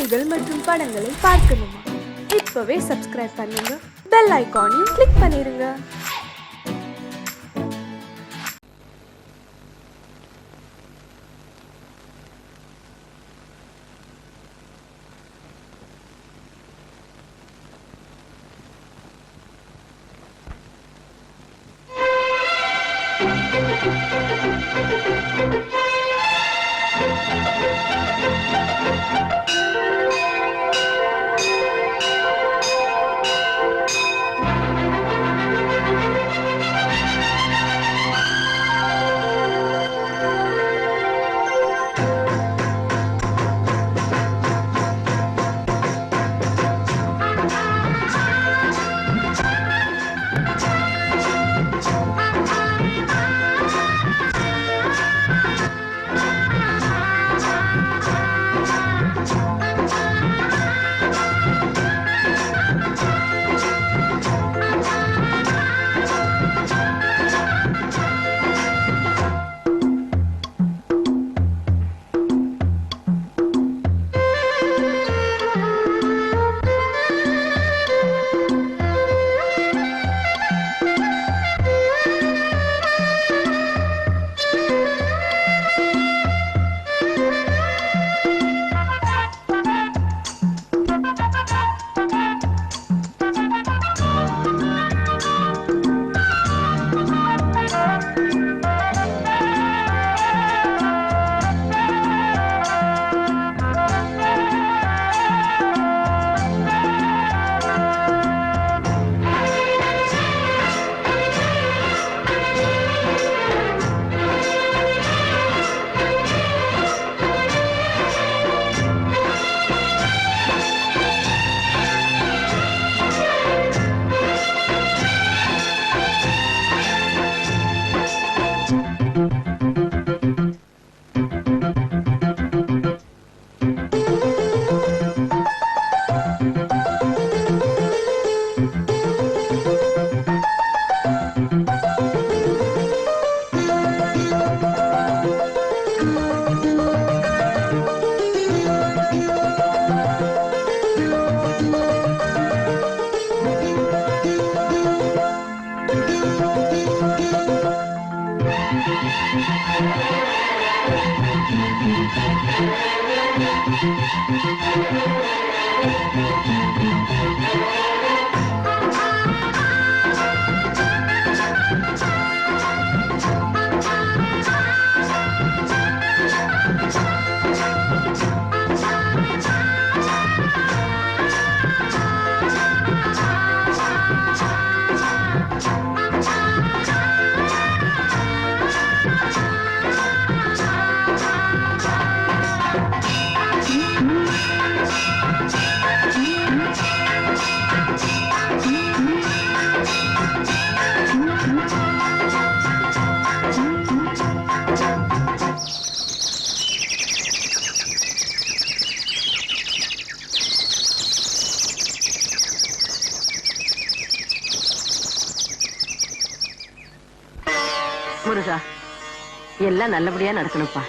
செய்திகள் மற்றும் படங்களை பார்க்கணுமா? இப்பவே சப்ஸ்கிரைப் பண்ணுங்க, பெல் ஐகானையும் கிளிக் பண்ணிருங்க. முருகா, எல்லாம் நல்லபடியா நடக்கணும்ப்பா.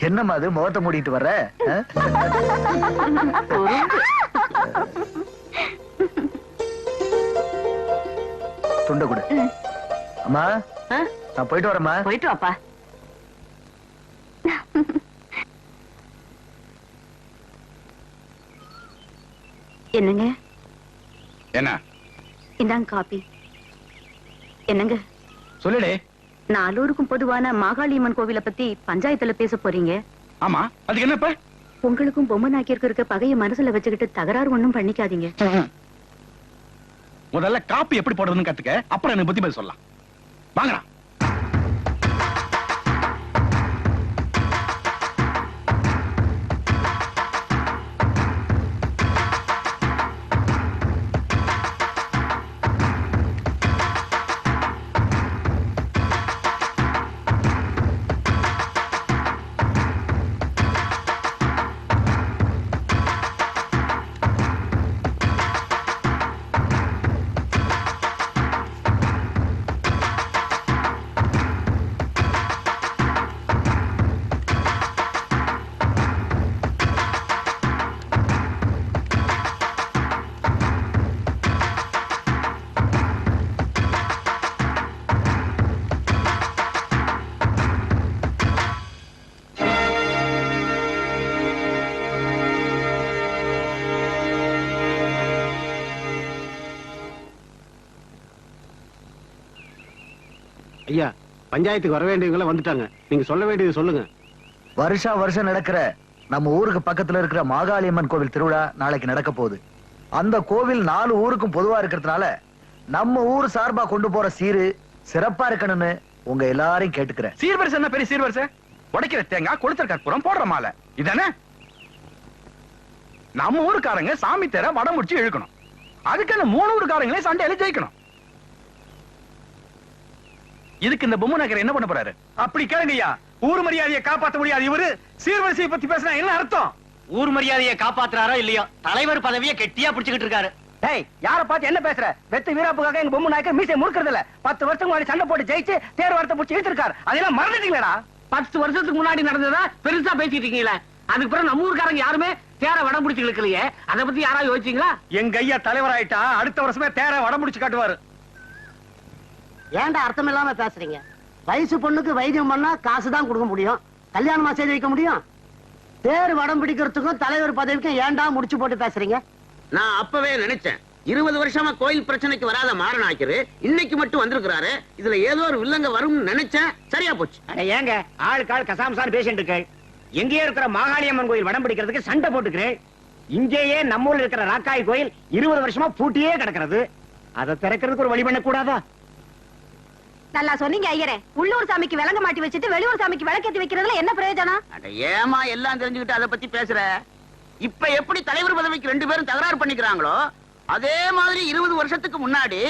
என்னம்மா அது முகத்தை மூடிட்டு வர்ற? துண்ட கொடு. அம்மா, நான் போயிட்டு வரேம்மா. போயிட்டு வாப்பா. என்னங்க? என்ன? இந்தாங்க காபி. என்னங்க சொல்லுடே. நாலூருக்கும் பொதுவான மாகாளியம்மன் கோவிலை பத்தி பஞ்சாயத்துல பேச போறீங்க. ஆமா, அதுக்கு என்னப்ப? உங்களுக்கும் பொம்மை நாக்கிற்கு இருக்க பகைய மனசுல வச்சுக்கிட்டு தகராறு ஒண்ணும் பண்ணிக்காதீங்க. முதல்ல காப்பி எப்படி போடுறதுன்னு கத்துக்க, அப்புறம் எனக்கு பத்தி பேச சொல்லலாம். வாங்கடா. ஐயா, பஞ்சாயத்துக்கு வர வேண்டியவங்க வந்துட்டாங்க. நீங்க சொல்ல வேண்டியது சொல்லுங்க. வருஷம் நடக்கிற நம்ம ஊருக்கு பக்கத்துல இருக்கிற மாகாளியம்மன் கோவில் திருவிழா நாளைக்கு நடக்க போகுது. அந்த கோவில் 4 ஊருக்கும் பொதுவா இருக்கிறதுனால நம்ம ஊர் சார்பா கொண்டு போற சீரு சிறப்பா இருக்கணும்னு உங்க எல்லாரையும் கேட்டுக்கிறேன். சீர்வரிசை என்ன பெரிய சீர்வரிசை? உடைக்கிற தேங்காய், கொளுத்துற கற்பூரம், போடுற மாலை, இதானே? நம்ம ஊருக்காரங்க சாமி தேர வடம் முடிச்சு இழுக்கணும். அதுக்கு அந்த 3 ஊருக்காரங்களே சண்டையில ஜெயிக்கணும். இதுக்கு இந்த பொம்மை நகர் என்ன பண்ண போறாரு? அப்படி கேளுங்கய்யா. ஊர் மரியாதையை காப்பாற்ற முடியாது இவரு சீர்வரிசையை பத்தி பேசினா என்ன அர்த்தம்? ஊர் மரியாதையை காப்பாத்துறாரோ இல்லையோ, தலைவர் பதவியை கெட்டியா பிடிச்சுக்கிட்டு இருக்காரு. டேய், யார பார்த்து என்ன பேசுற? வெத்து வீராப்புக்காக எங்க பொம்மை நாயக்கர் மீசை முறுக்கிறது இல்ல. 10 வருஷத்துக்கு முன்னாடி சண்டை போட்டு ஜெயிச்சு தேர் வாரத்தை பிடிச்சி இழுத்திருக்காரு. அதெல்லாம் மறந்துட்டீங்களா? 10 வருஷத்துக்கு முன்னாடி நடந்ததா பெருசா பேசிட்டு இருக்கீங்களே. அதுக்கு பிறகு நம்ம ஊருக்காரங்க யாருமே தேர வடம் பிடிச்சு இழுக்கலையே. அதை பத்தி யாராவது யோசிச்சீங்களா? எங்க ஐயா தலைவர் ஆயிட்டா அடுத்த வருஷமே தேரை வடம் முடிச்சு காட்டுவாரு. ஏன்டா அர்த்தம் இல்லாம பேசுறீங்க? வயசு பொண்ணுக்கு வைத்தியம் பண்ணா காசு தான் கொடுக்க முடியும், கல்யாணமா செய்து வைக்க முடியும்? தேர் வடம் பிடிக்கிறதுக்கும் தலைவர் பதவிக்கும் ஏன்டா முடிச்சு போட்டு பேசுறீங்க? நான் அப்பவே நினைச்சேன், 20 வருஷமா கோயில் பிரச்சனைக்கு வராத மாறனாக்கிரு இன்னைக்கு மட்டும் வந்திருக்கிறாரு, இதுல ஏதோ ஒரு வில்லங்க வரும்னு நினைச்சேன். சரியா போச்சு. ஏங்க ஆள் கசாமசான்னு பேசிட்டு இருக்கேன். எங்கேயே இருக்கிற மாகாளியம்மன் கோயில் வடம் பிடிக்கிறதுக்கு சண்டை போட்டுக்கிறேன். இங்கேயே நம்ம ஊர்ல இருக்கிற ராக்காய் கோயில் 20 வருஷமா பூட்டியே கிடக்கிறது. அதை திறக்கிறதுக்கு ஒரு வழி பண்ண கூடாதா? நல்லா சொன்னீங்க ஐயரே. உள்ளூர் சாமிக்கு விளங்க மாட்டி வச்சுட்டு வெளியூர் சாமிக்கு விளக்கேத்தி வைக்கிறதுல என்ன பிரயோஜனம்? ஏமா எல்லாம் தெரிஞ்சுக்கிட்டு அதை பத்தி பேசுற? இப்ப எப்படி தலைவர் பதவிக்கு 2 பேரும் தகராறு பண்ணிக்கிறாங்களோ அதே மாதிரி 20 வருஷத்துக்கு முன்னாடி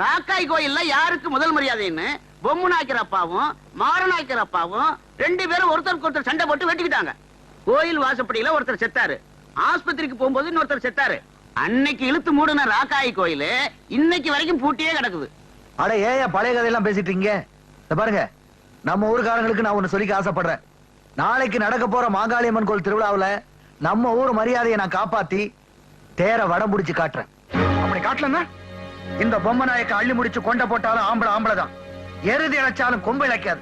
ராக்காய் கோயில்ல யாருக்கு முதல் மரியாதைன்னு பொம்மு நாய்க்கிற அப்பாவும் மாறநாய்க்கிற அப்பாவும் 2 பேரும் ஒருத்தருக்கு ஒருத்தர் சண்டை போட்டு வெட்டிக்கிட்டாங்க. கோயில் வாசப்படியில ஒருத்தர் செத்தாரு, ஆஸ்பத்திரிக்கு போகும்போது இன்னொருத்தர் செத்தாரு. அன்னைக்கு இழுத்து மூடின ராக்காய் கோயில் இன்னைக்கு வரைக்கும் பூட்டியே கிடக்குது. அட ஏன் பழைய கதையெல்லாம் பேசிட்டு இருக்கீங்க? இத பாருங்க, நம்ம ஊருக்காரங்களுக்கு நான் ஒண்ணு சொல்லிக்க ஆசைப்படுறேன். நாளைக்கு நடக்க போற மாகாளியம்மன் கோயில் திருவிழாவுல நம்ம ஊர் மரியாதையை நான் காப்பாத்தி தேர வடம் முடிச்சு காட்டுறேன். அப்படி காட்டலன்னா இந்த பொம்மை நாயக்க அள்ளி முடிச்சு கொண்ட போட்டாலும் ஆம்பளை தான், எருதி இழைச்சாலும் கொம்பு இழைக்காது.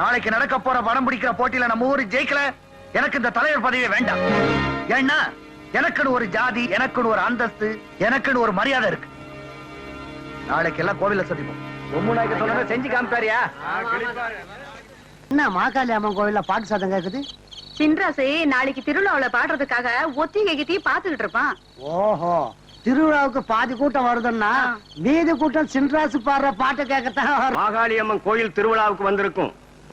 நாளைக்கு நடக்க போற வடம் பிடிக்கிற போட்டியில நம்ம ஊரு ஜெயிக்கல, எனக்கு இந்த தலைவர் பதவி வேண்டாம். ஏன்னா எனக்குன்னு ஒரு ஜாதி, எனக்குன்னு ஒரு அந்தஸ்து, எனக்குன்னு ஒரு மரியாதை இருக்கு. நாளைக்கு எல்லாம் கோவில சந்திப்போம். பொம்மு நாயக்கர் சொன்னதை செஞ்சு காமிப்பாரியா? என்ன மாகாளி அம்மன் கோயில்ல பாட்டு சத்தம் கேக்குது? சின்ராசு நாளைக்கு திருவிழாவுல பாடுறதுக்காக ஒத்திகை கிட்டி பாத்துக்கிட்டு இருப்பான். ஓஹோ, திருவிழாவுக்கு பாதி கூட்டம் வருதுன்னா மீதி கூட்டம் சின்ராசு பாடுற பாட்டு கேட்கத்தான் வரும். மாகாளியம்மன் கோயில் திருவிழாவுக்கு வந்திருக்கும்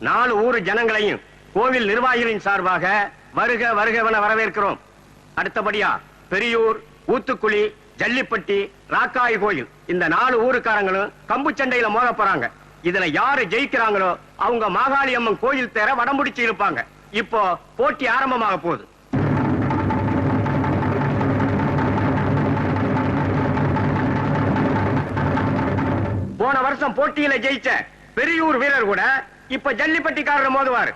4 ஊர் ஜனங்களையும் கோவில் நிர்வாகிகளின் சார்பாக வருக வருகவென வரவேற்கிறோம். அடுத்தபடியா பெரியூர், ஊத்துக்குழி, ஜல்லிப்பட்டி, ராக்காய் கோயில் இந்த 4 ஊருக்காரங்களும் கம்பு சண்டையில மோத போறாங்க. இதுல யாரு ஜெயிக்கிறாங்களோ அவங்க மாகாளியம்மன் கோயில் தேர வடம் பிடிச்சு இருப்பாங்க. இப்போ போட்டி ஆரம்பமாக போகுது. போன வருஷம் போட்டியில ஜெயிச்ச பெரியூர் வீரர் கூட இப்ப ஜல்லிப்பட்டிக்காரர் மோதுவாரு.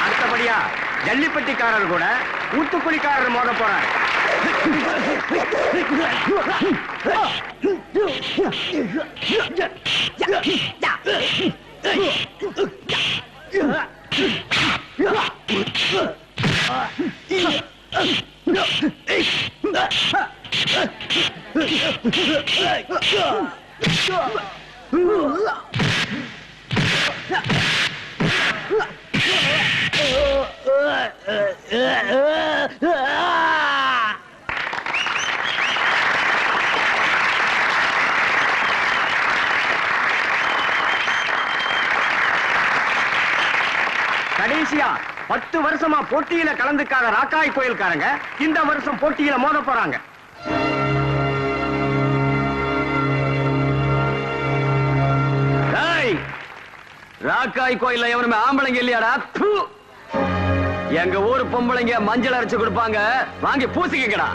அடுத்தபடியா ஜல்லிப்பட்டிக்காரர் கூட ஊத்துக்குழிக்காரர் மோத போறார். கடைசியா 10 வருஷமா போட்டியில கலந்துக்காத ராக்காய் கோயில்காரங்க இந்த வருஷம் போட்டியில மோத போறாங்க. ராக்காய் கோயில்ல எவனுமே ஆம்பளைங்க இல்லையாடா? எங்க ஊர் பொம்பளைங்க மஞ்சள் அரைச்சு கொடுப்பாங்க, வாங்கி பூசிக்கங்கடா.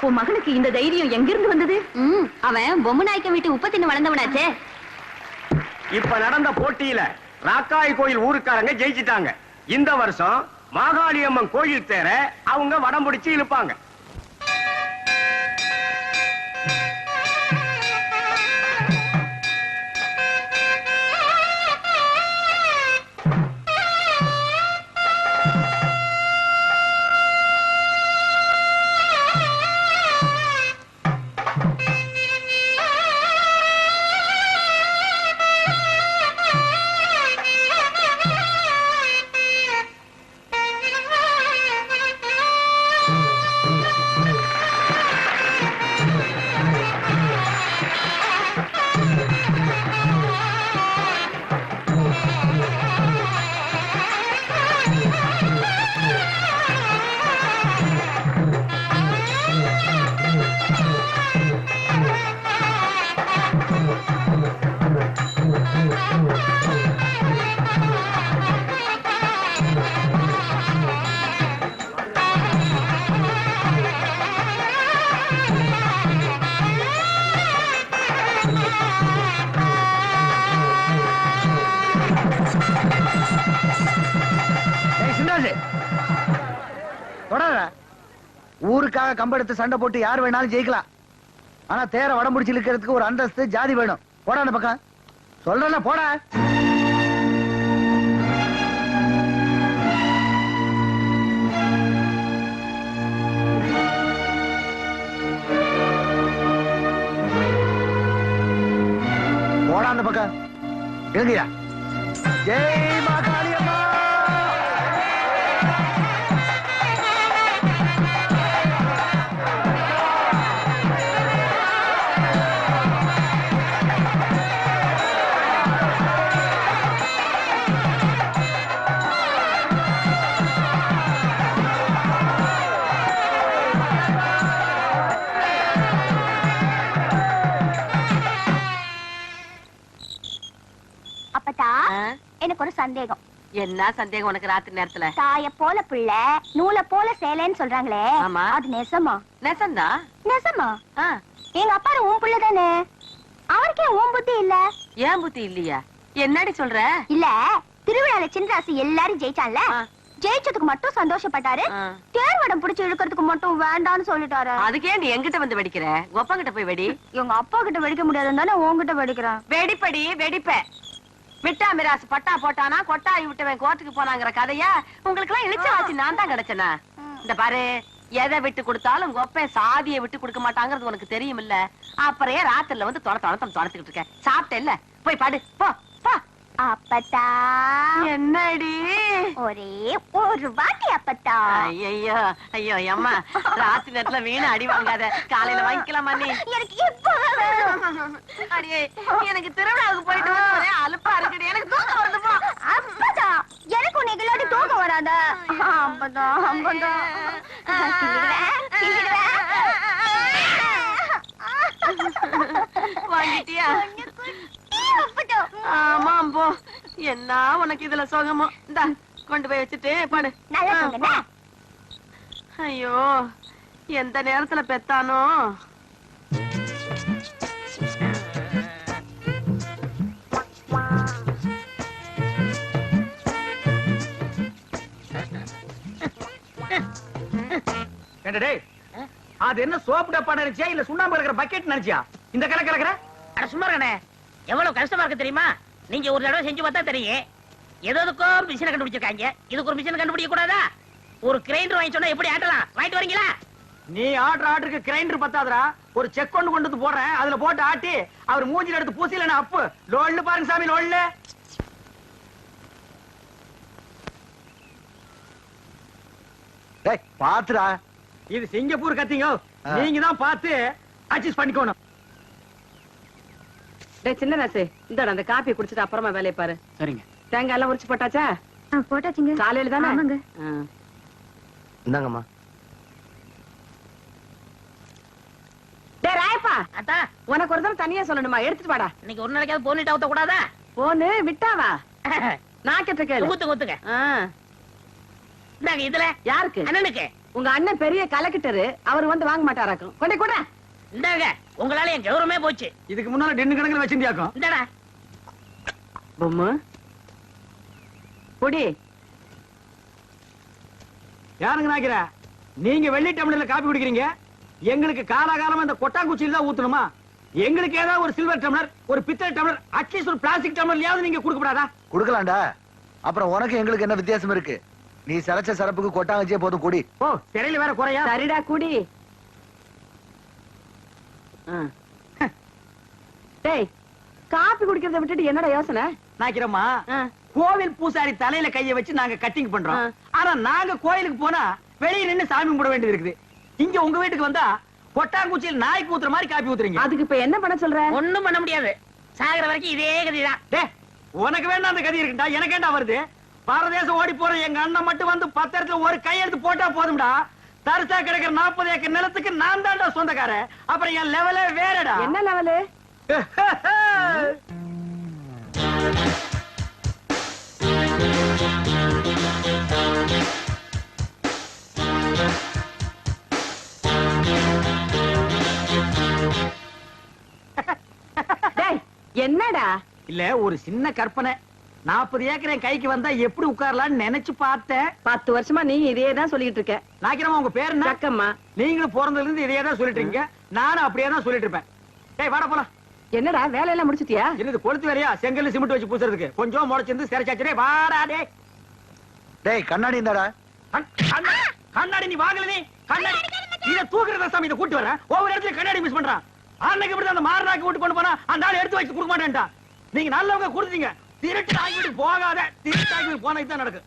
உன் மகனுக்கு இந்த தைரியம் எங்கிருந்து வந்தது? அவன் பொம்மநாயக்க வீட்டு உப்ப தின்னு வளர்ந்தவனாச்சே. இப்ப நடந்த போட்டியில ராக்காய் கோயில் ஊருக்காரங்க ஜெயிச்சிட்டாங்க. இந்த வருஷம் மாகாளியம்மன் கோயில் தேர அவங்க வடம் பிடிச்சு இழுப்பாங்க. ஊருக்காக கம்பெடுத்து சண்டை போட்டு யார் வேணாலும் ஜெயிக்கலாம். ஆனா தேர வடம் பிடிச்சு இழுக்கிறதுக்கு ஒரு அந்தஸ்து ஜாதி வேணும். போடா அந்த பக்கம். சொல்றல போடா. போடா அந்த பக்கம். எழுதியா. ஜெய் மா காளியம்மா. அப்பதா எனக்கு ஒரு சந்தேகம். என்ன சந்தேகம் உனக்கு ராத்திரி நேரத்துல? தாய போல பிள்ளை நூலை போல சேலைன்னு சொல்றாங்களே, ஆமா. அது நெசமா? நெசந்தா? நெசமா? எங்க அப்பா உன் பிள்ளை தானே, அவருக்கே உன் புத்தி இல்ல? ஏன் புத்தி இல்லையா? என்னடி சொல்ற? இல்ல, திருவிழால சின்னராசு எல்லாரும் ஜெயிச்சான்ல, ஜெயிச்சதுக்கு மட்டும் சந்தோஷப்பட்டாரு, தேர்வடம் புடிச்சு இழுக்கிறதுக்கு மட்டும் வேண்டான்னு சொல்லிட்டாரு. அதுக்கே நீ எங்கிட்ட வந்து வெடிக்கிற? ஒப்பா கிட்ட போய் வெடி. எங்க அப்பா கிட்ட வெடிக்க முடியாதுன்னு தானே உன்கிட்ட வெடிக்கிறேன். வெடிப்படி வெடிப்ப. விட்டா மிராசு பட்டா போட்டானா கொட்டாய் விட்டவன் கோர்ட்டுக்கு போனாங்கிற கதையா உங்களுக்கு எல்லாம் இழிச்ச ஆச்சு. நான் தான் கிடைச்சனா? இந்த பாரு, எதை விட்டு கொடுத்தாலும் கொப்பன் சாதியை விட்டு கொடுக்க மாட்டாங்கிறது உனக்கு தெரியும் இல்ல? அப்புறம் ராத்திரில வந்து துரத்துக்கிட்டு இருக்க. சாப்பிட்ட இல்ல, போய் பாடு போ போ. அப்பத்தா என்னடி ஒரே ஒரு வாட்டி அப்பத்தா. ஐயோ ஐயோ அம்மா, ராத்திரி நேரத்துல வீணா அடி வாங்காத, காலையில வாங்கிக்கலாமா நீ? எனக்கு இப்பவே வேணும். அடியே, எனக்கு திருவிழாவுக்கு போயிட்டு ஒரே அலுப்பா இருக்குடி, எனக்கு தூக்கம் வருது போ. அப்பதா எனக்கு உன்னை இல்லாட்டி தூக்கம் வராத. அப்பதா அப்பதா வாங்கிட்டியா? ஆமா போ. என்ன உனக்கு இதுல சோகமோ? இந்தா கொண்டு போய் வச்சுட்டு பாடு. ஐயோ, எந்த நேரத்துல பெத்தானோ? அது என்ன சோப்பு டப்பா நினைச்சியா இல்ல சுண்ணாம்பு கலக்கிற பக்கெட் நினைச்சியா இந்த கலக்க கலக்கிற? அட சும்மா இருக்கனே, எவ்வளவு கஷ்டமா இருக்கு தெரியுமா? நீங்க ஒரு தடவை செஞ்சு பார்த்தா தெரியும். எதுக்கோ மிஷினை கண்டுபிடிச்சிருக்காங்க, இதுக்கு ஒரு மிஷின் கண்டுபிடிக்க கூடாதா? ஒரு கிரைண்டர் வாங்கி சொன்னா எப்படி ஆட்டலாம்? வாங்கிட்டு வரீங்களா? நீ ஆர்டருக்கு கிரைண்டர் பத்தாதரா, ஒரு செக் கொண்டு வந்து போடுறேன், அதுல போட்டு ஆட்டி அவர் மூஞ்சில எடுத்து பூசில அப்பு லோல்ல பாருங்க சாமி, லோல்ல. டேய் பாத்துடா. இது சிங்கப்பூர் கத்திங்க, நீங்க தான் பார்த்து அட்ஜஸ்ட் பண்ணிக்கணும். டேய் சின்ன ராசு, இந்தா அந்த காப்பியை குடிச்சிட்டு அப்புறமா வேலையை பாரு. சரிங்க. தேங்காய் எல்லாம் உரிச்சு போட்டாச்சா? போட்டாச்சுங்க. காலையில தானே? ஆமாங்க. இந்தாங்கம்மா. டேய் ராயப்பா, அத்தா உனக்கு ஒரு தடவை தனியா சொல்லணுமா? எடுத்துட்டு வாடா. இன்னைக்கு ஒரு நாளைக்காவது போனிட்டு ஊத்த கூடாதா? போனு விட்டாவா? நான் கேட்ட கேளு. ஊத்துங்க ஊத்துங்க. இந்தாங்க இதுல. யாருக்கு? அண்ணனுக்கு. உங்க அண்ணன் பெரிய கலெக்டரு, அவர் வந்து வாங்க மாட்டாராக்கும். கொண்டே கூட. இந்தாங்க, உங்களால என் கௌரவமே போச்சு. இதுக்கு முன்னால டென்னு கணக்குல வச்சிருந்தியாக்கும். இந்தாடா. பொம்மு பொடி. யாருங்க நாக்கிற? நீங்க வெள்ளி டம்ளர்ல காப்பி குடிக்கிறீங்க, எங்களுக்கு காலாகாலமா இந்த கொட்டாங்குச்சியில தான் ஊத்தணுமா? எங்களுக்கு ஏதாவது ஒரு சில்வர் டம்ளர், ஒரு பித்தளை டம்ளர், அட்லீஸ்ட் ஒரு பிளாஸ்டிக் டம்ளர்லயாவது நீங்க கொடுக்க கூடாதா? குடுக்கலாம்டா. அப்புறம் உனக்கு எங்களுக்கு என்ன வித்தியாசம் இருக்கு? நீ சரச்ச சரப்புக்கு கொட்டாங்கச்சியே போதும் குடி. ஓ, சிறையில வேற குறையா? சரிடா குடி. டேய், காப்பி குடிக்கிறத விட்டுட்டு என்னடா யோசனை? நாக்கிறம்மா, கோவில் பூசாரி தலையில கைய வச்சு நாங்க கட்டிங் பண்றோம். ஆனா நாங்க கோயிலுக்கு போனா வெளியே நின்னு சாமி கும்பிட வேண்டியது இருக்குது. இங்க உங்க வீட்டுக்கு வந்தா கொட்டாங்குச்சியில் நாய்க்கு ஊத்துற மாதிரி காப்பி ஊத்துறீங்க. அதுக்கு இப்ப என்ன பண்ண சொல்ற? ஒண்ணும் பண்ண முடியாது, சாகிற வரைக்கும் இதே கதிதான். டேய், உனக்கு வேண்டாம் அந்த கதி இருக்குடா, எனக்கு ஏண்டா வருது? பாரதேசம் ஓடி போற எங்க அண்ணன் மட்டும் வந்து பத்திரத்துல ஒரு கையெழுத்து போட்டா போதும்டா. தரிசா கிடக்கிற 40 ஏக்கர் நிலத்துக்கு நான் தான்டா சொந்தக்காரன். அப்புறம் என் லெவலே வேறடா. என்ன லெவலு? என்னடா? இல்ல, ஒரு சின்ன கற்பனை. 40 ஏக்கர் என் கைக்கு வந்தா எப்படி உட்காரலாம்னு நினைச்சு பார்த்தேன். 10 வருஷமா நீ இதே தான் சொல்லிட்டு இருக்க. நாக்கிரமா உங்க பேர் என்ன? சக்கம்மா. நீங்களும் பிறந்ததுல இருந்து இதே தான் சொல்லிட்டு இருக்கீங்க. நானும் அப்படியே தான் சொல்லிட்டு இருப்பேன். டேய் வாடா போலாம். என்னடா வேலையெல்லாம் முடிச்சிட்டியா? என்னது கொளுத்து வேறையா? செங்கல்ல சிமெண்ட் வச்சு பூசுறதுக்கு கொஞ்சம் முளைச்சிருந்து சிறைச்சாச்சு. டேய் வாடா டேய். டேய் கண்ணாடி இந்தாடா. கண்ணாடி நீ வாங்கல நீ. கண்ணாடி இத தூக்குறத சாமி இத கூட்டி வரேன். ஒவ்வொரு இடத்துல கண்ணாடி மிஸ் பண்றான். அன்னைக்கு இப்படி அந்த மாரனாக்கு விட்டு கொண்டு போனா அந்த ஆளு எடுத்து வச்சு கொடுக்க மாட்டேன்டா. நீங்க நல்லவங்க கொடுத்தீங்க. திருட்டு ஆகிட்டு போகாத. திருட்டு ஆகி போனது தான் நடக்கு.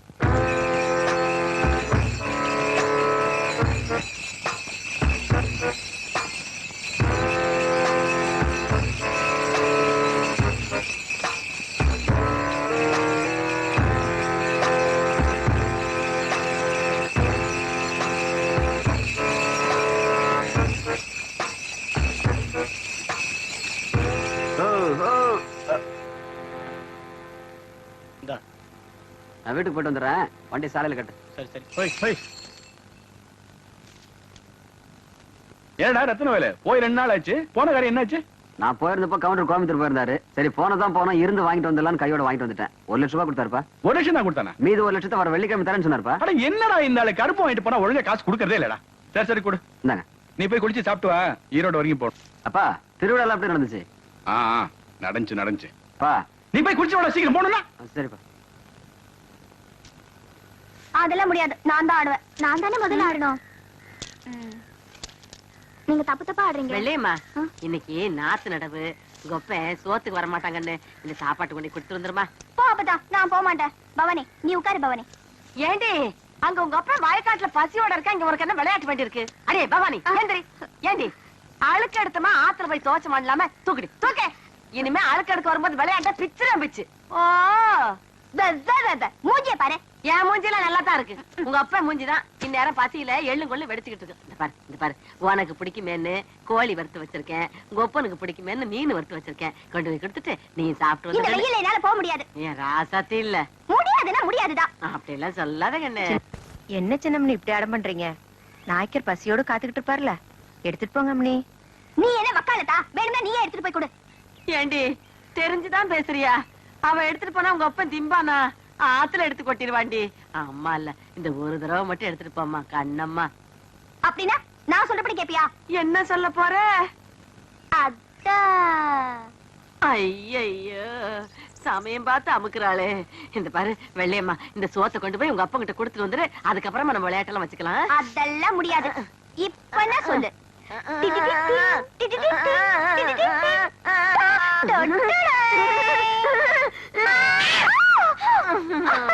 நான் வீட்டுக்கு போயிட்டு வந்துடுறேன். வண்டி சாலையில கட்டு. சரி சரி போய் போய். ஏடா ரத்ன வேலை போய் 2 நாள் ஆச்சு. போன காரியம் என்னாச்சு? நான் போயிருந்தப்போ கவுண்டர் கோயம்புத்தூர் போயிருந்தாரு. சரி போனதான் போனோம், இருந்து வாங்கிட்டு வந்துடலான்னு கையோட வாங்கிட்டு வந்துட்டேன். 1 லட்சம் ரூபாய் கொடுத்தாருப்பா. 1 லட்சம் தான் கொடுத்தானா? மீது 1 லட்சத்தை வர வெள்ளிக்கிழமை தரேன்னு சொன்னாருப்பா. அட என்னடா இந்த ஆளு கருப்பு வாங்கிட்டு போனா ஒழுங்கா காசு கொடுக்கறதே இல்லடா. சரி சரி கொடு. இந்தாங்க. நீ போய் குளிச்சு சாப்பிட்டு வா. ஈரோடு வரைக்கும் போ. அப்பா திருவிழா எப்படி நடந்துச்சு? நடந்துச்சு. பா நீ போய் குளிச்சு வாடா, சீக்கிரம் போணும்னா. சரிப்பா. அதெல்லாம் முடியாது. நான் தான் ஆடுவேன். நான் தானே முதல்ல ஆடணும். நீங்க தப்பு தப்பா ஆடுறீங்க. வெள்ளையம்மா, இன்னைக்கு நாத்து நடவு. கொப்ப சோத்துக்கு வர மாட்டாங்கன்னு இந்த சாப்பாட்டு கொண்டு கொடுத்து வந்துருமா. போ அப்பதா. நான் போக மாட்டேன். பவானி நீ உட்காரு. பவானி ஏண்டி அங்க உங்க அப்பா வயக்காட்டுல பசியோட இருக்கா, இங்க உனக்கு என்ன விளையாட்டு வேண்டி இருக்கு? அடே பவானி ஏந்திரி. ஏண்டி அழுக்கு எடுத்தமா ஆத்துல போய் துவச்ச மாடலாம? தூக்குடி தூக்க. இனிமே அழுக்கு எடுக்க வரும்போது விளையாட்ட பிச்சுரா பிச்சு. ஓ மூஞ்சிய பாரு. என் மூஞ்சில நல்லா தான் இருக்கு. உங்க அப்பா மூஞ்சிதான் இந்நேரம் பசியில எள்ளு கொள்ளு வெடிச்சுக்கிட்டு இருக்கு. இந்த பாரு உனக்கு பிடிக்குமேன்னு கோழி வறுத்து வச்சிருக்கேன். உங்க ஒப்பனுக்கு பிடிக்குமேன்னு மீன் வறுத்து வச்சிருக்கேன். கொண்டு போய் கொடுத்துட்டு நீ சாப்பிட்டு இந்த வெயில்ல என்னால போக முடியாது. ஏன் ராசாத்தி இல்ல? முடியாதுன்னா முடியாதுதான். அப்படி எல்லாம் சொல்லாத கண்ணு. என்ன சின்னம்னி இப்படி அடம் பண்றீங்க? நாய்க்கர் பசியோடு காத்துக்கிட்டு இருப்பார்ல, எடுத்துட்டு போங்க அம்மனி. நீ என்ன வக்காலத்தா? வேணும்னா நீயே எடுத்துட்டு போய் கொடு. ஏண்டி தெரிஞ்சுதான் பேசுறியா? அவன் எடுத்துட்டு போனா உங்க அப்பன் திம்பானா? ஆத்துல எடுத்து கொட்டிடுவாண்டி. அம்மா இல்ல, இந்த ஒரு தடவை மட்டும் எடுத்துட்டு போம்மா கண்ணம்மா. அப்படின்னா நான் சொல்றபடி கேப்பியா? என்ன சொல்ல போற? அதான். ஐயோ சமயம் பார்த்து அமுக்குறாளே. இந்த பாரு வெள்ளையம்மா, இந்த சோத்தை கொண்டு போய் உங்க அப்பா கிட்ட கொடுத்துட்டு வந்துரு. அதுக்கப்புறமா நம்ம விளையாட்டெல்லாம் வச்சுக்கலாம். அதெல்லாம் முடியாது. இப்ப நான் சொல்லு.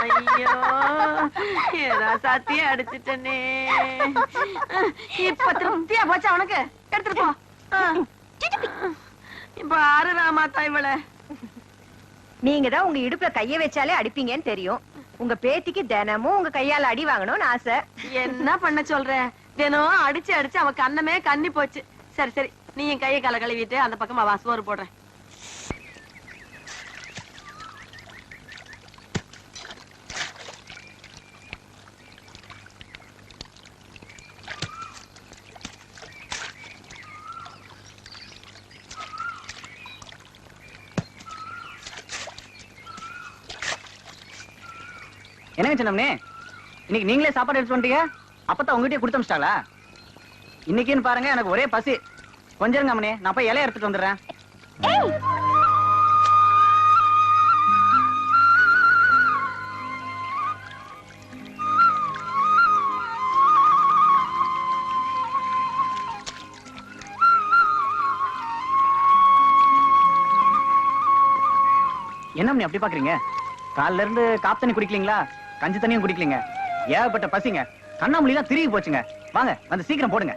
ஐயோ ஏதா சாத்தியே அடிச்சுட்டனே. இப்ப திருப்தியா போச்சா உனக்கு? எடுத்துட்டு போ. இப்ப ஆறு ராமா தாய்வள. நீங்க தான் உங்க இடுப்புல கைய வச்சாலே அடிப்பீங்கன்னு தெரியும். உங்க பேத்திக்கு தினமும் உங்க கையால அடி வாங்கணும்னு ஆசை. என்ன பண்ண சொல்ற? தினம் அடிச்சு அடிச்சு அவ கண்ணமே கண்ணி போச்சு. சரி சரி, நீ என் கையை கால கழுவிட்டு அந்த பக்கமா வா, சோறு போடுறேன். என்னங்க சின்னம்னே, இன்னைக்கு நீங்களே சாப்பாடு எடுத்து வந்துட்டீங்க? அப்பதான் உங்ககிட்டயே கொடுத்து அமிச்சிட்டாங்களா? இன்னைக்குன்னு பாருங்க எனக்கு ஒரே பசி. கொஞ்சம் இருங்க அம்மனே, நான் போய் இலைய எடுத்துட்டு வந்துடுறேன். என்ன அம்மனே அப்படி பாக்குறீங்க? காலைல இருந்து காப்பு தண்ணி குடிக்கலீங்களா? கஞ்சி தண்ணியும் குடிக்கலீங்க. ஏகப்பட்ட பசிங்க. கண்ணாமூலிலாம் திரும்பி போச்சுங்க. வாங்க வந்து சீக்கிரம் போடுங்க.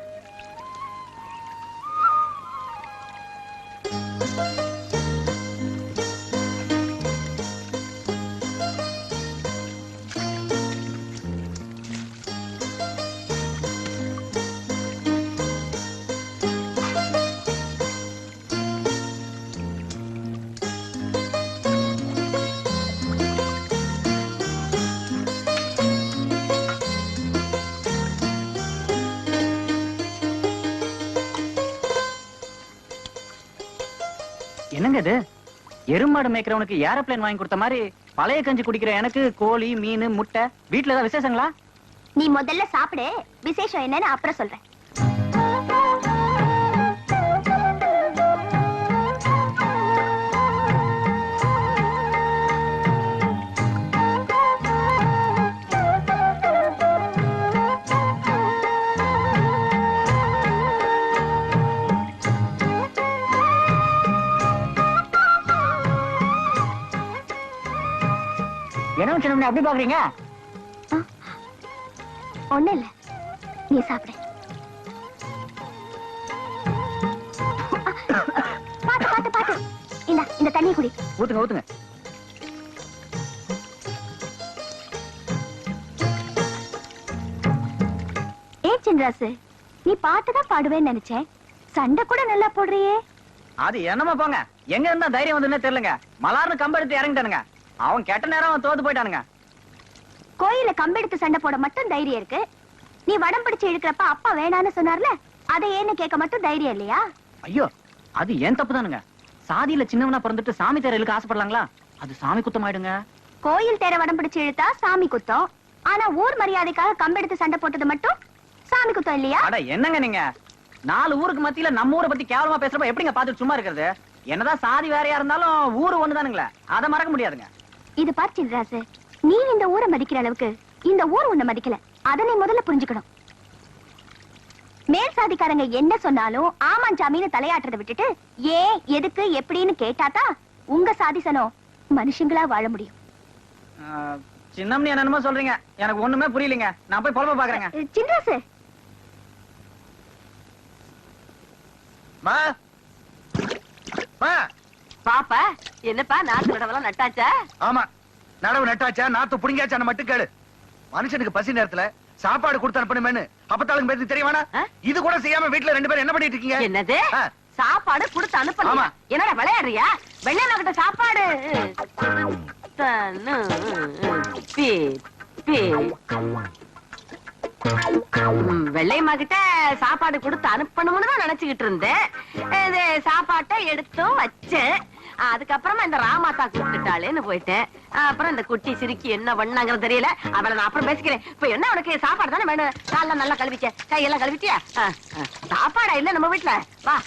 என்னங்க இது? எருமாடு மேய்க்கிறவனுக்கு ஏரோப்ளேன் வாங்கி கொடுத்த மாதிரி பழைய கஞ்சி குடிக்கிற எனக்கு கோழி மீன் முட்டை வீட்டுல ஏதாவது விசேஷங்களா? நீ முதல்ல சாப்பிடு, விசேஷம் என்னன்னு அப்புறம் சொல்றேன். என்ன சின்ன அப்படி பாக்குறீங்க? ஒண்ணு இல்ல, நீ சாப்பிடு. பாத்து பாத்து பாத்து. இந்த தண்ணி குடி. ஊத்துங்க ஊத்துங்க. சின்ராசு, நீ பாட்டுதான் பாடுவேன்னு நினைச்சேன். சண்டை கூட நல்லா போடுறியே. அது என்னமா போங்க, எங்க இருந்தா தைரியம் வந்துன்னு தெரியலங்க. மலார்னு கம்பெடுத்து இறங்கிட்டானுங்க. அவன் கெட்ட நேரம் அவன் தோத்து போயிட்டானுங்க. கோயில கம்பெடுத்து சண்டை போட மட்டும் தைரியம் இருக்கு. நீ வடம் பிடிச்சு இழுக்கிறப்ப அப்பா வேணான்னு சொன்னார்ல, அதை ஏன்னு கேட்க மட்டும் தைரியம் இல்லையா? ஐயோ, அது ஏன் தப்பு தானுங்க. சாதியில சின்னவனா பிறந்துட்டு சாமி தேர இழுக்க ஆசைப்படலாங்களா? அது சாமி குத்தம் ஆயிடுங்க. கோயில் தேர வடம் பிடிச்சு இழுத்தா சாமி குத்தம். ஆனா ஊர் மரியாதைக்காக கம்பெடுத்து சண்டை போட்டது மட்டும் சாமி குத்தம் இல்லையா? அட என்னங்க நீங்க, 4 ஊருக்கு மத்தியில நம்ம ஊரை பத்தி கேவலமா பேசுறப்ப எப்படிங்க பாத்துட்டு சும்மா இருக்கிறது? என்னதான் சாதி வேறையா இருந்தாலும் ஊரு ஒண்ணுதானுங்களே, அதை மறக்க முடியாதுங்க. இது பார் சின்ராசு, நீ இந்த ஊரை மதிக்கிற அளவுக்கு இந்த ஊர் உன்னை மதிக்கல. அதை நீ முதல்ல புரிஞ்சுக்கணும். மேல் சாதிக்காரங்க என்ன சொன்னாலும் ஆமாஞ்சாமின்னு தலையாட்டுறதை விட்டுட்டு ஏன் எதுக்கு எப்படின்னு கேட்டாதான் உங்க சாதிசனம் மனுஷங்களா வாழ முடியும். சின்னம்னி என்னமோ சொல்றீங்க, எனக்கு ஒண்ணுமே புரியலங்க. நான் போய் பொழப்ப பாக்குறேங்க. சின்ராசு, பாப்பா என்னப்பா நாத்து நடவெல்லாம் நட்டாச்சா? ஆமா, நடவு நட்டாச்சா, நாத்து புடிங்காச்சான்னு மட்டும் கேளு. மனுஷனுக்கு பசி நேரத்துல சாப்பாடு கொடுத்து அனுப்பணுமேனு அப்பத்தாளுக்கு பேருக்கு தெரியவானா? இது கூட செய்யாம வீட்டுல 2 பேரும் என்ன பண்ணிட்டு இருக்கீங்க? என்னது சாப்பாடு கொடுத்து அனுப்பலாமா? என்னடா விளையாடுறியா? வெள்ளையம்மா கிட்ட சாப்பாடு வெள்ளையம்மா கிட்ட சாப்பாடு கொடுத்து அனுப்பணும்னு தான் நினைச்சுக்கிட்டு இருந்தேன். இது சாப்பாட்டை எடுத்தும் வச்சேன். அதுக்கப்புறமா இந்த ராமாத்தா கூப்பிட்டுட்டாளேன்னு போயிட்டேன். அப்புறம் இந்த குட்டி சிரிக்கி என்ன பண்ணாங்கிறது தெரியல. அவளை நான் அப்புறம் பேசிக்கிறேன். இப்ப என்ன உனக்கு சாப்பாடு தானே வேணும்? காலெல்லாம் நல்லா கழுவிச்ச, கையெல்லாம் கழுவிட்டியா? சாப்பாடா இல்ல நம்ம வீட்டுல? வா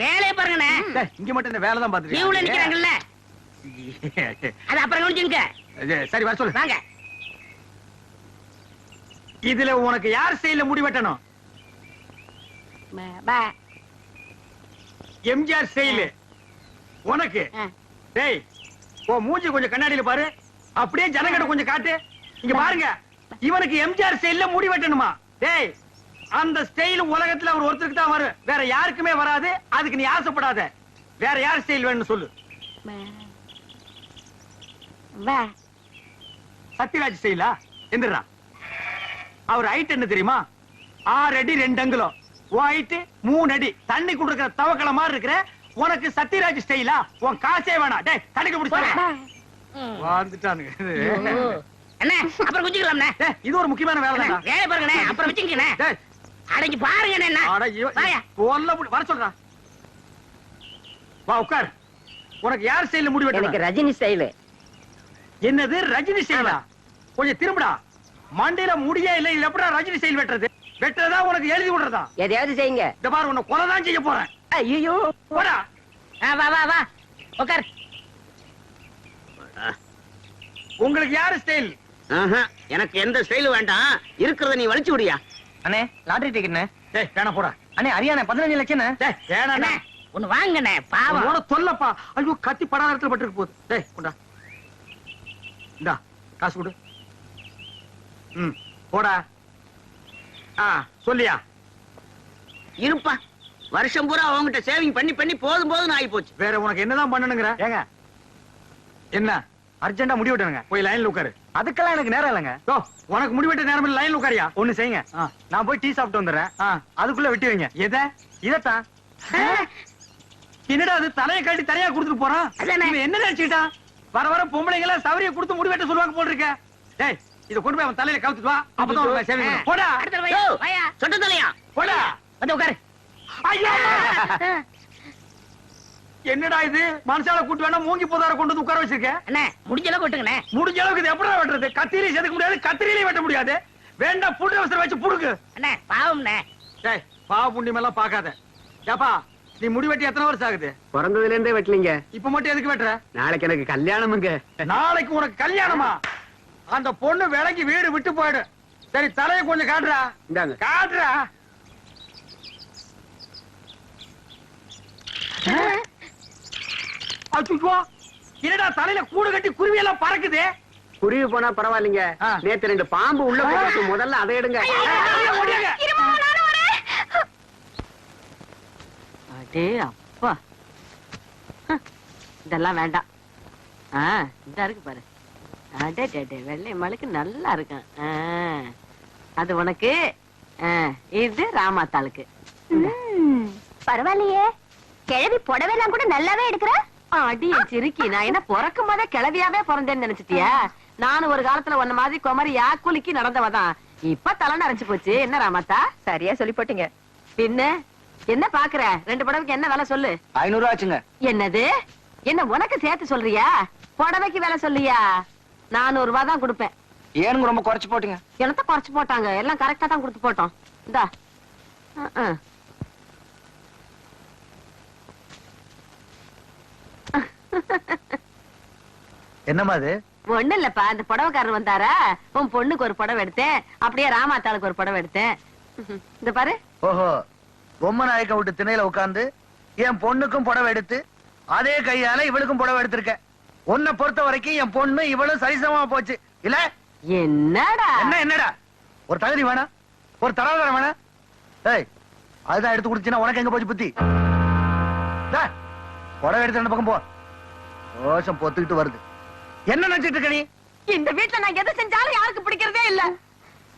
வேலையை பாருங்க. இங்க மட்டும் இந்த வேலை தான் பாத்துட்டு நிக்கிறாங்கல்ல, அது அப்புறம் கவனிச்சுங்க. சரி வர சொல்லு. வாங்க. இதுல உனக்கு யார் ஸ்டைல்ல முடி வெட்டணும்? எம்ஜிஆர் ஸ்டைல் உனக்கு. டேய், ஓ மூஞ்சி கொஞ்சம் கண்ணாடியில பாரு, அப்படியே ஜனங்கட கொஞ்சம் காட்டு. இங்க பாருங்க, இவனுக்கு எம்ஜிஆர் ஸ்டைல்ல முடி வெட்டணுமா? டேய், அந்த ஸ்டைல் உலகத்துல அவர் ஒருத்தருக்கு தான் வரும், வேற யாருக்குமே வராது. அதுக்கு நீ ஆசைப்படாத. வேற யார் ஸ்டைல் வேணும்னு சொல்லு. சத்யராஜ் ஸ்டைலா? எந்திரா. அவர் ஹைட் என்ன தெரியுமா? 6 அடி 2 அங்குலம். உன் ஹைட் 3 அடி. தண்ணி குடுக்கிற தவக்கல மாதிரி இருக்கிற உனக்கு சத்யராஜ் ஸ்டைலா? உன் காசே வேணாம். டேய், தண்ணிக்கு பிடிச்சாங்க வந்துட்டானுங்க. என்ன அப்புறம் குஞ்சிக்கலாம்ண்ணே. இது ஒரு முக்கியமான வேலை தான். வேலை பாருங்கண்ணே, அப்புறம் வச்சுக்கண்ணே. அடங்கி பாருங்க. வர சொல்றா. வா உட்கார். உனக்கு யார் ஸ்டைல்ல முடி வெட்டணும்? எனக்கு ரஜினி ஸ்டைல். என்னது ரஜினி ஸ்டைலா? கொஞ்சம் திரும்புடா. மண்டையில முடியே இல்ல, இது எப்படா ரஜினி ஸ்டைல் வெட்டுறது? வெட்டுறதா உனக்கு எழுதி விடுறதா? எதையாவது செய்யுங்க. இந்த பாரு, உன்னை கொலைதான் செய்ய போறேன். ஐயோ, போடா. வா வா வா உட்கார். உங்களுக்கு யாரு ஸ்டைல்? எனக்கு எந்த ஸ்டைல் வேண்டாம், இருக்கிறத நீ வலிச்சு விடியா. அண்ணே, லாட்டரி டிக்கெட்னே. டேய், வேணா போடா. அண்ணே, அரியானே 15 லட்சம். டேய், வேணாண்ணே. ஒன்னு வாங்கண்ணே, பாவம். உன தொல்லப்பா. ஐயோ, கத்தி படாத இடத்துல பட்டிருக்கு போகுது. டேய், கொண்டா. இந்தா காசு கொடு. போடா. சொல்லியா? இருப்பா, வருஷம் பூரா அவங்ககிட்ட சேவிங் பண்ணி பண்ணி போதும் போதும் ஆகி போச்சு. வேற உனக்கு என்னதான் பண்ணணுங்கிற? ஏங்க, என்ன அர்ஜென்டா முடி வெட்டணுங்க, போய் லைன்ல உட்காரு. அதுக்கெல்லாம் எனக்கு நேரம் இல்லைங்க. உனக்கு முடி வெட்ட நேரம் இல்ல, லைன்ல உட்காரியா? ஒண்ணு செய்யுங்க, நான் போய் டீ சாப்பிட்டு வந்துடுறேன். அதுக்குள்ள வெட்டி வைங்க. எதை? இதத்தான். என்னடா அது, தலையை கட்டி தரையா கொடுத்துட்டு போறான். என்ன நினைச்சுக்கிட்டான்? வர வர பொம்பளைங்கள சவரிய கொடுத்து முடி வெட்ட சொல்லுவாங்க போல் இருக்க. டேய், இத கொண்டு போய் அவன் தலையில கவுத்துட்டு வா அப்பதான் உனக்கு சேவை பண்ணும். போடா சொட்ட தலையா போடா வந்து உட்காரு. ஐயா என்னடா இது மனுஷால கூட்டு வேணா மூங்கி போதார கொண்டு வந்து உட்கார வச்சிருக்க. அண்ணே முடிஞ்ச அளவுக்கு கொட்டுங்கண்ணே. முடிஞ்ச அளவுக்கு இது எப்படா வெட்டுறது? கத்திரிலையும் செதுக்க முடியாது, கத்திரிலையும் வெட்ட முடியாது. வேண்டாம் புட்டு அவசரம் வச்சு புடுக்கு. அண்ணே பாவம்ண்ணே. டேய் பாவ புண்ணியம் எல்லாம் பாக்காத. ஏப்பா நீ முடி வெட்டி எத்தனை வருஷம் ஆகுது? பிறந்ததுல இருந்தே வெட்டலீங்க. இப்ப மட்டும் எதுக்கு வெட்டுற? நாளைக்கு எனக்கு கல்யாணமுங்க. நாளைக்கு உனக்கு கல்யாணமா? அந்த பொண்ணு விலைக்கு வீடு விட்டு போயிடு. சரி தலையை கொஞ்சம் காட்டுறா. இந்தாங்க. காட்டுறா. அச்சுச்சோ, என்னடா தலையில கூடு கட்டி குருவி எல்லாம் பறக்குது. குருவி போனா பரவாயில்லைங்க. ஆ. நேத்து 2 பாம்பு உள்ள போட்டு முதல்ல அதை எடுங்க. ஓடியாங்க. அடே அப்பா, இதெல்லாம் வேண்டாம். இந்த இருக்கு பாரு. அடே டே வெள்ளை மலைக்கு நல்லா இருக்கும். அது உனக்கு, இது ராமாத்தாளுக்கு. பரவாயில்லையே, கிழவி புடவைலாம் கூட நல்லாவே எடுக்கிற. அடி சிரிக்கி, நான் என்ன பிறக்கும் போதே கிளவியாவே பிறந்தேன்னு நினைச்சிட்டியா? நானும் ஒரு காலத்துல உன்ன மாதிரி குமரி யாக்குலிக்கு நடந்தவதான். இப்ப தலை நரைச்சு போச்சு. என்ன ராமாத்தா? சரியா சொல்லி போட்டீங்க. பின்ன என்ன பாக்குற? 2 புடவைக்கு என்ன விலை சொல்லு. 500 ஆச்சுங்க. என்னது? என்ன உனக்கு சேர்த்து சொல்றியா? புடவைக்கு விலை சொல்லியா? 400 ரூபாய் தான் கொடுப்பேன். ஏனுங்க ரொம்ப குறைச்சு போட்டுங்க. என்னத்த குறைச்சு போட்டாங்க? எல்லாம் கரெக்டா தான் கொடுத்து போட்டோம். இந்தா. என்னம்மா அது? ஒண்ணு இல்லப்பா, அந்த புடவைக்காரர் வந்தாரா, உன் பொண்ணுக்கு ஒரு புடவை எடுத்தேன், அப்படியே ராமாத்தாளுக்கு ஒரு புடவை எடுத்தேன். இந்த பாரு. ஓஹோ, பொம்மை நாயக்க விட்டு திணையில உட்கார்ந்து என் பொண்ணுக்கும் புடவை எடுத்து அதே கையால இவளுக்கும் புடவை எடுத்திருக்க. உன்னை பொறுத்த வரைக்கும் என் பொண்ணு இவளும் சரிசமமா போச்சு இல்ல? என்னடா என்னடா ஒரு தகுதி வேணா, ஒரு தராதரம் வேணா? ஏய், அதுதான் எடுத்து குடிச்சுன்னா உனக்கு எங்க போச்சு புத்தி? புடவை எடுத்து 2 பக்கம் போ. ரோஷம் பொத்துக்கிட்டு வருது. என்ன நினைச்சிட்டு இருக்க நீ? இந்த வீட்டுல நான் எது செஞ்சாலும் யாருக்கு பிடிக்கிறதே இல்ல.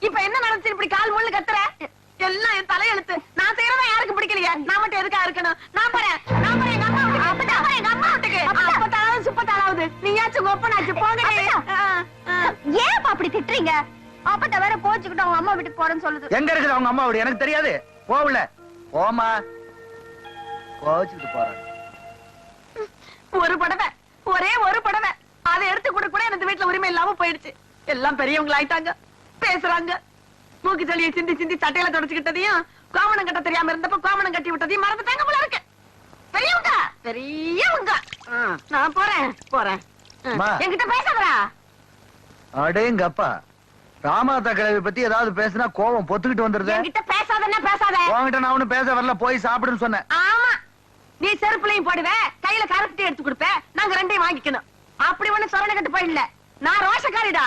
இப்ப என்ன நடந்துச்சு? இப்படி கால் முள்ளு கத்துற? எல்லாம் என் தலையெழுத்து. நான் செய்யறதா யாருக்கு பிடிக்கலையே, நான் மட்டும் எதுக்கா இருக்கணும்? நான் போறேன் எங்க அம்மா வீட்டுக்கு. எங்க அம்மா வீட்டுக்கு அப்பத்தாளாவது சுப்பத்தாளாவது நீயாச்சும் ஒப்பனாச்சு போங்க. ஏன் அப்படி திட்டுறீங்க? அப்பட்ட வேற போச்சுக்கிட்டு அவங்க அம்மா வீட்டுக்கு போறேன்னு சொல்லுது. எங்க இருக்குது அவங்க அம்மா வீடு? எனக்கு தெரியாது. போகல. போமா, போச்சுக்கிட்டு போறாங்க. ஒரு புடவை, ஒரே ஒரு புடவை, அதை எடுத்து கூட கூட எனக்கு வீட்டுல உரிமை இல்லாம போயிடுச்சு. எல்லாம் பெரியவங்க ஆயிட்டாங்க, பேசுறாங்க. மூக்கு ஜலியை சிந்தி சிந்தி சட்டையில தொடச்சுக்கிட்டதையும், கோமணம் கட்ட தெரியாம இருந்தப்ப கோமணம் கட்டி விட்டதையும் மறந்துட்டாங்க போல இருக்கு. பெரியவங்க பெரியவங்க. நான் போறேன். அம்மா. என்கிட்ட பேசாதடா. அடேங்கப்பா, ராமாதா கிழவி பத்தி ஏதாவது பேசினா கோவம் பொத்துக்கிட்டு வந்துருது. என்கிட்ட பேசாதன்னா பேசாத. உன்கிட்ட நான் ஒண்ணும் பேச வரல, போய் சாப்பிடுன்னு சொன்னேன். ஆமா, நீ செருப்புலையும் போடுவ, கையில கருப்பட்டி எடுத்து கொடுப்ப, நாங்க 2ஐயும் வாங்கிக்கணும். அப்படி ஒண்ணு சொரணை கட்டு போயிடல. நான் ரோஷக்காரிடா.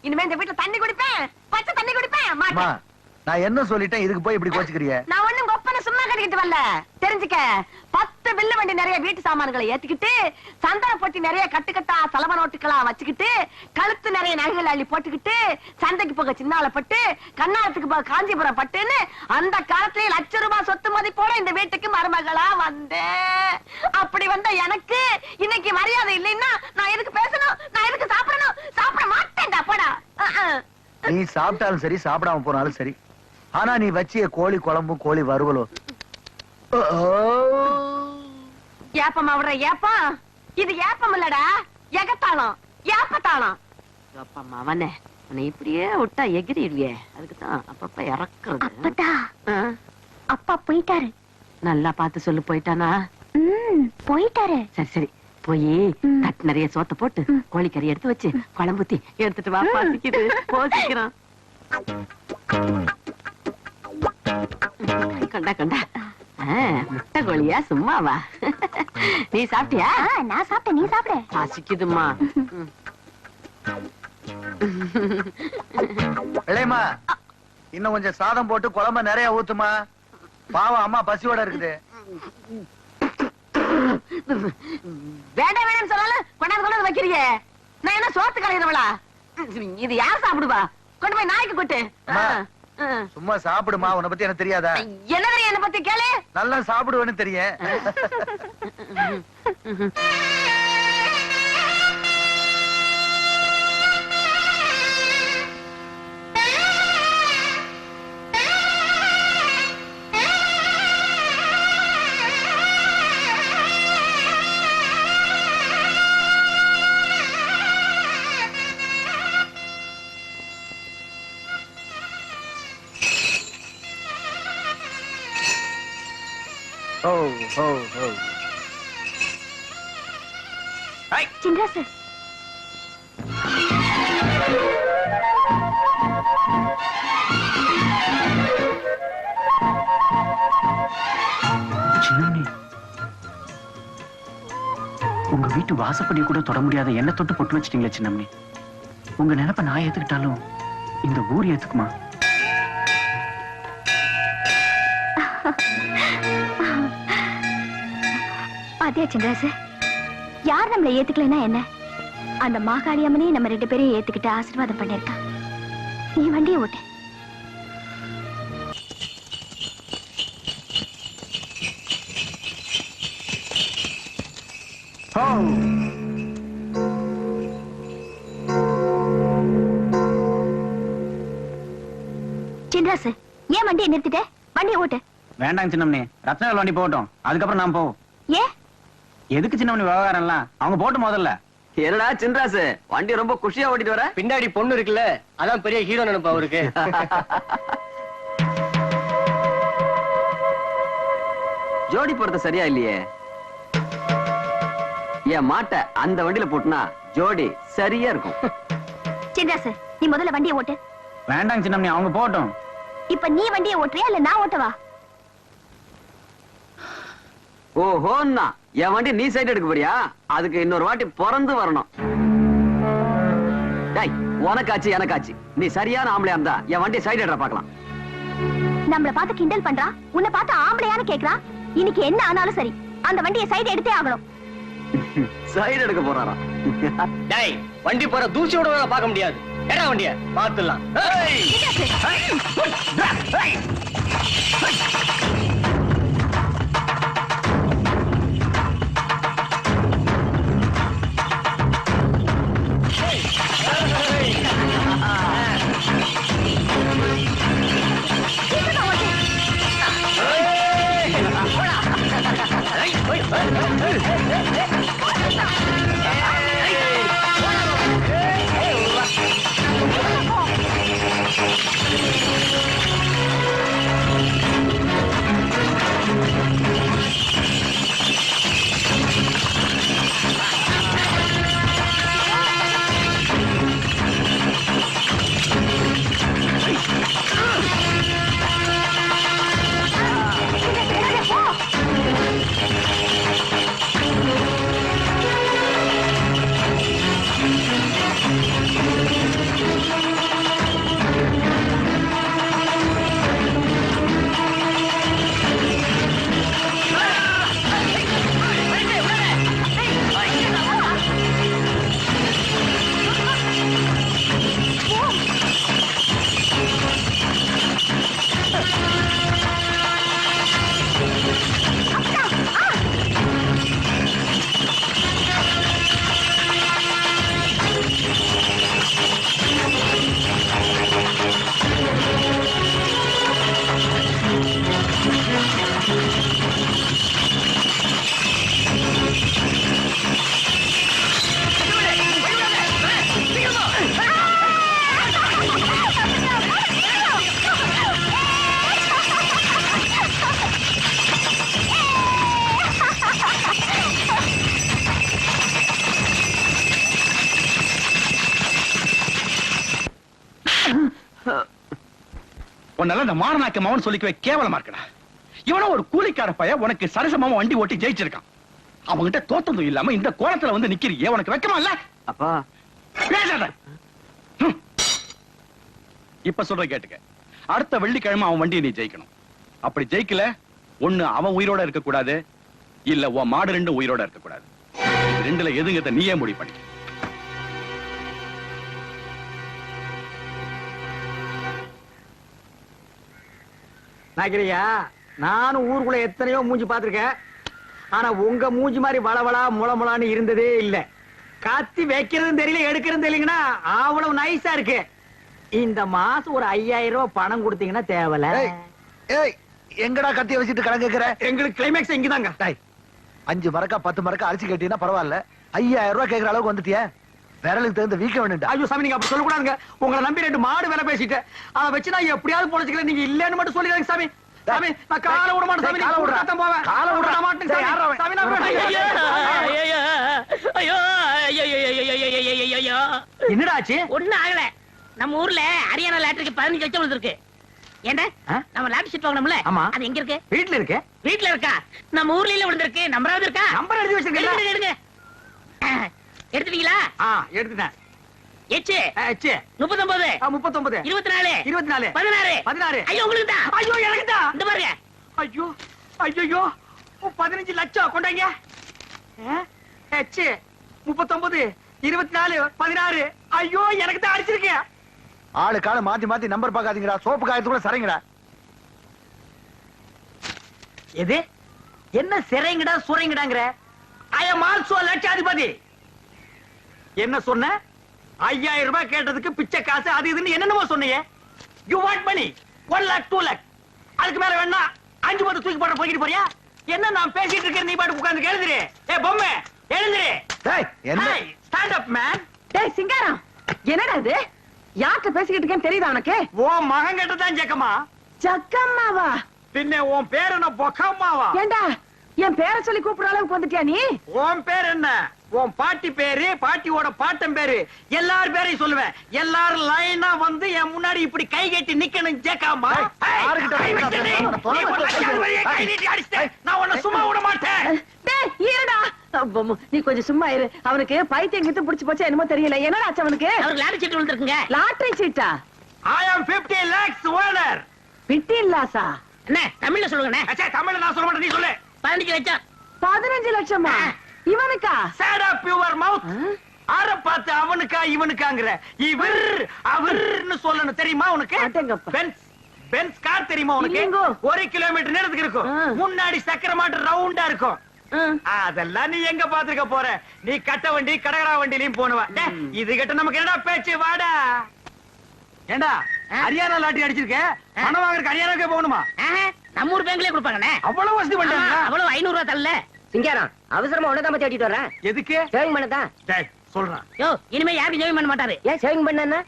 இனிமே இந்த வீட்டுல தண்ணி குடிப்பேன், பச்சை தண்ணி குடிப்பேன். அம்மா, மாட்டேன். நான் என்ன சொல்லிட்டேன்? இதுக்கு போய் இப்படி கோச்சுக்கிறிய? நான் ஒண்ணும் கொப்பனை சும்மா கட்டிக்கிட்டு வரல. தெரிஞ்சுக்க, 10 வில்லு வண்டி நிறைய வீட்டு சாமான்களை ஏத்திக்கிட்டு, சந்தன பொட்டி நிறைய கட்டுக்கட்டா சலம நோட்டுகளா வச்சுக்கிட்டு, கழுத்து நிறைய நகைகள் அள்ளி போட்டுக்கிட்டு, சந்தைக்கு போக சின்னாலப்பட்டு, கண்ணாரத்துக்கு போக காஞ்சிபுரம் பட்டுன்னு அந்த காலத்திலே லட்ச ரூபாய் சொத்து மதிப்போட இந்த வீட்டுக்கு மருமகளா வந்தேன். அப்படி வந்த எனக்கு இன்னைக்கு மரியாதை இல்லைன்னா நான் எதுக்கு பேசணும்? நான் எதுக்கு சாப்பிடணும்? சாப்பிட மாட்டேன்டா, போடா. நீ சாப்பிட்டாலும் சரி, சாப்பிடாம போனாலும் சரி, ஆனா நீ வச்சிய கோழி குழம்பும் கோழி வறுவலும் ஏப்பமா விடுற ஏப்பம்? இது ஏப்பம் இல்லடா, எகத்தாளம், ஏப்பத்தாளம். அப்பம்மா அவனே, உன்னை இப்படியே விட்டா எகிரிடுவியே. அதுக்குதான் அப்பப்ப இறக்குறது. அப்பட்டா, அப்பா போயிட்டாரு. நல்லா பார்த்து சொல்லு. போயிட்டானா? போயிட்டாரு. சரி சரி, போய் தட்டு நிறைய சோத்த போட்டு கோழிக்கறி எடுத்து வச்சு குழம்புத்தி எடுத்துட்டு வா. பாசிக்குது, போசிக்கிறான். கண்டா முட்டை கோழியா சும்மாவா? நீ சாப்பிட்டியா? நான் சாப்பிட்டேன், நீ சாப்பிடு. பாசிக்குதுமா. இளையம்மா, இன்னும் கொஞ்சம் சாதம் போட்டு குழம்ப நிறைய ஊத்துமா. பாவம் அம்மா பசியோட இருக்குது. வேண்டாம் வேண்டாம் சொன்னாலும் கொண்டாந்து வைக்கிறியே. நான் என்ன சோத்து கலையிறவளா? இது யார் சாப்பிடுவா? கொண்டு போய் நாய்க்கு கொட்டு. சும்மா சாப்பிடுமா, உன்னை பத்தி எனக்கு தெரியாதா? என்ன தெரியும் என்ன பத்தி? கேளு. நல்லா சாப்பிடுவேன்னு தெரியும். சின்ராசு சின்னம்னி, உங்க வீட்டு வாசப்படியை கூட தொட முடியாத என்ன தொட்டு பொட்டு வச்சிட்டீங்களே சின்னம்னி. உங்க நினைப்ப நான் ஏத்துக்கிட்டாலும் இந்த ஊர் ஏத்துக்குமா? அதே சின்ராசு, யார் நம்மளை ஏத்துக்கலைன்னா என்ன? அந்த மாகாளி அம்மனே நம்ம 2 பேரையும் ஏத்துக்கிட்டு ஆசீர்வாதம் பண்ணிருக்கான். நீ வண்டியை ஓட்டு. சின்ராசு, ஏன் வண்டியை நிறுத்திட்ட? வண்டியை ஓட்டு. வேண்டாங்க சின்னம்னி, ரத்னவேல் வண்டி போகட்டும், அதுக்கப்புறம் நான் போவோம். ஏன்? எதுக்கு சின்னம்னி விவகாரம்லாம்? அவங்க போட்டு முதல்ல. என்னடா சின்ராசு, வண்டி ரொம்ப குஷியா ஓட்டிட்டு வர? பின்னாடி பொண்ணு இருக்குல்ல, அதான் பெரிய ஹீரோ நினைப்பா அவருக்கு. ஜோடி போறது சரியா இல்லையே. என் மாட்ட அந்த வண்டியில போட்டுனா ஜோடி சரியா இருக்கும். சின்ராசு, நீ முதல்ல வண்டியை ஓட்டு. வேண்டாங்க சின்னம்னி, அவங்க போகட்டும். இப்ப நீ வண்டியை ஓட்டுறியா இல்ல நான் ஓட்டவா? ஓஹோன்னா என் வண்டி நீ சைடு எடுக்க போறியா? அதுக்கு இன்னொரு வாட்டி பிறந்து வரணும். டேய், உனக்காச்சு எனக்காச்சு. நீ சரியான ஆம்பளையா இருந்தா என் வண்டி சைடு எடுற பாக்கலாம். நம்மள பார்த்து கிண்டல் பண்றான், உன்னை பார்த்து ஆம்பளையான்னு கேக்குறான். இன்னைக்கு என்ன ஆனாலும் சரி, அந்த வண்டியை சைடு எடுத்தே ஆகணும். சைடு எடுக்க போறாரா? டேய், வண்டி போற தூசியோட பார்க்க முடியாது. ஏடா வண்டிய பாத்துலாம். உன்னால இந்த மாரநாக்க மவன் சொல்லிக்கவே கேவலமா இருக்கடா. இவன ஒரு கூலிக்கார பைய உனக்கு சரிசமமா வண்டி ஓட்டி ஜெயிச்சிருக்கான். அவன்கிட்ட தோத்ததும் இல்லாம இந்த கோலத்துல வந்து நிக்கிறீங்க, உனக்கு வெக்கமா இல்ல? அப்பா பேசாத. இப்ப சொல்ற கேட்டுக்க, அடுத்த வெள்ளிக்கிழமை அவன் வண்டியை நீ ஜெயிக்கணும். அப்படி ஜெயிக்கல, ஒண்ணு அவன் உயிரோட இருக்க கூடாது, இல்ல உன் மாடு 2 உயிரோட இருக்க கூடாது. இது 2ல எதுங்கத நீயே முடிவு பண்ணிக்க. நாக்கிரியா, நானும் ஊருக்குள்ள எத்தனையோ மூஞ்சி பாத்திருக்கேன். ஆனா உங்க மூஞ்சி மாதிரி வளவளா முளமுளான்னு இருந்ததே இல்ல. கத்தி வைக்கிறதும் தெரியல, எடுக்கிறதும் தெரியலங்கன்னா அவ்வளவு நைஸா இருக்கு. இந்த மாசம் ஒரு 5000 ரூபாய் பணம் கொடுத்தீங்கன்னா தேவல. ஏய், எங்கடா கத்திய வச்சுட்டு கணக்குற? எங்களுக்கு கிளைமேக்ஸ் இங்கதாங்க. 5 மரக்கா 10 மரக்கா அரிசி கட்டினா பரவாயில்ல, 5000 ரூபாய் கேக்குற அளவுக்கு வந்துட்டிய. விரலுக்கு தகுந்த வீக்க வேணும்டா. ஐயோ சாமி, நீங்க அப்படி சொல்லக்கூடாதுங்க. உங்களை நம்பி 2 மாடு வேலை பேசிட்டு அதை வச்சு நான் எப்படியாவது பொழைச்சிக்கிறேன். நீங்க இல்லன்னு மட்டும் சொல்லிடுங்க சாமி. சாமி நான் காலை விட மாட்டேன் சாமி. காலை விடுறா. நான் போவேன். காலை விடுறா. விட மாட்டேன் சாமி. யாரா அவன்? சாமி நான் விட மாட்டேன். என்னடா ஆச்சு? ஒண்ணு ஆகல. நம்ம ஊர்ல ஹரியானா லாட்டரிக்கு 15 லட்சம் விழுந்திருக்கு. ஏண்டா நம்ம லாட்டரி சீட் வாங்கணும்ல, ஆமா. அது எங்க இருக்கு? வீட்ல இருக்கு. வீட்ல இருக்கா? நம்ம ஊர்ல இல்ல விழுந்திருக்கு. நம்பராவது இருக்கா? நம்பர் எழுதி வச்சிருக்கேன். எடுங்க. எடுத்துட்டீங்களா? எடுத்துட்டேன். எச்சு ச்சே 39 39 24 24 16 16. ஐயோ உங்களுக்கு தான். ஐயோ எனக்கு தான். இந்த பாருங்க. ஐயோ ஐயோ 15 லட்சம் கொண்டாங்க. ச்சே 39 24 16. ஐயோ எனக்கு தான் அடிச்சிருக்கேன். ஆளு கால மாத்தி மாத்தி நம்பர் பாக்காதீங்கடா. சோப்பு காயத்து கூட சரிங்கடா. எது என்ன சிறைங்கடா சுரைங்கடாங்கற? ஐ அம் ஆல்சோ லட்சாதிபதி. என்ன சொன்ன? 5000 ரூபாய் கேட்டதுக்கு பிச்சை காசு அது இதுன்னு என்னென்னமோ சொன்னீங்க. You want money 1 lakh 2 lakh. அதுக்கு மேல வேணா 5 10 தூக்கி போட போய்கிட்டு போறியா? என்ன நான் பேசிட்டு இருக்கேன் நீ பாட்டு உட்கார்ந்து எழுதுறே. ஏய் பொம்மை எழுதுறே. டேய் என்ன ஸ்டாண்ட் அப் மேன். டேய் சிங்காரம், என்னடா இது? யார்கிட்ட பேசிக்கிட்டு இருக்கேன்னு தெரியுதா உனக்கு? ஓ மகன் கிட்ட தான் ஜக்கமா. ஜக்கம்மாவா? பின்ன உன் பேர் என்ன பொக்கம்மாவா? ஏண்டா என் பேரை சொல்லி கூப்பிடுற அளவுக்கு வந்துட்டியா நீ? உன் பேர் என்ன? உன் பாட்டி பேரு, பாட்டியோட பாட்டன் பேரு, எல்லார் பேரையும் சொல்லுவேன். எல்லாரும் லைனா வந்து என் முன்னாடி இப்படி கை கட்டி நிக்கணும் ஜேக்காமா. நான் உன்னை சும்மா விட மாட்டேன். டேய் இருடா. நீ கொஞ்சம் சும்மா இரு. அவனுக்கு பைத்தியம் கிட்ட புடிச்சு போச்சா என்னமோ தெரியல. என்னடா ஆச்சு அவனுக்கு? அவருக்கு லாட்டரி சீட் விழுந்திருக்குங்க. லாட்டரி சீட்டா? I am 50 lakhs owner. 15 லாஸா? அண்ணே தமிழ்ல சொல்லுங்கண்ணே. அச்சா தமிழ்ல நான் சொல்ல மாட்டேன், நீ சொல்லு. 15 லட்சம். 15 லட்சமா? இவனுக்கா? Shut up your mouth. ஆற பார்த்து அவனுக்கா இவனுக்காங்கற. இவர் அவர்னு சொல்லணும் தெரியுமா உனக்கு? அடங்கப்பா. பென்ஸ் கார் தெரியுமா உனக்கு? இல்லைங்கோ. 1 கிலோமீட்டர் நேரத்துக்கு இருக்கும். முன்னாடி சக்கர மாட்டு ரவுண்டா இருக்கும். அதெல்லாம் நீ எங்க பாத்துக்க போற? நீ கட்ட வண்டி கடகடா வண்டிலையும் போனவா. இது கிட்ட நமக்கு என்னடா பேச்சு? வாடா. ஏண்டா ஹரியானா லாட்டரி அடிச்சிருக்க, பணம் வாங்குறதுக்கு ஹரியானாக்கே போகணுமா? நம்ம ஊர் பேங்க்லயே கொடுப்பாங்கண்ணே. அவ்வளவு வசதி பண்றாங்க. அவ்வளவு 500 ரூபாய் தரல. சிங்காரம் அவசரமா உனதான் பத்தி அடிட்டு வரேன். எதுக்கு? சேவிங் பண்ணதா? டேய் சொல்றேன். யோ இனிமே யாரும் ஜெயம் பண்ண மாட்டாரு. ஏன் சேவிங் பண்ணா?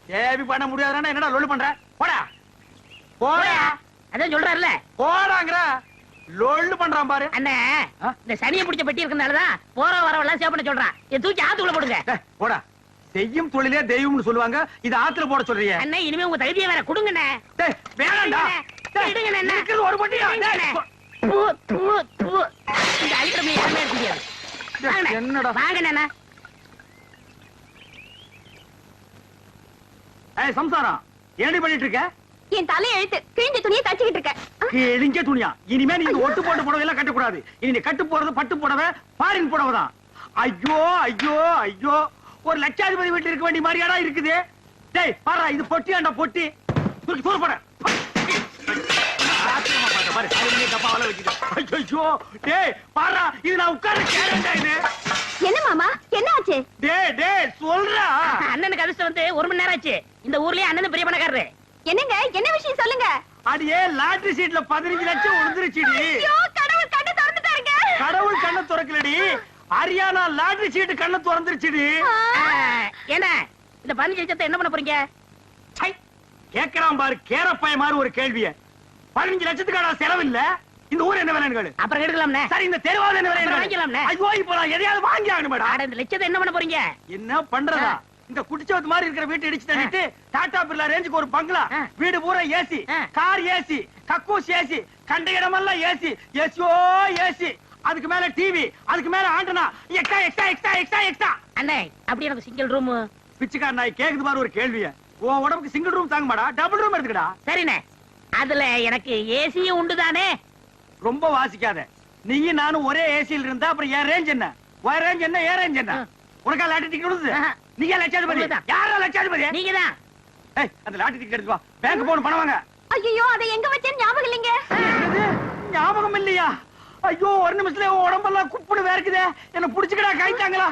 சேவி பண்ண முடியாதுன்னா என்னடா லொல்லு பண்ற? போடா போடா. அதான் சொல்றாருல. போடாங்கற லொல்லு பண்றான் பாரு. அண்ணே இந்த சனியை பிடிச்ச பெட்டி இருக்கனாலதான் போற வரவெல்லாம் சேவ் பண்ண சொல்றான். இதை தூக்கி ஆத்துக்குள்ள போடுங்க. போடா. செய்யும் தொழிலே தெய்வம்னு சொல்லுவாங்க. இது ஆத்துல போட சொல்றீங்க. அண்ணே இனிமே உங்க தகுதியை வேற கொடுங்கண்ணே. டேய் வேணாம்டா. எடுங்கண்ணே. இருக்குது ஒரு பட்டியா. இந்த அலிக்கிரமே யாருமே இருக்க முடியாது. என்னடா வாங்கண்ணே. ஏய் சம்சாரம் ஏண்டி பண்ணிட்டு இருக்க? என் தலை எழுத்து கிழிஞ்ச துணியை தச்சுக்கிட்டு இருக்க. கிழிஞ்ச துணியா? இனிமே நீ இந்த ஒட்டு போட்டு புடவை எல்லாம் கட்ட கூடாது. இனி நீ கட்டு போறது பட்டு புடவை, ஃபாரின் புடவை தான். ஐயோ ஐயோ ஐயோ, ஒரு லட்சாதிபதி வீட்டுல இருக்க வேண்டிய மாதிரியாடா இருக்குது. டேய் பாரு, இது பொட்டியாண்டா பொட்டி. தூக்கி தூர போட. பாரு அதுலயே டப்பாவால வைக்குது. ஐயோ டேய் பாரு, இது நான் உட்கார்ந்து கேரண்டா இது. என்ன மாமா என்ன ஆச்சு? டேய் டேய் சொல்றா. அண்ணனுக்கு அதிர்ஷ்டம் வந்து 1 மணி நேரம் ஆச்சு. இந்த ஊர்லயே அண்ணன் பெரிய பணக்காரரு. என்னங்க என்ன விஷயம் சொல்லுங்க. அடியே லாட்டரி சீட்ல 15 லட்சம் விழுந்துருச்சுடி. ஐயோ கடவுள் கண்ணு திறந்துட்டாருங்க. கடவுள் கண்ணு திறக்கலடி, ஹரியானா லாட்டரி சீட் கண்ணு திறந்துருச்சுடி. ஏன்னா இந்த 15 லட்சத்தை என்ன பண்ண போறீங்க? கேக்குறான் பாரு கேரப்பாய மாதிரி ஒரு கேள்விய. 15 லட்சத்துக்கான செலவு இல்ல. இந்த ஊர் என்ன விலைன்னு கேளு. அப்புறம் எடுக்கலாம்னே. சரி இந்த தெருவாத என்ன விலை வாங்கிக்கலாம்னே. ஐயோ இப்ப நான் எதையாவது வாங்கி ஆகணுமேடா. அட இந்த லட்சத்தை என்ன பண்ண போறீங்க? என்ன பண்றதா? இந்த குடிச்சவத்து மாதிரி இருக்கிற வீட்டை இடிச்சு தள்ளிட்டு டாடா பிர்லா ரேஞ்சுக்கு ஒரு பங்களா, வீடு பூரா ஏசி, கார் ஏசி, கக்கூஸ் ஏசி, கண்ட இடமெல்லாம் ஏசி, ஏசியோ ஏசி, அதுக்கு மேல டிவி, அதுக்கு மேல antenna, extra extra extra extra extra. அண்ணே அப்படி எனக்கு சிங்கிள் ரூம். பிச்சைக்கார நாய் கேக்குது பாரு ஒரு கேள்விய. உன் உடம்புக்கு சிங்கிள் ரூம் தாங்க மாடா, டபுள் ரூம் எடுத்துக்கடா. சரிண்ணே, அதுல எனக்கு ஏசியும் உண்டு தானே? ரொம்ப வாசிக்காத. நீயும் நானும் ஒரே ஏசியில் இருந்தா அப்புறம் என் ரேஞ்ச் என்ன, உன் ரேஞ்ச் என்ன, என் ரேஞ்ச் என்ன? உனக்கா லாட்டரி டிக்கெட் விழுது? நீங்க லட்சாதிபதி? யாரா லட்சாதிபதி? நீங்க தான். ஏய் அந்த லாட்டரி டிக்கெட் எடுத்து வா, பேங்க் போன் பணம் வாங்க. ஐயோ அதை எங்க வச்சேன்னு ஞாபகம் இல்லைங்க. ஞாபகம் இல்லையா? ஐயோ ஒரு நிமிஷத்துல உடம்பெல்லாம் குப்புடு வேர்க்குதே. என்ன புடிச்சுக்கடா கைத்தாங்களா?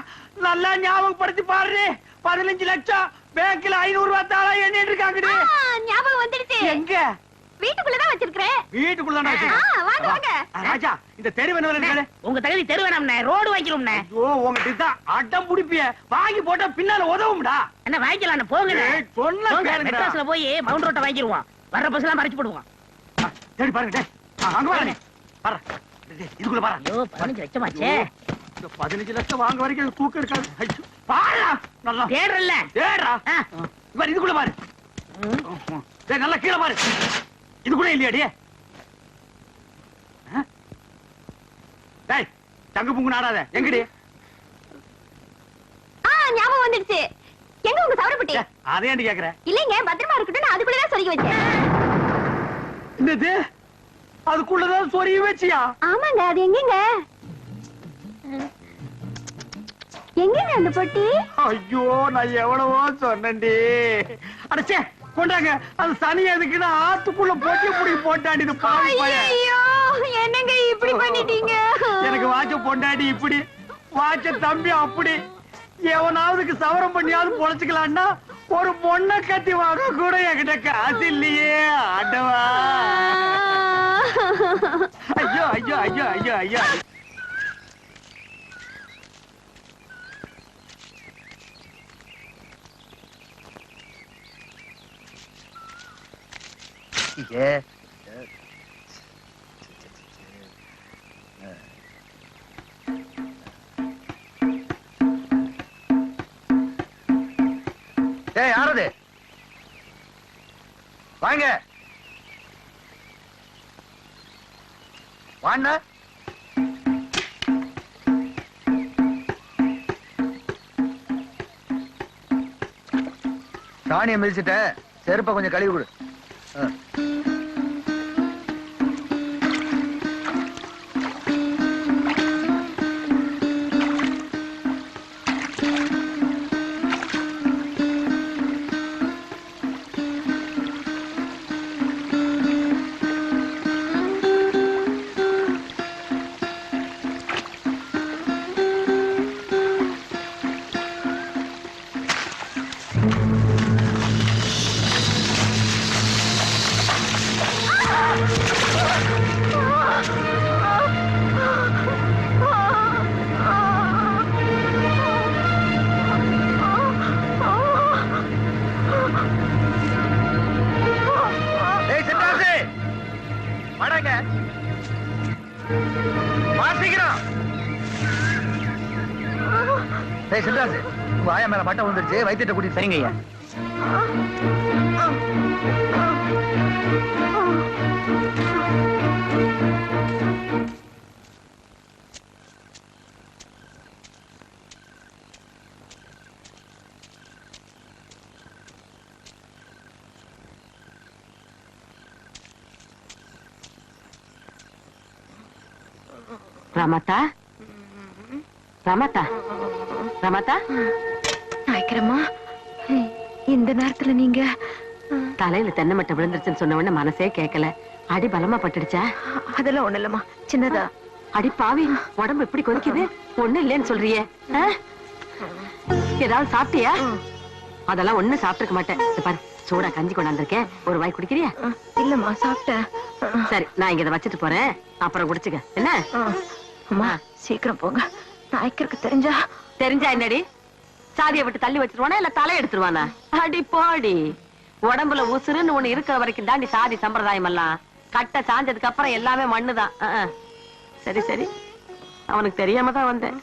நல்லா ஞாபகப்படுத்தி பாரு. 15 லட்சம் பேங்க்ல 500 ரூபாய் தாளா எண்ணிட்டு இருக்காங்கடி. ஞாபகம் வந்துடுச்சு. எங்க? வீட்டுக்குள்ளதான் வச்சிருக்கேன். வீட்டுக்குள்ள வாங்க வாங்க. ராஜா இந்த தெரு என்ன? உங்க தகுதி தெரு வேணாம்ண்ணே, ரோடு வாங்கிக்கிறோம்ண்ணே. ஐயோ உங்ககிட்ட தான் அடம் புடிப்பிய. வாங்கி போட்டா பின்னால உதவும்டா. என்ன வாங்கிக்கலாம் போங்க. சொன்ன கேளுங்கடா. மெட்ராஸ்ல போய் மவுண்ட் ரோட்டை வாங்கிடுவோம். வர்ற பஸ் எல்லாம் மறைச்சு போடுவோம். தேடி பாருங்க டேய். அங்க பாருங்க பாரு இதுக்குள்ள பாரு. 15 லட்சமாச்சே. 15 லட்சம் வாங்க வரைக்கும் தூக்கம் இருக்காது. ஐயோ, பாருடா நல்லா தேடுறல்ல. தேடுறா. பாரு இதுக்குள்ள பாரு. டேய் நல்லா கீழே பாரு. இதுக்குள்ள இல்லையாடி? டேய் தங்கு புங்கு நாடாத. எங்கடி? ஞாபகம் வந்துடுச்சு. எங்க உங்க சவரப்பட்டி? அதே ஏன்டி கேக்குற? இல்லைங்க, பத்திரமா இருக்கட்டும், நான் அதுக்குள்ளதான் சொருகி வச்சேன். என்னது? அதுக்குள்ளதான் சொருகி வச்சியா? ஆமாங்க, அது எங்கங்க? எங்கங்க அந்த பொட்டி? ஐயோ நான் எவ்வளவோ சொன்னேன்டி. அடச்சே கொண்டாங்க. அது சனி எதுக்குன்னு ஆத்துக்குள்ள போட்டி புடி போட்டாடி இந்த பாவி பையன். ஐயோ, என்னங்க இப்படி பண்ணிட்டீங்க? எனக்கு வாட்ச பொண்டாடி இப்படி, வாட்ச தம்பி அப்படி. எவனாவதுக்கு சவரம் பண்ணியாவது பொழைச்சுக்கலான்னா ஒரு பொண்ணை கட்டி வாங்க கூட என்கிட்ட காசு இல்லையே ஆண்டவா. ஐயோ ஐயோ ஐயோ ஐயோ ஐயோ. ஏய் யாரது? வாங்க வாண்ணா. சாணியை மிதிச்சுட்ட, செருப்பை கொஞ்சம் கழுவி கொடு. சிவராஜ், உங்க ஆயா மேல மட்டை வந்துருச்சு, வைத்தியத்தை கூட்டி. சரிங்க ஐயா. Ramada, Ramada, Ramada. நாய்க்கிறமா, இந்த நேரத்துல நீங்க? தலையில தென்னை மட்டை விழுந்துருச்சுன்னு சொன்ன உடனே மனசே கேட்கல. அடி பலமா பட்டுடுச்சா? அதெல்லாம் ஒண்ணு இல்லம்மா, சின்னதா. அடி பாவி, உடம்பு எப்படி கொதிக்குது? ஒண்ணு இல்லைன்னு சொல்றியே. ஏதாவது சாப்பிட்டியா? அதெல்லாம் ஒண்ணு சாப்பிட்டுக்க மாட்டேன். பாரு, சூடா கஞ்சி கொண்டாந்துருக்கேன், ஒரு வாய் குடிக்கிறியா? இல்லம்மா, சாப்பிட்டேன். சரி, நான் இங்க வச்சுட்டு போறேன், அப்புறம் குடிச்சுக்க. என்ன? அம்மா சீக்கிரம் போங்க, நாய்க்கருக்கு தெரிஞ்சா? தெரிஞ்சா என்னடி? சாதியை விட்டு தள்ளி வச்சிருவானா இல்ல தலை எடுத்துருவானா? அடி போடி, உடம்புல உசுருன்னு ஒண்ணு இருக்கிற வரைக்கும் தாண்டி சாதி சம்பிரதாயம் எல்லாம். கட்ட சாஞ்சதுக்கு அப்புறம் எல்லாமே மண்ணுதான். சரி சரி, அவனுக்கு தெரியாம தான் வந்தேன்.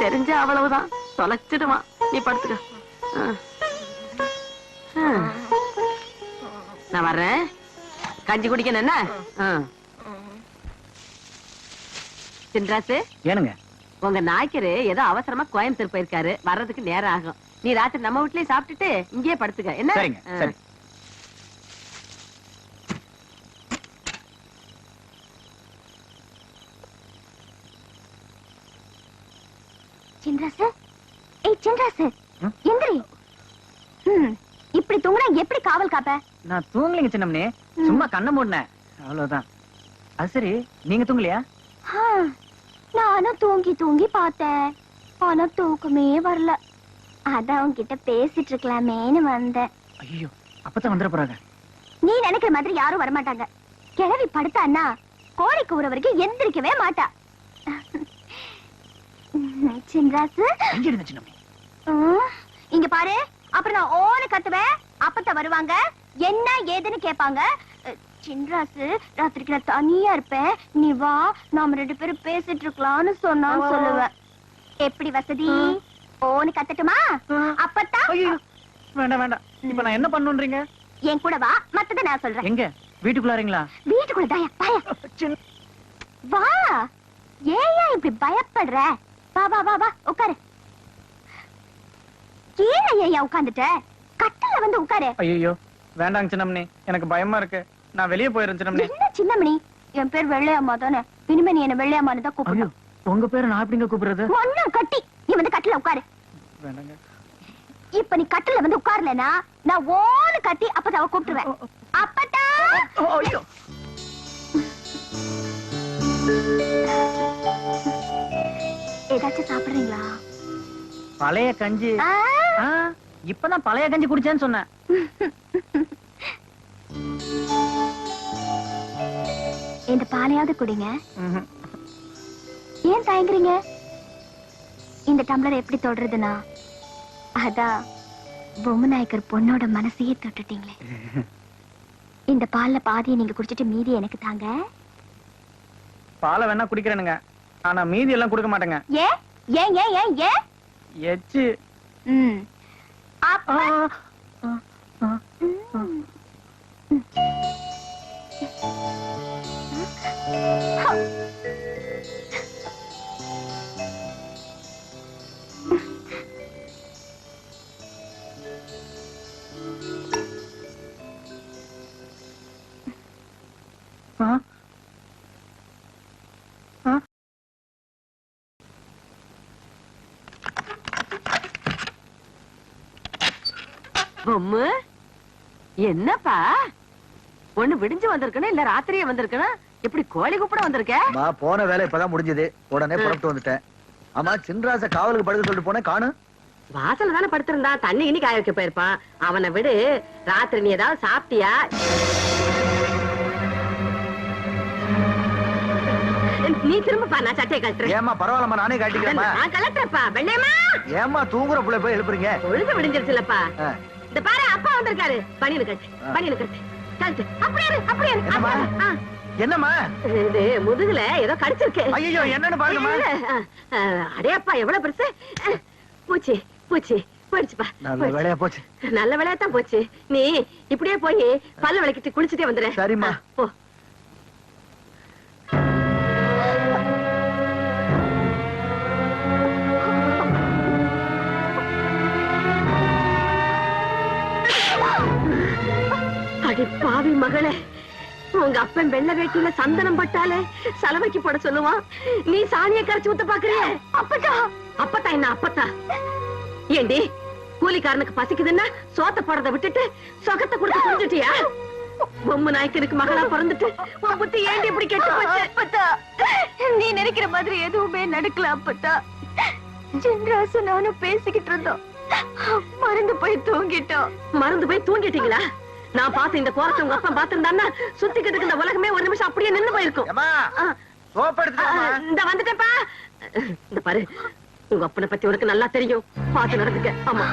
தெரிஞ்ச அவ்வளவுதான், தொலைச்சிடுவான். நீ படுத்துக்க. நான் வர்றேன், கஞ்சி குடிக்கணும். என்ன சின்ராசு? ஏனுங்க? உங்க நாய்க்கரு ஏதோ அவசரமா கோயம்புத்தூர் போயிருக்காரு, வர்றதுக்கு நேரம் ஆகும். நீ ராத்திரி நம்ம வீட்லயே சாப்பிட்டுட்டு இங்கேயே படுத்துக்க. என்ன? சரி. சின்ராசு, ஏய் சின்ராசு, எந்திரி. இப்படி தூங்கினா எப்படி காவல் காப்ப? நான் தூங்கலைங்க சின்னம்னே, சும்மா கண்ணை மூடினேன், அவ்வளவுதான். அது சரி, நீங்க தூங்கலையா? நானும் தூங்கி தூங்கி பார்த்தேன், ஆனா தூக்கமே வரல. அதான் உன்கிட்ட பேசிட்டு இருக்கலாமேன்னு வந்தேன். ஐயோ, அப்பதான் வந்துட போறாங்க. நீ நினைக்கிற மாதிரி யாரும் வரமாட்டாங்க. கிழவி படுத்தான்னா கோழி கூற வரைக்கும் எந்திரிக்கவே மாட்டா. சின்ராசு, இங்க பாரு, அப்புறம் நான் ஓன கத்துவேன். அப்பத்த வருவாங்க, என்ன ஏதுன்னு கேட்பாங்க. சின்ராசு ராத்திரிக்கு நான் தனியா இருப்பேன், நீ வா, நாம 2 பேரும் பேசிட்டு இருக்கலாம்னு சொன்னான்னு சொல்லுவேன். எப்படி வசதி? ஓன்னு கத்தட்டுமா? அப்பத்தான். வேண்டாம் வேண்டாம். இப்ப நான் என்ன பண்ணுன்றீங்க? என் கூட வா, மத்தத நான் சொல்றேன். எங்க? வீட்டுக்குள்ளாரீங்களா? வீட்டுக்குள்ள தாயா, பய. வா. ஏயா இப்படி பயப்படுற? வா வா வா வா, உட்காரு. ஏயா உட்கார்ந்துட்ட? கட்டில வந்து உட்காரு. ஐயோ வேண்டாங்க சின்னமணி, எனக்கு பயமா இருக்கு. நான் வெளியே போயிடுறேன் சின்னமணி. என்ன சின்னமணி? என் பேர் வெள்ளையம்மா தானே. இனிமே நீ என்ன வெள்ளையம்மான்னு தான் கூப்பிடணும். உங்க பேரு நான் எப்படிங்க கூப்பிடுறது? ஒண்ணு கட்டி, நீ வந்து கட்டில உட்காரு. வேண்டாங்க. இப்ப நீ கட்டில வந்து உட்கார்லனா நான் ஓன்னு கட்டி அப்பதான் அவ கூப்பிடுவேன். அப்பதான். ஐயோ. ஏதாச்சும் சாப்பிடுறீங்களா? பழைய கஞ்சி. இப்பதான் பழைய கஞ்சி குடிச்சேன்னு சொன்னேன். இந்த பாலையாவது குடிங்க. ஏன் தயங்குறீங்க? இந்த டம்ளர் எப்படி தொடுறதுன்னா, அதான் பொம்மநாயக்கர் பொண்ணோட மனசையே தொட்டுட்டீங்களே. இந்த பால்ல பாதியை நீங்க குடிச்சிட்டு மீதி எனக்கு தாங்க. பாலை வேணா குடிக்கிறேனுங்க, ஆனா மீதி எல்லாம் கொடுக்க மாட்டேங்க. ஏன் ஏன் ஏன் ஏன் ஏன்? எச்சு. அப்பா. பொம்மு, என்னப்பா ஒண்ணு விடிஞ்சு வந்திருக்கணும் இல்ல ராத்திரியே வந்திருக்கணும்? எப்படி கோழி கூப்பிட வந்திருக்க? போன வேலை இப்பதான் முடிஞ்சது, உடனே புறப்பட்டு வந்துட்டேன். ஆமா, சின்ராச காவலுக்கு படுக்க சொல்லிட்டு போனேன், காணும். வாசல்ல தானே படுத்திருந்தா, தண்ணி இனி காய வைக்க போயிருப்பான். அவனை விடு. ராத்திரி நீ ஏதாவது சாப்பிட்டியா? நீ திரும்பப்பா, நான் சட்டையை கட்டுறேன். ஏமா பரவாயில்லம்மா, நானே காட்டிக்கிறேன். நான் கலட்டுறப்பா. வெள்ளையம்மா, ஏமா தூங்குற புள்ள போய் எழுப்புறீங்க? பொழுது விடிஞ்சிருச்சுலப்பா. இந்த பாரு, அப்பா வந்திருக்காரு. பணியில கட்டு, பணியில கட்டு, கட்டு. அப்படியே அப்படியே. என்னம்மா இது? முதுகுல ஏதோ கடிச்சிருக்கு. ஐயோ, என்னன்னு பாருங்கம்மா. அடே அப்பா, எவ்வளவு பெருசு. பூச்சி பூச்சி போயிடுச்சுப்பா. நல்ல வேலையா போச்சு. நல்ல வேலையா தான் போச்சு. நீ இப்படியே போய் பல்ல விளக்கிட்டு குளிச்சுட்டே வந்துடுறேன். சரிம்மா. போ. அடி பாவி மகளே, உங்க அப்பன் வெள்ளை வேட்டியில சந்தனம் பட்டாலே சலவைக்கு போட சொல்லுவான். நீ சாணியை கரைச்சு ஊத்த பாக்குறிய? அப்பத்தா அப்பத்தா என்ன அப்பத்தா? ஏண்டி, கூலிக்காரனுக்கு பசிக்குதுன்னா சோத்த போடுறத விட்டுட்டு சொகத்தை கொடுத்து புரிஞ்சுட்டியா? பொம்மு நாயக்கனுக்கு மகளா பிறந்துட்டு உன் புத்தி ஏண்டி இப்படி கெட்டு போச்சு? அப்பத்தா, நீ நினைக்கிற மாதிரி எதுவுமே நடக்கல அப்பத்தா. சின்ராசு நானும் பேசிக்கிட்டு இருந்தோம், மறந்து போய் தூங்கிட்டோம். மறந்து போய் தூங்கிட்டீங்களா? நான் பார்த்து இந்த கோரத்தை உங்க அப்பா பாத்துருந்தான்னா சுத்திக்கிட்டு இந்த உலகமே ஒரு நிமிஷம் அப்படியே நின்னு போயிருக்கும். இந்த வந்துட்டேப்பா. இந்த பாரு, உங்க அப்பனை பத்தி உனக்கு நல்லா தெரியும், பார்த்து நடந்துக்க. ஆமா.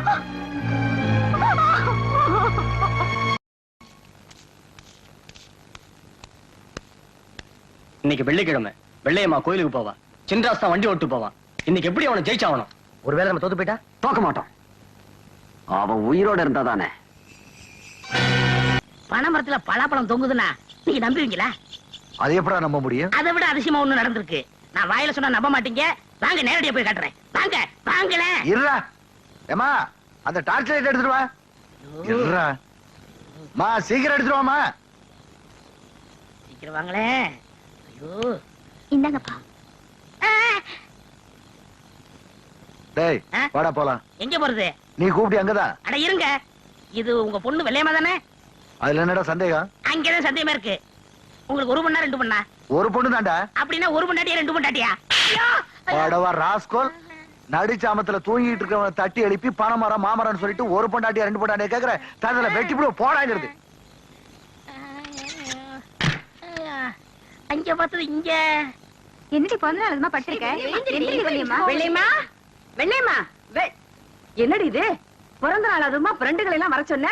இன்னைக்கு வெள்ளிக்கிழமை, வெள்ளையம்மா கோயிலுக்கு போவா. சின்ராஸ் தான் வண்டி ஓட்டு போவான். இன்னைக்கு எப்படி அவனை ஜெயிச்சாகணும்? ஒருவேளை நம்ம தோத்து போயிட்டா? தோக்க மாட்டோம். அவன் உயிரோட இருந்தாதானே. பனைமரத்துல பலாப்பழம் தொங்குதுன்னா நீங்க நம்புவீங்களா? அது எப்படா நம்ப முடியும்? அதை விட அதிசயமா ஒண்ணு நடந்திருக்கு. நான் வாயில சொன்னா நம்ப மாட்டீங்க. வாங்க, நேரடியா போய் காட்டுறேன். வாங்க வாங்கல. இருடா. ஏமா, அந்த டார்ச் லைட் எடுத்துட்டு வா. இருடா. மா, சீக்கிரம் எடுத்துட்டு வாமா. சீக்கிரம் வாங்களே. ஐயோ, இந்தாங்கப்பா. டேய், வாடா போலாம். எங்க போறது? நீ கூப்பிட்டு அங்கதான். அட இருங்க, இது உங்க பொண்ணு வெள்ளையம்மா தானே? அதுல என்னடா சந்தேகம்? அங்கதான் சந்தேகமா இருக்கு. உங்களுக்கு ஒரு பொண்ணா 2 பொண்ணா? ஒரு பொண்ணு தாண்டா. அப்படின்னா ஒரு பொண்டாட்டியா 2 பொண்டாட்டியா? வாடவா ராஸ்கோல். நடுச்சாமத்துல தூங்கிட்டு இருக்கவன தட்டி எழுப்பி பணமரம் மாமரம்னு சொல்லிட்டு ஒரு பொண்டாட்டியா 2 பொண்டாட்டியா கேக்குற? தடல வெட்டி போடு போடாங்கிறது. அங்க பார்த்தது இங்க. என்னடி பிறந்த நாள் அதுமா பட்டிருக்க? வெள்ளையம்மா, வெள்ளையம்மா, என்னடி இது? பிறந்த நாள் அதுமா ஃப்ரெண்டுகளை எல்லாம் வர சொன்ன?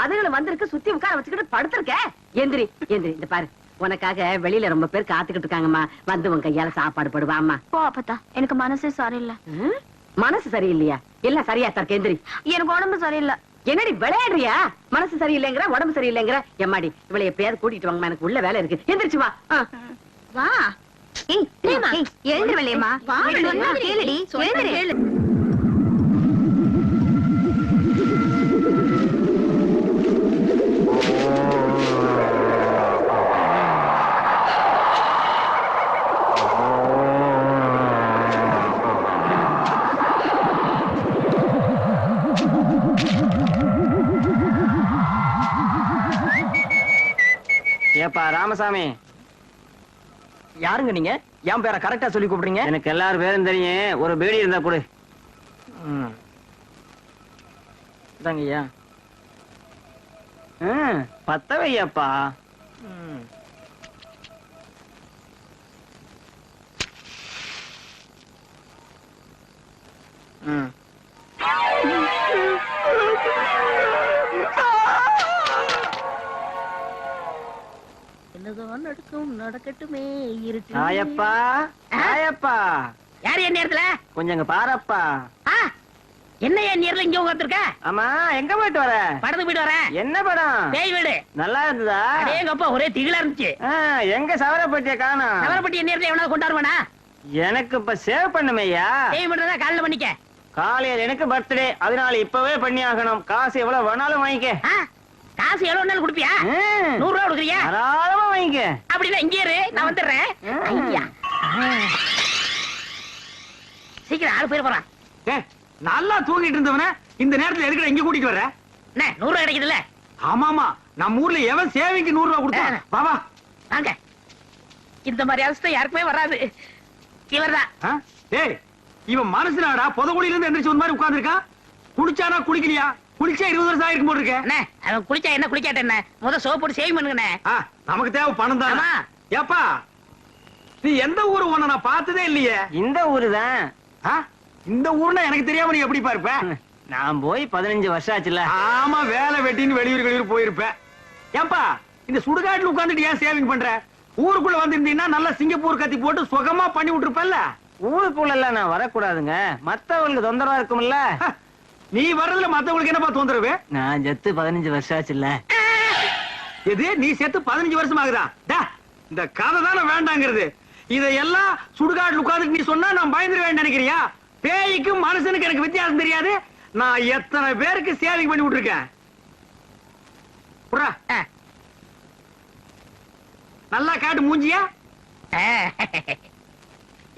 அதுகளை வந்திருக்கு சுத்தி உட்கார வச்சுக்கிட்டு படுத்திருக்க. எந்திரி எந்திரி. இந்த பாரு, உனக்காக வெளியில ரொம்ப பேர் காத்துக்கிட்டு இருக்காங்கம்மா. வந்து உன் கையால சாப்பாடு போடுவாம்மா. போ அப்பத்தா, எனக்கு மனசே சரியில்லை. மனசு சரியில்லையா? எல்லாம் சரியா தர்க்க. எந்திரி. எனக்கு உடம்பு சரியில்லை. என்னடி விளையாடுறியா? மனசு சரியில்லைங்கிற, உடம்பு சரியில்லைங்கிற. எம்மாடி, இவளை எப்பயாவது கூட்டிட்டு வாங்கம்மா, எனக்கு உள்ள வேலை இருக்கு. எந்திரிச்சு வா. வா. ஏய் பிரேமா, எழுந்திரு வெளியம்மா. வா, சொன்னா கேளுடி. எழுந்திரு. ஏப்பா ராமசாமி, யாருங்க நீங்க? என் பேரை கரெக்டா சொல்லி கூப்பிடுறீங்க? எனக்கு எல்லாரும் பேரும் தெரியும். ஒரு பீடி இருந்தா கொடு. ஐயா, பத்த வையப்பா. என்னதான் நடக்கும், நடக்கட்டுமே. இருக்கு. ஆயப்பா, ஆயப்பா. யாரு என் நேரத்துல? கொஞ்சம் இங்க பாரப்பா. என்ன என் நேரத்துல இங்க உட்கார்ந்திருக்க? ஆமா, எங்க போயிட்டு வர? படத்துக்கு போயிட்டு வரேன். என்ன படம்? பேய் வீடு. நல்லா இருந்ததா? எங்கப்பா ஒரே திகிலா இருந்துச்சு. எங்க சவரப்பட்டிய காணோம்? சவரப்பட்டி என் நேரத்துல எவனாவது கொண்டாடுவானா? எனக்கு இப்ப சேவ் பண்ணுமையா? சேவ் பண்றதா காலையில பண்ணிக்க. காலையில எனக்கு பர்த்டே, அதனால இப்பவே பண்ணி ஆகணும். காசு எவ்வளவு வேணாலும் வாங்கிக்க. காசு எவ்வளவு வேணாலும் கொடுப்பியா? 100 ரூபா கொடுக்குறியா? தாராளமா வாங்கிக்க. அப்படின்னா இங்கே இரு, நான் வந்துடுறேன். ஐயா, சீக்கிரம் ஆளு போயிட போறான். நல்லா தூங்கிட்டு இருந்தவன இந்த நேரத்துல எதுக்கு இங்க கூட்டிட்டு வர? 100 ரூபா கிடைக்குதுல்ல? ஆமாமா, நம்ம ஊர்ல எவன் சேவைக்கு 100 ரூபா கொடுத்தா? வா வா வாங்க. இந்த மாதிரி அவஸ்தை யாருக்குமே வராது. இவர்தான். டேய், இவன் மனசுனாடா புதகுழியில இருந்து எந்திரிச்சு ஒரு மாதிரி உட்கார்ந்திருக்கான். குளிச்சானா குளிக்கலையா? குளிச்சா 20 வருஷம் ஆயிருக்கும் போல இருக்கு. அவன் குளிச்சா என்ன, குளிக்காட்ட என்ன? முத சோப் போட்டு சேவ் பண்ணுங்கண்ணே. நமக்கு தேவை பணம் தான். ஏப்பா, நீ எந்த ஊரு? உன்னை நான் பார்த்ததே இல்லையே. இந்த ஊரு தான். இந்த ஊர்னா எனக்கு தெரியாம நீ எப்படி இருப்ப? நான் போய் 15 வருஷம் ஆச்சுல. ஆமா, வேலை வெட்டின்னு வெளியூர் போயிருப்ப. ஏப்பா, இந்த சுடுகாட்டுல உட்கார்ந்துட்டு ஏன் சேவிங் பண்ற? ஊருக்குள்ள வந்திருந்தீங்கன்னா நல்லா சிங்கப்பூர் கத்தி போட்டு சுகமா பண்ணி விட்டுருப்பல்ல. ஊருக்குள்ள எல்லாம் நான் வரக்கூடாதுங்க, மத்தவங்களுக்கு தொந்தரவா இருக்கும்ல. நீ வர்றதுல மத்தவங்களுக்கு என்னப்பா தொந்தரவு? நான் செத்து 15 வருஷம் ஆச்சுல்ல. எது, நீ செத்து 15 வருஷம் ஆகுதா? இந்த கதை தானே வேண்டாங்கிறது. இதையெல்லாம் சுடுகாட்டுல உட்கார்ந்து நீ சொன்னா நான் பயந்துருவேன் நினைக்கிறியா? பேய்க்கும் மனுஷனுக்கு எனக்கு வித்தியாசம் தெரியாது. நான் எத்தனை பேருக்கு சேவிங் பண்ணி விட்டுருக்கேன். நல்லா காட்டு மூஞ்சியா.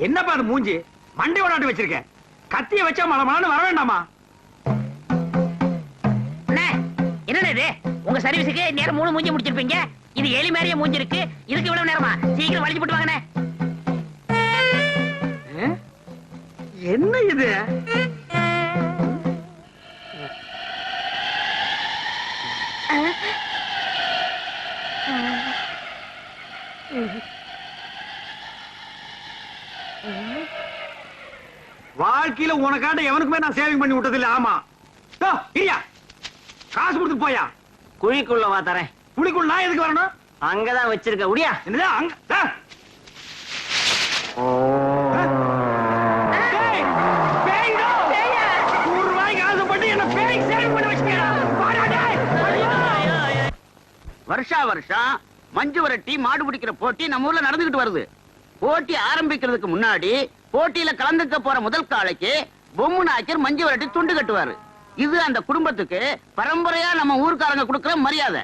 என்னப்பா அது மூஞ்சி? மண்டை ஓடாட்டு வச்சிருக்க. கத்திய வச்சா மலமலான்னு வர வேண்டாமா? என்ன இது? உங்க சர்வீஸுக்கு நேரம் 3 மூஞ்சி முடிச்சிருப்பீங்க. இது எலி மாதிரியே மூஞ்சி இருக்கு. இதுக்கு இவ்வளவு நேரமா? சீக்கிரம் வலிச்சு போட்டு வாங்கண்ணே. என்ன இது? வாழ்க்கையில உனக்காட்ட எவனுக்குமே நான் சேவிங் பண்ணி விட்டது இல்ல. ஆமா, இல்லையா? காசு கொடுத்து போயா. குழிக்குள்ள வா தரேன். குழிக்குள்ள நான் எதுக்கு வரணும்? அங்கதான் வச்சிருக்க. உடியா. என்னது அங்க? வருஷா வருஷம் மஞ்சு விரட்டி மாடு பிடிக்கிற போட்டி நம்ம ஊர்ல நடந்துகிட்டு வருது. போட்டி ஆரம்பிக்கிறதுக்கு முன்னாடி போட்டியில கலந்துக்க போற முதல் காளைக்கு பொம்மு நாயக்கர் மஞ்சு விரட்டி துண்டு கட்டுவாரு. இது அந்த குடும்பத்துக்கு பரம்பரையா நம்ம ஊர்க்காரங்க கொடுக்கிற மரியாதை.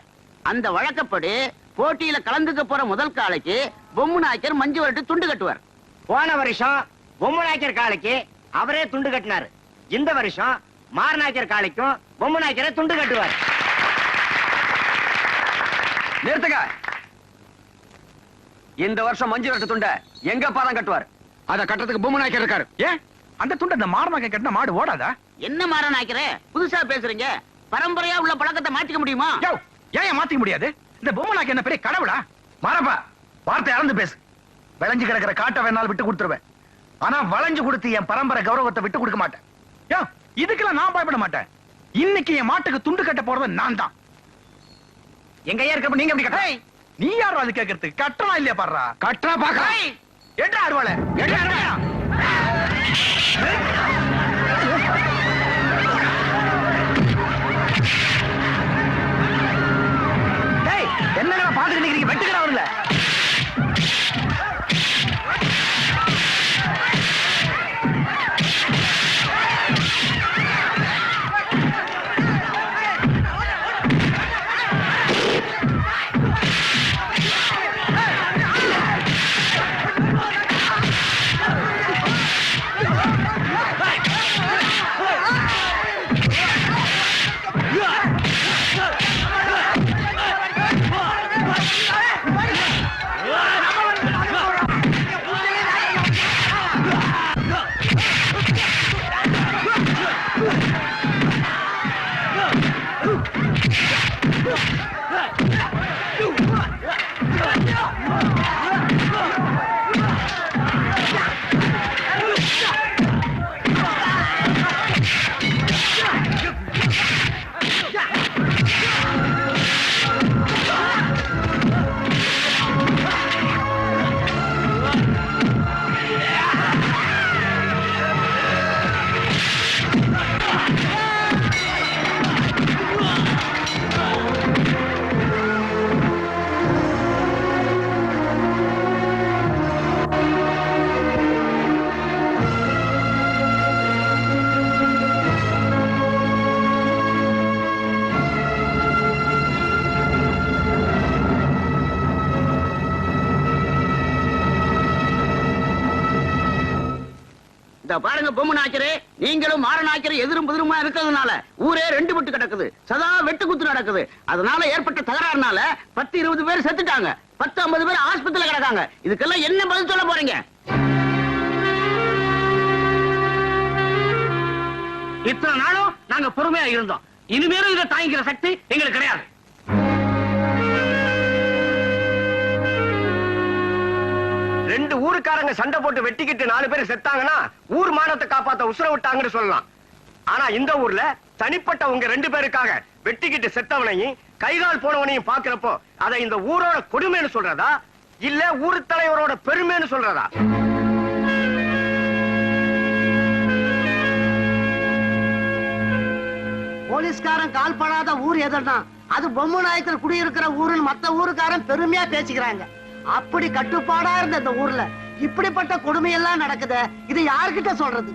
அந்த வழக்கப்படி போட்டியில கலந்துக்க போற முதல் காளைக்கு பொம்மு நாயக்கர் மஞ்சு விரட்டி துண்டு கட்டுவார். போன வருஷம் பொம்மு நாயக்கர் காளைக்கு அவரே துண்டு கட்டினாரு. இந்த வருஷம் மாரநாயக்கர் காளைக்கும் பொம்மு நாயக்கரை துண்டு கட்டுவார். நிறுத்துங்க. இந்த வருஷம் மஞ்சு விரட்டு துண்டை எங்க பாதான் கட்டுவார். அத கட்டுறதுக்கு பொம்மு நாயக்கர் இருக்காரு. ஏன் அந்த துண்டை இந்த மாரநாயக்கர் கட்டினா மாடு ஓடாதா? என்ன மாரநாயக்கரே புதுசா பேசுறீங்க? பரம்பரையா உள்ள பழக்கத்தை மாத்திக்க முடியுமா? ஏன் மாத்திக்க முடியாது? இந்த பொம்மு நாயக்கர் என்ன பெரிய கடவுளா? மாறப்பா, வார்த்தை அளந்து பேசு. விளைஞ்சு கிடக்கிற காட்டை வேணாலும் விட்டு கொடுத்துருவேன். ஆனா வளைஞ்சு கொடுத்து என் பரம்பரை கௌரவத்தை விட்டு கொடுக்க மாட்டேன். இதுக்கெல்லாம் நான் பயப்பட மாட்டேன். இன்னைக்கு என் மாட்டுக்கு துண்டு கட்ட போறது நான் தான். எங்க ஐயா இருக்கப்ப நீங்க எப்படி கட்ட நீ யாரும் அது கேட்கறதுக்கு கட்டணம் இல்லையா பாடுறா கட்டுறா பாக்க ஏட்டா அருவாளை என்ன அருமையா என்னடா பாத்துக்கிட்டு நிக்கிறீங்க வெட்டுக்கிறா அவங்கள பாருங்க பொம்மை நாய்க்கரே, நீங்களும் மாற நாய்க்கரே எதிரும் புதிருமா இருக்கிறதுனால ஊரே ரெண்டு விட்டு கிடக்குது, சதா வெட்டு குத்து நடக்குது. அதனால ஏற்பட்ட தகராறுனால 10-20 பேர் செத்துட்டாங்க, 10-50 பேர் ஆஸ்பத்திரியில கிடக்காங்க. இதுக்கெல்லாம் என்ன பதில் சொல்ல போறீங்க? இத்தனை நாளும் நாங்க பொறுமையா இருந்தோம், இனிமேலும் இதை தாங்கிக்கிற சக்தி எங்களுக்கு கிடையாது. ரெண்டு ஊருக்காரங்க சண்டை போட்டு வெட்டிக்கிட்டு 4 பேர் செத்தாங்கன்னா ஊர் மானத்தை காப்பாத்த உசுர விட்டாங்கன்னு சொல்லலாம். ஆனா இந்த ஊர்ல தனிப்பட்ட உங்க 2 பேருக்காக வெட்டிக்கிட்டு செத்தவனையும் கைகால் போனவனையும் பாக்குறப்போ அதை இந்த ஊரோட கொடுமைன்னு சொல்றதா இல்ல ஊர் தலைவரோட பெருமைன்னு சொல்றதா? போலீஸ்காரன் கால் படாத ஊர் எதுனா அது பொம்மை நாயக்கர் குடியிருக்கிற ஊருன்னு மத்த ஊருக்காரன் பெருமையா பேசிக்கிறாங்க. அப்படி கட்டுப்பாடா இருந்த இந்த ஊர்ல இப்படிப்பட்ட கொடுமை எல்லாம் நடக்குது, இது யார்கிட்ட சொல்றது?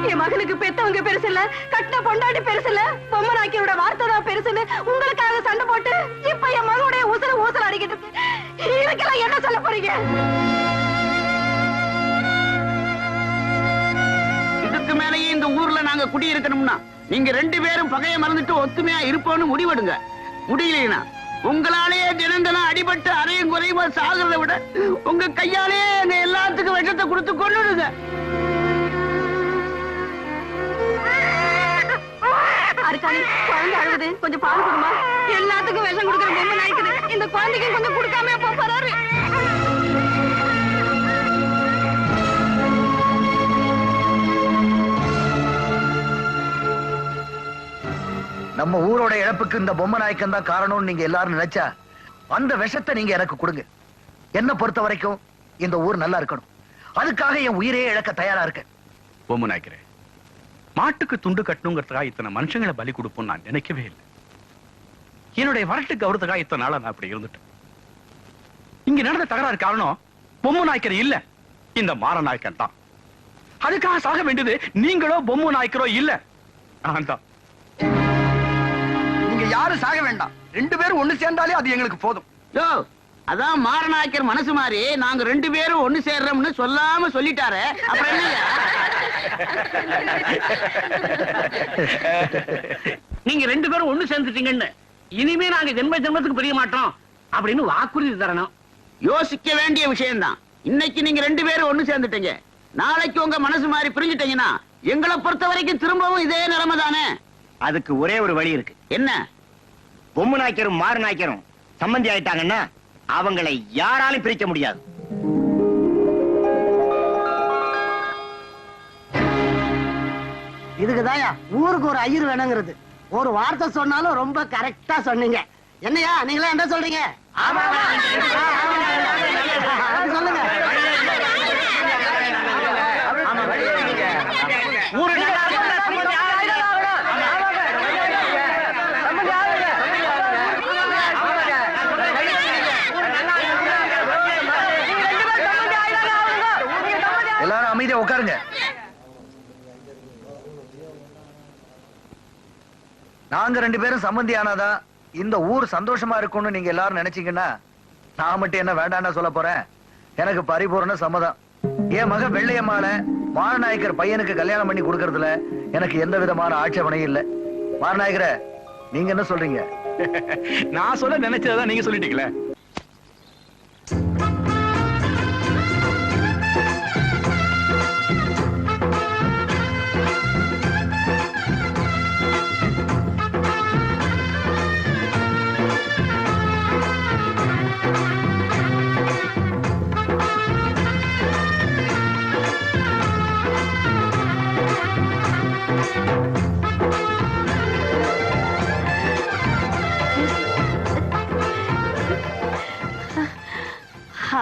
என் மகனுக்கு பெத்தவங்க பெருசு இல்ல, கட்டின பொண்டாட்டி பெருசு இல்ல, பொம்மை நாய்க்கரோட வார்த்தை தான் பெருசுன்னு உங்களுக்காக சண்டை போட்டு இப்ப என் மகனுடைய ஊசல் அடிக்கிட்டு இருக்கு. இதுக்கெல்லாம் என்ன சொல்ல போறீங்க? இதுக்கு மேலேயே இந்த ஊர்ல நாங்க குடி இருக்கணும்னா நீங்க 2 பேரும் பகையை மறந்துட்டு ஒத்துமையா இருப்போம்னு முடிவெடுங்க. முடியலைன்னா உங்களாலேயே தினம் அடிபட்டு அரையும் குறையுமா சாகிறத விட உங்க கையாலேயே எங்க எல்லாத்துக்கும் விஷத்தை கொடுத்து கொண்டுடுங்க. குழந்தை அழுகுது, கொஞ்சம் பால் கொடுமா. எல்லாத்துக்கும் விஷம் கொடுக்குற பொம்மை நாய்க்குது, இந்த குழந்தைக்கு கொஞ்சம் கொடுக்காம போறாரு. நம்ம ஊரோட இழப்புக்கு இந்த பொம்மை நாயக்கன் தான் காரணம்னு நீங்க எல்லாரும் நினைச்சா அந்த விஷத்தை நீங்க எனக்கு கொடுங்க. என்ன பொறுத்த வரைக்கும் இந்த ஊர் நல்லா இருக்கணும், அதுக்காக என் உயிரையே இழக்க தயாரா இருக்கேன். பொம்மை நாய்க்கிறேன், மாட்டுக்கு துண்டு கட்டணுங்கிறதுக்காக இத்தனை மனுஷங்களை பலி கொடுப்போம் நான் நினைக்கவே இல்லை. என்னுடைய வரட்டுக்கு அவரதுக்காக இத்தனை நாளா நான் அப்படி இருந்துட்டேன். இங்க நடந்த தகராறு காரணம் பொம்மை நாய்க்கர் இல்ல, இந்த மாற நாயக்கன் தான். அதுக்காக சாக வேண்டியது நீங்களோ பொம்மை நாய்க்கரோ இல்ல, நான் தான். நீங்க யாரும் சாக வேண்டாம், 2 பேரும் ஒண்ணு சேர்ந்தாலே அது எங்களுக்கு போதும். அதான் மாரநாயக்கர் மனசு மாதிரி நாங்க 2 பேரும் ஒண்ணு சேர்றோம்னு சொல்லாம சொல்லிட்டாரு. அப்புறம் என்னங்க? நீங்க 2 பேரும் ஒண்ணு சேர்ந்துட்டீங்கன்னு இனிமே நாங்க ஜென்மத்துக்கு பிரிய மாட்டோம் அப்படின்னு வாக்குறுதி தரணும். யோசிக்க வேண்டிய விஷயம்தான். இன்னைக்கு நீங்க 2 பேரும் ஒண்ணு சேர்ந்துட்டீங்க, நாளைக்கு உங்க மனசு மாதிரி பிரிஞ்சுட்டீங்கன்னா எங்களை பொறுத்த வரைக்கும் திரும்பவும் இதே நிலைமை தானே. அதுக்கு ஒரே ஒரு வழி இருக்கு. என்ன? பொம்மை நாய்க்கரும் மாறு நாய்க்கரும் சம்பந்தி ஆயிட்டாங்கன்னா அவங்களை யாராலும் பிரிக்க முடியாது. இதுக்குதாயா ஊருக்கு ஒரு ஐயர் வேணுங்கிறது. ஒரு வார்த்தை சொன்னாலும் ரொம்ப கரெக்டா சொன்னீங்க. என்னையா நீங்களே என்ன சொல்றீங்க? சொல்லுங்க. எல்லாரும் அமைதியா உட்காருங்க. நாங்க 2 பேரும் சம்பந்தி ஆனாதான் இந்த ஊர் சந்தோஷமா இருக்கும்னு நீங்க எல்லாரும் நினைச்சீங்கன்னா நான் மட்டும் என்ன வேண்டாம்னா சொல்ல போறேன். எனக்கு பரிபூர்ண சம்மதம். என் மக வெள்ளையம்மாள மாரநாயக்கர் பையனுக்கு கல்யாணம் பண்ணி கொடுக்கறதுல எனக்கு எந்த விதமான ஆட்சேபனையும் இல்ல. மாரநாயக்கர நீங்க என்ன சொல்றீங்க? நான் சொல்ல நினைச்சதான் நீங்க சொல்லிட்டீங்களே.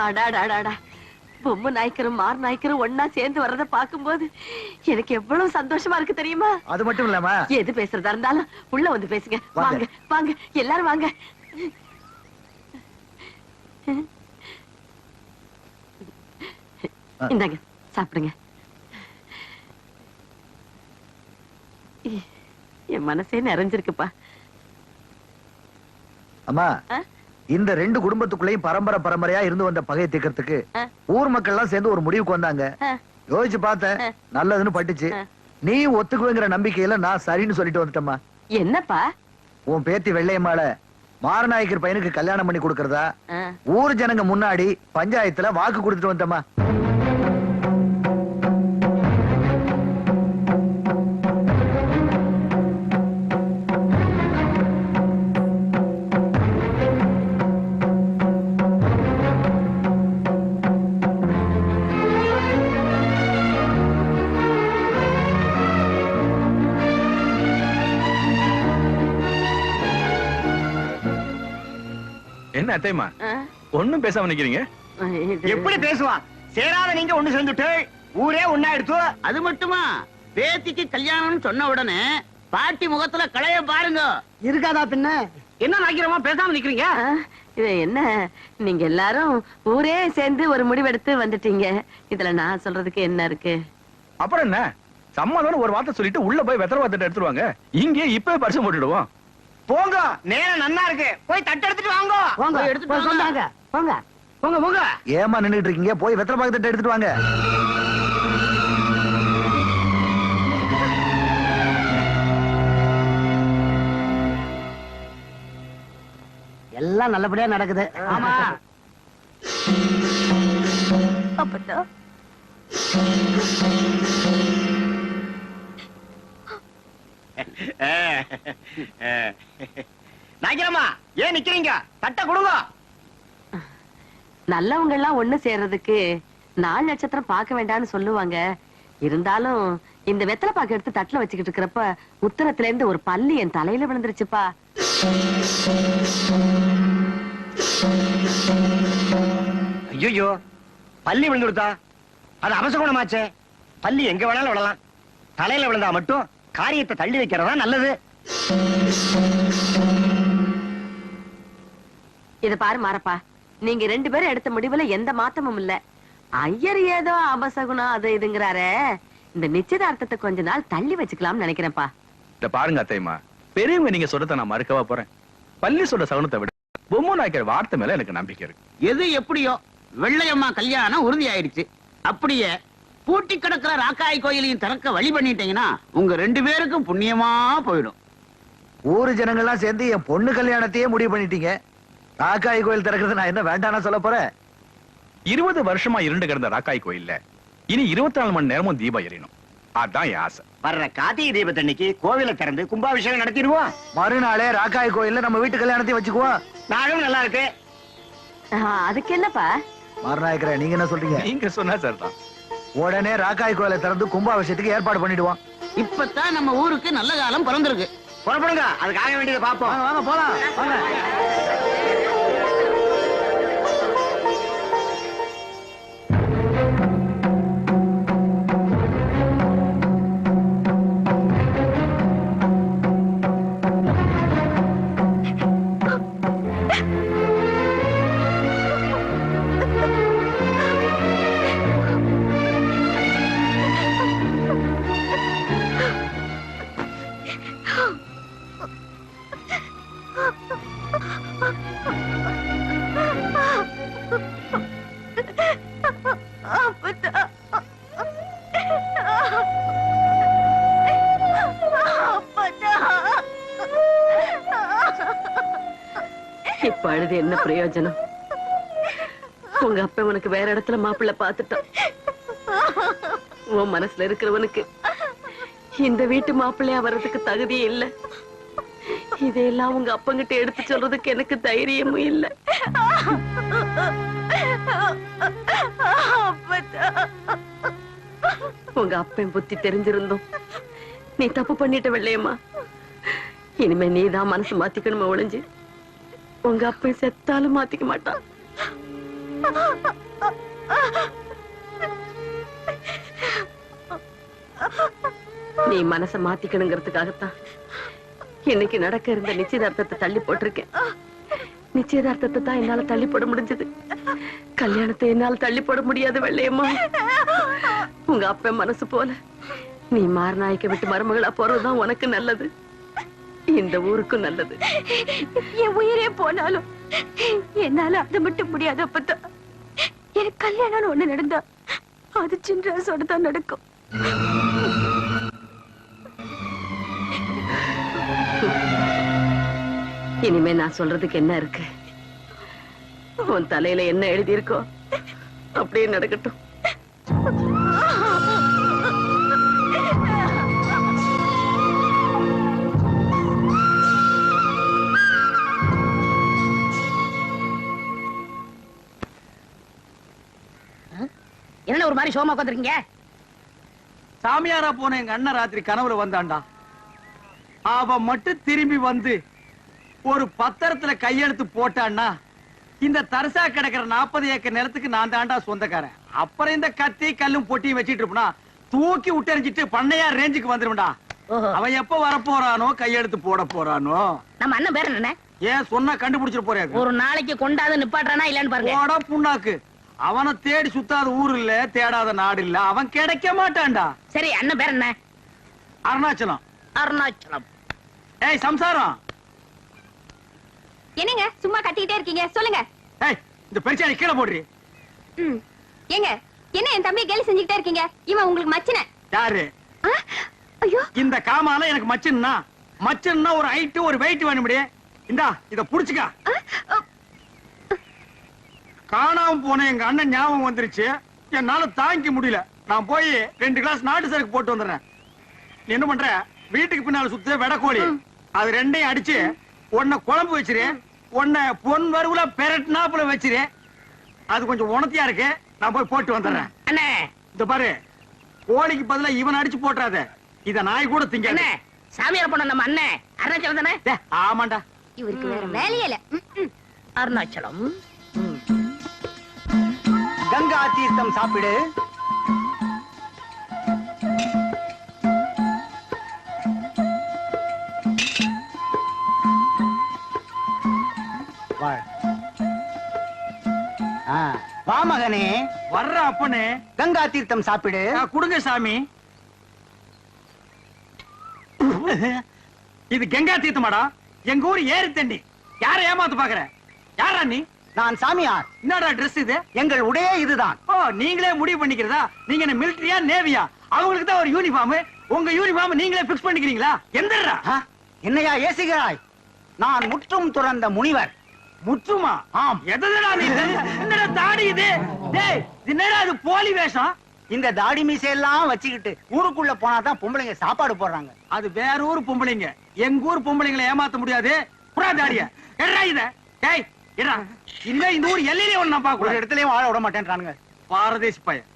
அடாடாடாடா, பொம்மை நாய்க்கரும் மார் நாய்க்கரும் ஒன்னா சேர்ந்து வர்றத பாக்கும்போது எனக்கு எவ்வளவு சந்தோஷமா இருக்கு தெரியுமா? அது மட்டும் இல்லாம எது பேசுறதா இருந்தாலும் உள்ள வந்து பேசுங்க. வாங்க வாங்க எல்லாரும் வாங்க. இந்தாங்க சாப்பிடுங்க. என் மனசே நிறைஞ்சிருக்குப்பா. அம்மா, இந்த 2 குடும்பத்துக்குள்ளேயும் பரம்பரையா இருந்து வந்த பகையை தீர்க்கறதுக்கு ஊர் மக்கள் எல்லாம் சேர்ந்து ஒரு முடிவுக்கு வந்தாங்க. யோசிச்சு பார்த்தேன், நல்லதுன்னு பட்டுச்சு. நீ ஒத்துக்குவேங்கிற நம்பிக்கையில நான் சரின்னு சொல்லிட்டு வந்துட்டேம்மா. என்னப்பா? உன் பேத்தி வெள்ளையம்மாள மாரநாயக்கர் பையனுக்கு கல்யாணம் பண்ணி கொடுக்கறதா ஊர் ஜனங்க முன்னாடி பஞ்சாயத்துல வாக்கு கொடுத்துட்டு வந்துட்டேம்மா. என்ன அத்தைமா ஒண்ணும் பேசாம நிக்கிறீங்க? எப்படி பேசுவான்? சேராத நீங்க ஒண்ணு சேர்ந்துட்டு ஊரே ஒண்ணா எடுத்து. அது மட்டுமா, பேத்திக்கு கல்யாணம்னு சொன்ன உடனே பாட்டி முகத்துல களைய பாருங்க. இருக்காதா பின்ன? என்ன நாய்க்கிறமா பேசாம நிக்கிறீங்க? இது என்ன, நீங்க எல்லாரும் ஊரே சேர்ந்து ஒரு முடிவெடுத்து வந்துட்டீங்க. இதுல நான் சொல்றதுக்கு என்ன இருக்கு? அப்புறம் என்ன, சம்மதம் ஒரு வார்த்தை சொல்லிட்டு உள்ள போய் வெத்தலை வார்த்தை எடுத்துருவாங்க. இங்கே இப்பவே பரிசு போட்டுடுவோம். போங்க, நேரம் நன்னா இருக்கு. போய் தட்டு எடுத்துட்டு வாங்க. போங்க எடுத்துட்டு போய் சொன்னாங்க. போங்க போங்க போங்க. ஏமா நின்னுட்டு இருக்கீங்க? போய் வெத்தலை பாக்கத்தை எடுத்துட்டு வாங்க. எல்லாம் நல்லபடியா நடக்குது. ஆமா. அப்பதா நாய்க்கிறமா ஏன் நிக்கிறீங்க? தட்ட கொடுங்க. நல்லவங்க எல்லாம் ஒண்ணு சேர்றதுக்கு 4 நட்சத்திரம் பார்க்க வேண்டாம்னு சொல்லுவாங்க. இருந்தாலும் இந்த வெத்தலை பாக்கு எடுத்து தட்டுல வச்சுக்கிட்டு இருக்கிறப்ப உத்தரத்துல இருந்து ஒரு பல்லு என் தலையில விழுந்துருச்சுப்பா. ஐயோ, பள்ளி விழுந்துடுதா? அது அபசகுணமாச்சே. பள்ளி எங்க வேணாலும் விழலாம். தலையில விழுந்தா மட்டும் காரியத்தை தள்ளி வைக்கிறதா நல்லது. இத பாரு மாரப்பா, நீங்க 2 பேரும் எடுத்த முடிவுல எந்த மாற்றமும் இல்ல. ஐயர் ஏதோ அபசகுணம் அது இதுங்கிறாரே, இந்த நிச்சயதார்த்தத்தை கொஞ்ச நாள் தள்ளி வச்சுக்கலாம்னு நினைக்கிறேன்ப்பா. இத பாருங்க அத்தைமா, பெரியவங்க நீங்க சொல்றத நான் மறுக்கவா போறேன்? பள்ளி சொல்ற சகுனத்தை விட பொம்மை நாய்க்கர் வார்த்தை மேல எனக்கு நம்பிக்கை இருக்கு. எது எப்படியோ வெள்ளையம்மா கல்யாணம் உறுதி ஆயிடுச்சு. அப்படியே பூட்டி கிடக்கிற ராக்காய் கோயிலையும் திறக்க வழி பண்ணிட்டீங்கன்னா உங்க 2 பேருக்கும் புண்ணியமா போயிடும். ஊரு ஜனங்கள்லாம் சேர்ந்து என் பொண்ணு கல்யாணத்தையே முடிவு பண்ணிட்டீங்க. ராக்காய் கோயில் திறக்கிறது நான் என்ன வேண்டாம்னா சொல்ல போறேன்? 20 வருஷமா இருண்டு கிடந்த ராக்காய் கோயில்ல இனி 24 மணி நேரமும் தீபம் எரியணும். அதான் என் ஆசை. வர்ற கார்த்திகை தீபத்தன்னைக்கு கோவிலை திறந்து கும்பாபிஷேகம் நடத்திடுவோம். மறுநாளே ராக்காய் கோயில்ல நம்ம வீட்டு கல்யாணத்தையும் வச்சுக்குவோம். நானும் நல்லா இருக்கு. அதுக்கு என்னப்பா? மாரநாயக்கரே, நீங்க என்ன சொல்றீங்க? நீங்க சொன்னா சரிதான். உடனே ராக்காய் கோயிலை திறந்து கும்பாபிஷேகத்துக்கு ஏற்பாடு பண்ணிடுவோம். இப்பதான் நம்ம ஊருக்கு நல்ல காலம் பிறந்திருக்கு. புறப்படுங்க, அதுக்காக வேண்டியதை பார்ப்போம். வாங்க போலாம் வாங்க. இப்ப அழுது என்ன பிரயோஜனம்? உங்க அப்ப உனக்கு வேற இடத்துல மாப்பிள்ளை பாத்துட்டான். உன் மனசுல இருக்கிறவனுக்கு இந்த வீட்டு மாப்பிள்ளையா வர்றதுக்கு தகுதியே இல்ல. இதையெல்லாம் உங்க அப்பங்கிட்ட எடுத்து சொல்றதுக்கு எனக்கு தைரியமும் இல்ல. உங்க அப்பன் புத்தி தெரிஞ்சிருந்தோம் நீ தப்பு பண்ணிட்ட வெள்ளையம்மா. இனிமே நீதான் மனசு மாத்திக்கணுமா ஒளிஞ்சு. உங்க அப்பன் செத்தாலும் மாத்திக்க மாட்டான். நீ மனச மாத்திக்கணுங்கிறதுக்காகத்தான் இன்னைக்கு நடக்க இருந்த நிச்சயதார்த்தத்தை தள்ளி போட்டிருக்கேன். நிச்சயதார்த்தத்தை தான் என்னால தள்ளி போட முடிஞ்சது. கல்யாணத்தை என்னால தள்ளி போட முடியாது வெள்ளையம்மா. உங்க அப்பன் மனசு போல நீ மாரநாயக்க விட்டு மருமகளா போறதுதான் உனக்கு நல்லது, இந்த ஊருக்கும் நல்லது. என் உயிரே போனாலும் என்னால அதை மட்டும் முடியாது. அப்பதான் எனக்கு கல்யாணம் ஒண்ணு நடந்தா அது சின்ன தான் நடக்கும். இனிமே நான் சொல்றதுக்கு என்ன இருக்கு? உன் தலையில என்ன எழுதி இருக்கோ அப்படியே நடக்கட்டும். என்ன ஒரு மாதிரி சோமா உட்காந்துருக்கீங்க? சாமியாரா போன எங்க அண்ணன் ராத்திரி கனவுல வந்தான்டா. அவ மட்டும் திரும்பி வந்து ஒரு பத்திரத்துல கையெழுத்து போட்டான்னா இந்த தரிசா கிடக்கிற 40 ஏக்கர் நிலத்துக்கு நான் தாண்டா சொந்தக்காரன். அப்புறம் இந்த கத்தி கல்லும் பொட்டியும் வச்சிட்டு இருப்பா தூக்கி விட்டறிஞ்சிட்டு பண்ணையா ரேஞ்சுக்கு வந்துரும்டா. அவன் எப்ப வரப்போறானோ கையெழுத்து போட போறானோ. நம்ம அண்ணன் பேர் என்ன? ஏன் சொன்னா கண்டுபிடிச்சிட்டு போறாரு. ஒரு நாளைக்கு கொண்டாது நிப்பாட்டானா இல்லன்னு பாருங்க. போடா புண்ணாக்கு. அவனை தேடி சுத்தாத ஊர் இல்ல, தேடாத நாடு இல்ல, அவன் கிடைக்க மாட்டான்டா. சரி, அண்ணன் பேர் என்ன? அருணாச்சலம். அருணாச்சலம். ஏய் சம்சாரம், என்னங்க சும்மா கட்டிக்கிட்டே இருக்கீங்க? சொல்லுங்க. ஏய் இந்த பெருச்சாளி கீழே போடுறீ. ஏங்க என்ன என் தம்பி கேலி செஞ்சுக்கிட்டே இருக்கீங்க? இவன் உங்களுக்கு மச்சின. யாரு? ஐயோ, இந்த காமால எனக்கு மச்சின்னா. மச்சின்னா ஒரு ஹைட் ஒரு வெயிட் வேணும்டி. இந்தா இத புடிச்சுக்க. காணாம போன எங்க அண்ணன் ஞாபகம் வந்துருச்சு. என்னால தாங்கிக்க முடியல. நான் போய் 2 கிளாஸ் நாட்டு சரக்கு போட்டு வந்துடுறேன். நீ என்ன பண்ற? வீட்டுக்கு பின்னால சுத்த வெடக்கோழி அது ரெண்டையும் அடிச்சு உன்னை குழம்பு வச்சிரு. உன்னை பொன் வறுவுல பெரட்னாப்புல வச்சிரு. அது கொஞ்சம் உணத்தியா இருக்கு. நான் போய் போட்டு வந்துடுறேன். அண்ணே இந்த பாரு, கோழிக்கு பதிலா இவன் அடிச்சு போட்டுறாத. இத நாய் கூட திங்க. அண்ணே சாமியார் போன நம்ம அண்ணன் அருணாச்சலம் தானே? ஆமாண்டா. இவருக்கு வேற வேலையே இல்ல. அருணாச்சலம். கங்கா தீர்த்தம் சாப்பிடு. வா மகனே. வர்ற அப்பனே. கங்கா தீர்த்தம் சாப்பிடு. குடுங்க சாமி. இது கங்கா தீர்த்தமாடா. எங்க ஊர் ஏரி தண்ணி. யார ஏமாத்து பாக்குற? யாரா நீ? நான் சாமியார். என்னடா ட்ரெஸ் இது? எங்கள் உடையே இதுதான். ஓ, நீங்களே முடிவு பண்ணிக்கிறதா? நீங்க என்ன மிலிட்டரியா நேவியா? அவங்களுக்கு தான் ஒரு யூனிஃபார்ம். உங்க யூனிஃபார்ம் நீங்களே பிக்ஸ் பண்ணிக்கிறீங்களா? எந்தடா? என்னையா ஏசுகிறாய்? நான் முற்றும் துறந்த முனிவர். முற்றுமா? ஆம். எதடா நீ? என்னடா தாடி இது? டேய், என்னடா இது போலி வேஷம்? இந்த தாடி மீசையெல்லாம் வச்சுக்கிட்டு ஊருக்குள்ள போனாதான் பொம்பளைங்க சாப்பாடு போடுறாங்க. அது வேற ஊர் பொம்பளைங்க. எங்க ஊர் பொம்பளைங்களை ஏமாத்த முடியாது. புறா தாடிய எடா இத. டேய் எடா, இல்ல இந்த ஊர் எல்லையிலே ஒண்ணு நான் பாக்க ஒரு இடத்துலயும் வாழ விட மாட்டேன்றானுங்க. பாரதேசி பையன்.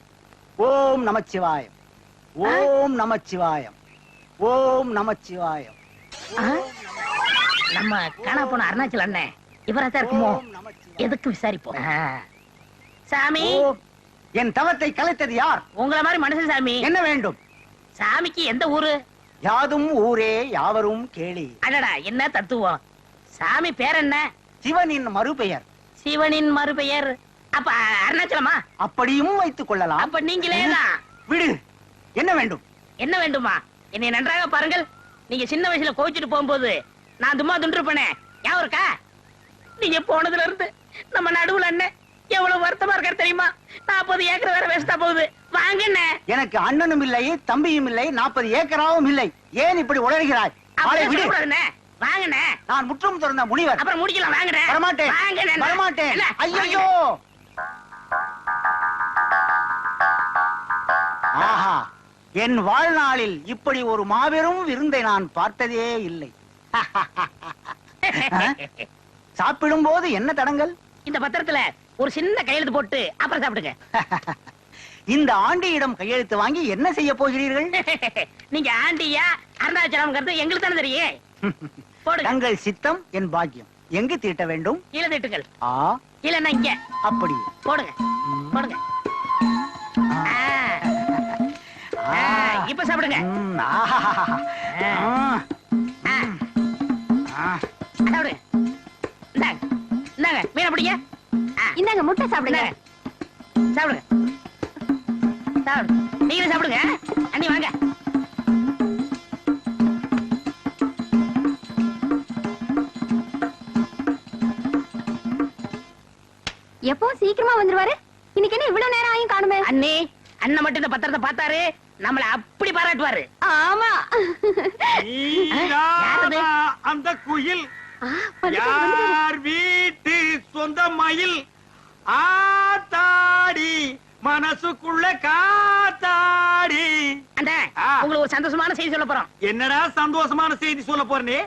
ஓம் நமச்சிவாயம். ஓம் நமச்சிவாயம். ஓம் நமச்சிவாயம். நம்ம காணா போன அருணாச்சல் அண்ணன் இவரா தான் இருக்குமோ? எதுக்கு விசாரிப்போம். சாமி, என் தவத்தை கலைத்தது யார்? உங்கள மாதிரி மனுஷன் சாமி. என்ன வேண்டும்? சாமிக்கு எந்த ஊரு? யாதும் ஊரே யாவரும் கேளி. அடடா, என்ன தத்துவம். சாமி பேர் என்ன? சிவனின் மறுபெயர். சிவனின் மறுபெயர் அப்ப அருணாச்சலமா? அப்படியும் வைத்துக் கொள்ளலாம். அப்ப நீங்களே தான். விடு. என்ன வேண்டும்? என்ன வேண்டுமா? என்னை நன்றாக பாருங்கள். நீங்க சின்ன வயசுல கோவிச்சுட்டு போகும்போது நான் தும்மா துண்டிருப்பேனே, ஞாபகம் இருக்கா? நீங்க போனதுல இருந்து நம்ம நடுவுல அண்ணன் எவ்வளவு வருத்தமா இருக்காரு தெரியுமா? 40 ஏக்கர் வேற வேஸ்டா போகுது. வாங்க அண்ணே. எனக்கு அண்ணனும் இல்லை, தம்பியும் இல்லை, 40 ஏக்கராவும் இல்லை. ஏன் இப்படி உளறுகிறாய்? வாங்கண்ணே. நான் முற்றும் திறந்த முனிவர். அப்புறம் முடிக்கலாம். வாங்கண்ணே. வரமாட்டேன். வாங்கண்ணே. வரமாட்டேன். ஐயோ. ஆஹா, என் வாழ்நாளில் இப்படி ஒரு மாபெரும் விருந்தை நான் பார்த்ததே இல்லை. சாப்பிடும் போது என்ன தடங்கள்? இந்த பத்திரத்துல ஒரு சின்ன கையெழுத்து போட்டு அப்புறம் சாப்பிடுங்க. இந்த ஆண்டியிடம் கையெழுத்து வாங்கி என்ன செய்ய போகிறீர்கள்? நீங்க ஆண்டியா அருணாச்சலம் எங்களுக்கு தானே தெரியும். தங்கள் சித்தம் என் பாக்கியம். எங்கு தீட்ட வேண்டும்? கீழே தீட்டுங்கள். இல்லன்னா இங்க. அப்படி போடுங்க போடுங்க. இப்ப சாப்பிடுங்க. சாப்பிடுங்க. இந்தாங்க மீனை பிடிங்க. இந்தாங்க முட்டை சாப்பிடுங்க. சாப்பிடுங்க சாப்பிடுங்க. நீங்களே சாப்பிடுங்க. அண்ணி வாங்க. எப்போ சீக்கிரமா வந்துருவாரு? இன்னைக்கு என்ன இவ்வளவு நேரம் ஆயும் காணுமே? அண்ணி, அண்ணன் மட்டும் இந்த பத்திரத்தை பார்த்தாரு நம்மள அப்படி பாராட்டுவாரு. ஆமா. அந்த குயில் யார் வீட்டு சொந்த மயில் ஆத்தாடி மனசுக்குள்ள காத்தாடி. உங்களுக்கு ஒரு சந்தோஷமான செய்தி சொல்ல போறோம். என்னடா சந்தோஷமான செய்தி சொல்ல போறே?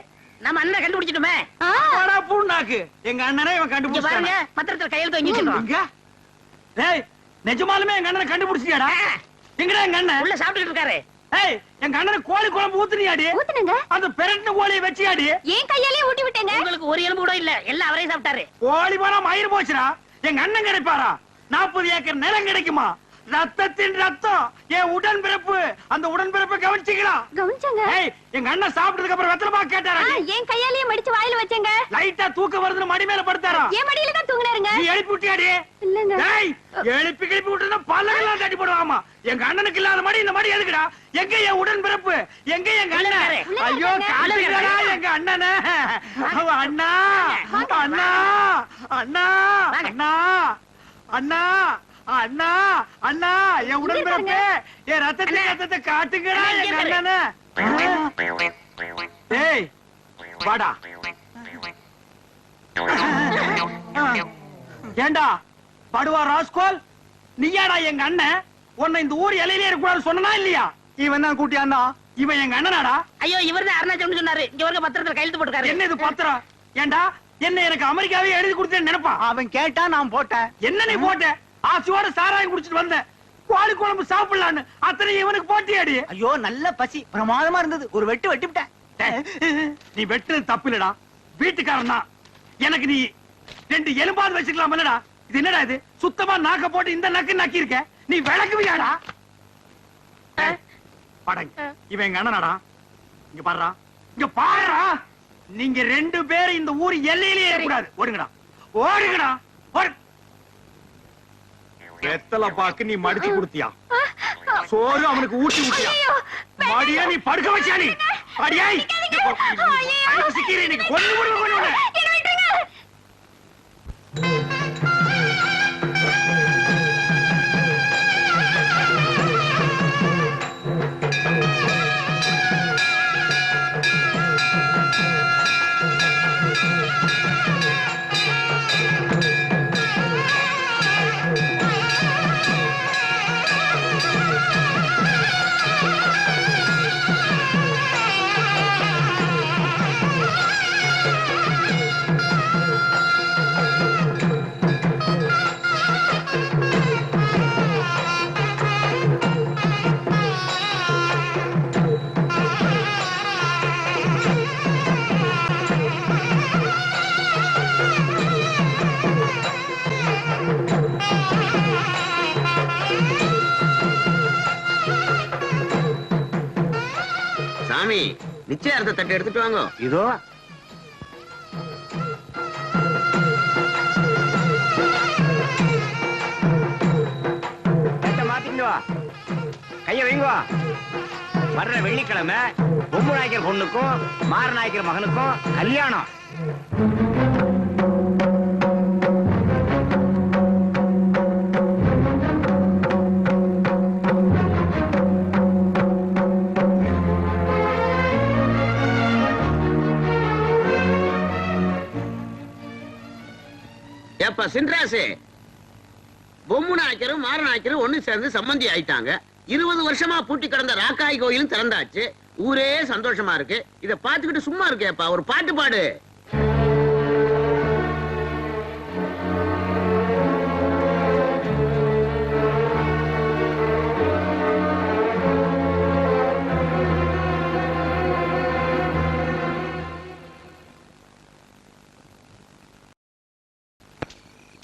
நம்ம அண்ணன் கண்டுபிடிச்சிட்டுமே. பூண்டாக்கு எங்க அண்ணனே இவன் கண்டுபிடிச்சாங்க. பத்திரத்துல கையெழுத்து வாங்கி வச்சிருக்கோம். டேய், நிஜமாலுமே எங்க அண்ணனை கண்டுபிடிச்சிட்டியாடா? எங்கடா எங்க அண்ணன்? உள்ள சாப்பிட்டுட்டு இருக்காரு. ஏய், எங்க அண்ணனுக்கு கோழி குழம்பு ஊத்துனியாடி? ஊத்துனங்க. அந்த பெரட்டின கோழியை வச்சியாடி? ஏன் கையாலே ஊட்டி விட்டேங்க. உங்களுக்கு ஒரு எலும்பு கூட இல்ல, எல்லாம் அவரே சாப்பிட்டாரு. கோழி போனா மயிர் போச்சுடா. எங்க அண்ணன் கிடைப்பாரா? 40 ஏக்கர் நிலம் கிடைக்குமா? ரத்தத்தின் ரத்தம், என் உடன் பிறப்பு. அந்த உடன் பிறப்பை கவனிச்சீங்களா? கவனிச்சங்க. ஏய், எங்க அண்ணன் சாப்பிட்டதுக்கு அப்புறம் வெத்தலை பாக்கு கேட்டாரா? ஏன் கையாலே மடிச்சு வாயில வச்சேங்க. லைட்டா தூக்க வருதுன்னு மடி மேல படுத்தாரா? ஏன் மடியில தான் தூங்குனாருங்க. நீ எழுப்பி விட்டியாடி? இல்லங்க. ஏய், எழுப்பி கிளப்பி விட்டுனா பல்லெல்லாம் தட்டி போடுவாமா. எங்க அண்ணனுக்கு இல்லாத மடி இந்த மடி எதுக்குடா? எங்க என் உடன் பிறப்பு? எங்க எங்க அண்ணன்? ஐயோ, காட்டுங்கடா எங்க அண்ணனை. அண்ணா அண்ணா அண்ணா அண்ணா அண்ணா அண்ணா அண்ணா, என் உடன் பிறப்பு, என் ரத்தத்தை காட்டுங்கடா எங்க அண்ணனை. ஏய், வாடா. ஏண்டா படுவா ராஸ்கோல், நீயாடா எங்க அண்ணன்? உன்னை இந்த ஊர் இலையிலே இருக்கக்கூடாது சொன்னா இல்லையா? இவன் தான் கூட்டியாண்டா. இவன் எங்க அண்ணனாடா? ஐயோ, இவர் தான் அருணாச்சலம் சொன்னாரு. இங்க ஒரு பத்திரத்துல கையெழுத்து போட்டுக்காரு. என்ன இது பத்திரம்? ஏண்டா என்ன எனக்கு அமெரிக்காவே எழுதி கொடுத்தேன்னு நினைப்பா? அவன் கேட்டா நான் போட்டேன். என்ன நீ போட்ட? ஆசியோட சாராயம் குடிச்சிட்டு வந்தேன். கோழி குழம்பு சாப்பிடலான்னு அத்தனை இவனுக்கு போட்டியாடி? ஐயோ, நல்ல பசி, பிரமாதமா இருந்தது. ஒரு வெட்டு விட்டேன். நீ வெட்டுறது தப்பு இல்லடா, வீட்டுக்காரன் தான். எனக்கு நீ 2 எலும்பாவது வச்சுக்கலாம் இல்லடா? இது என்னடா இது? சுத்தமா நாக்க போட்டு இந்த நக்கு நக்கி இருக்க. நீ விளக்குவியாடா? படங்க, இவன் எங்க அண்ணனாடா. இங்க பாருடா, இங்க பாருடா. நீங்க 2 பேரும் இந்த ஊர் எல்லையிலேயே இருக்கக்கூடாது. ஓடுங்கடா, ஓடுங்கடா. வெத்தலை பாக்கு நீ மடிச்சு கொடுத்தியா? சோறு அவனுக்கு ஊட்டி ஊட்டியா? மடியா நீ படுக்க வச்சியா? நீ அடியாய் சிக்கிறேன். இன்னைக்கு கொண்டு கொண்டு சின்னசாமி நிச்சயார்த்த தட்டு எடுத்துட்டு வாங்க. இதோ மாத்திட்டு வா, கைய வைங்க. வர்ற வெள்ளிக்கிழமை பொம்பு நாய்க்கிற பொண்ணுக்கும் மாற நாய்க்கிற மகனுக்கும் கல்யாணம். ஏப்பா சின்ராசு, பொம்மு நாய்க்கரும் மாற நாய்க்கரும் ஒண்ணு சேர்ந்து சம்பந்தி ஆயிட்டாங்க. 20 வருஷமா பூட்டி கிடந்த ராக்காய் கோயிலும் திறந்தாச்சு. ஊரே சந்தோஷமா இருக்கு. இத பாத்துக்கிட்டு சும்மா இருக்கேப்பா, ஒரு பாட்டு பாடு.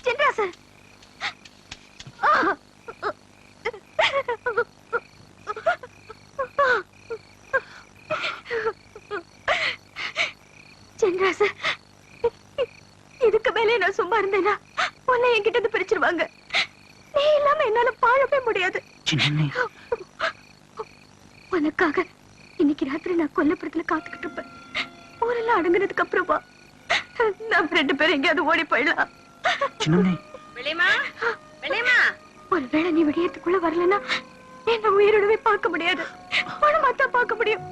சின்ராசு, சின்ராசு, இதுக்கு மேலே நான் சும்மா இருந்தேனா உன்னை என்கிட்ட இருந்து பிரிச்சிருவாங்க. நீ இல்லாம என்னால வாழவே முடியாது. உனக்காக இன்னைக்கு ராத்திரி நான் கொல்லப்புறத்துல காத்துக்கிட்டு இருப்பேன். ஊரெல்லாம் அடங்குனதுக்கு அப்புறம் வா, நம்ம 2 பேரும் எங்கேயாவது ஓடி போயிடலாம். ஒருவேளை நீ விடியத்துக்குள்ள வரலன்னா என்ன உயிரோடவே பார்க்க முடியாது. பணமா தான் பார்க்க முடியும்.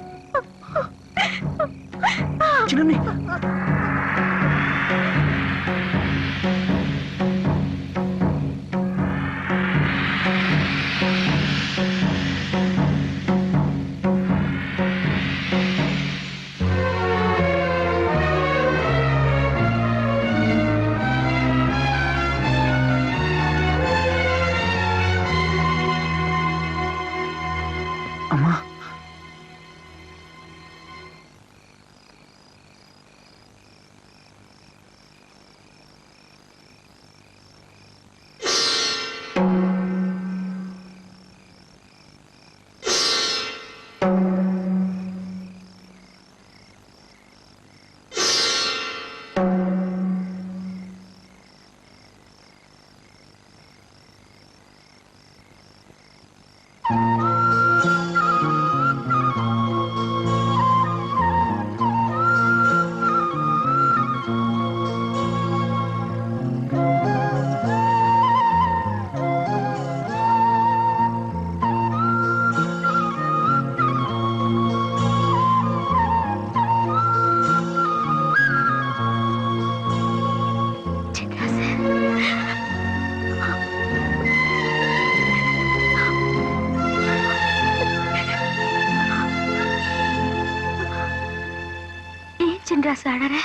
அழற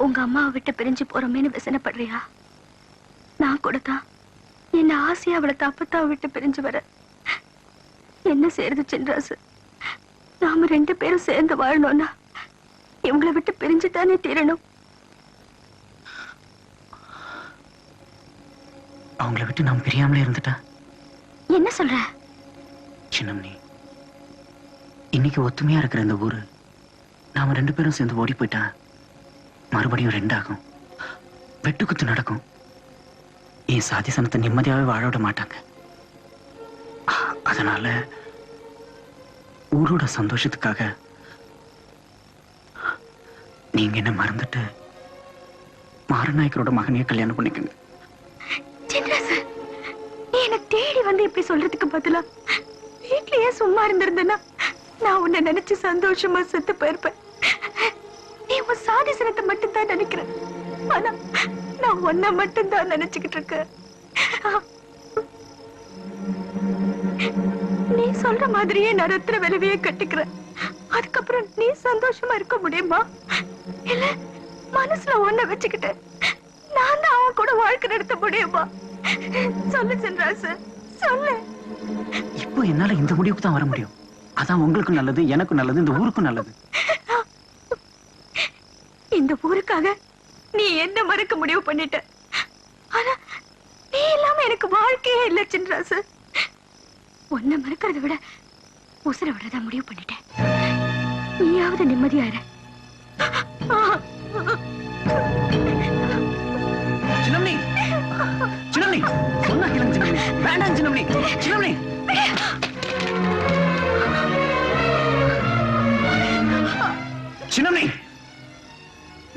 உங்க அம்மாவை விட்டு பிரிஞ்சு போறோமேன்னு விசனப்படுறியா? நான் கூட தான் என்ன ஆசையா அவளை தப்பத்தாவை விட்டு பிரிஞ்சு வர. என்ன செய்யறது சின்ராசு? நாம 2 பேரும் சேர்ந்து வாழணும்னா இவங்களை விட்டு பிரிஞ்சு தானே தீரணும். அவங்களை விட்டு நாம் பிரியாமலே இருந்துட்டா என்ன சொல்ற? சின்னம்னி, இன்னைக்கு ஒத்துமையா இருக்கிற இந்த ஊரு நாம 2 பேரும் சேர்ந்து ஓடி போயிட்டா மறுபடியும் 2 ஆகும். வெட்டுக்குத்து நடக்கும். என் சாதி சனத்தை நிம்மதியாவே வாழ விட மாட்டாங்க. அதனால ஊரோட சந்தோஷத்துக்காக நீங்க என்ன மறந்துட்டு மாரநாயக்கரோட மகனையே கல்யாணம் பண்ணிக்கங்க. நீ என்ன தேடி வந்து இப்படி சொல்றதுக்கு பதிலா வீட்லயே சும்மா இருந்திருந்தேன்னா நான் உன்னை நினைச்சு சந்தோஷமா செத்து போயிருப்பேன். நீ உன் சாதி சனத்தை மட்டும்தான் நினைக்கிற. ஆனா நான் உன்னை மட்டும்தான் நினைச்சுக்கிட்டு இருக்கேன். நீ சொல்ற மாதிரியே நான் ரத்தின விளைவையே கட்டிக்கிறேன். அதுக்கப்புறம் நீ சந்தோஷமா இருக்க முடியுமா? இல்ல மனசுல ஒன்ன வச்சுக்கிட்டு நான் தான் அவன் கூட வாழ்க்கை நடத்த முடியுமா? சொல்லு சின்ராசு, சொல்லு. இப்போ என்னால இந்த முடிவுக்கு தான் வர முடியும். அதான் உங்களுக்கும் நல்லது, எனக்கும் நல்லது, இந்த ஊருக்கும் நல்லது. இந்த ஊருக்காக நீ என்ன மறக்க முடிவு பண்ணிட்ட. ஆனா நீ இல்லாம எனக்கு வாழ்க்கையே இல்ல சின்ராசு. உன்னை மறக்கிறத விட உசுர விடறதா முடிவு பண்ணிட்டேன். நீயாவது நிம்மதியாயிர. சின்னம்னி, சின்னம்னி, சொன்னா கேளுங்க சின்னம்னி. வேண்டாம் சின்னம்னி, சின்னம்னி. சின்னம்னி,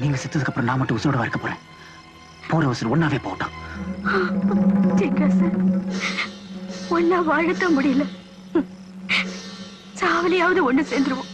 நீங்க செத்ததுக்கு அப்புறம் நான் மட்டும் உசுரோட இருக்க போறேன். போற உசுறு ஒன்னாவே போட்டோம். ஒன்னா வாழத்தான் முடியல. சாவலியாவது ஒண்ணு சேர்ந்துருவோம்.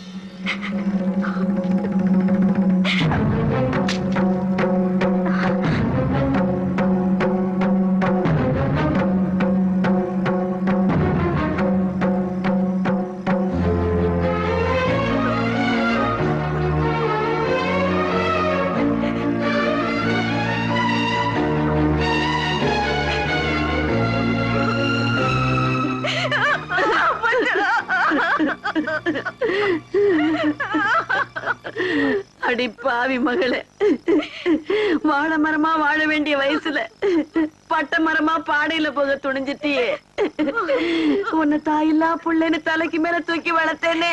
அடி பாவி மகளே, வாழை மரமா வாழ வேண்டிய வயசுல பட்ட மரமா பாடையில போக துணிஞ்சிட்டியே. உன்னை தாயில்லா புள்ளைன்னு தலைக்கு மேல தூக்கி வளர்த்தேனே.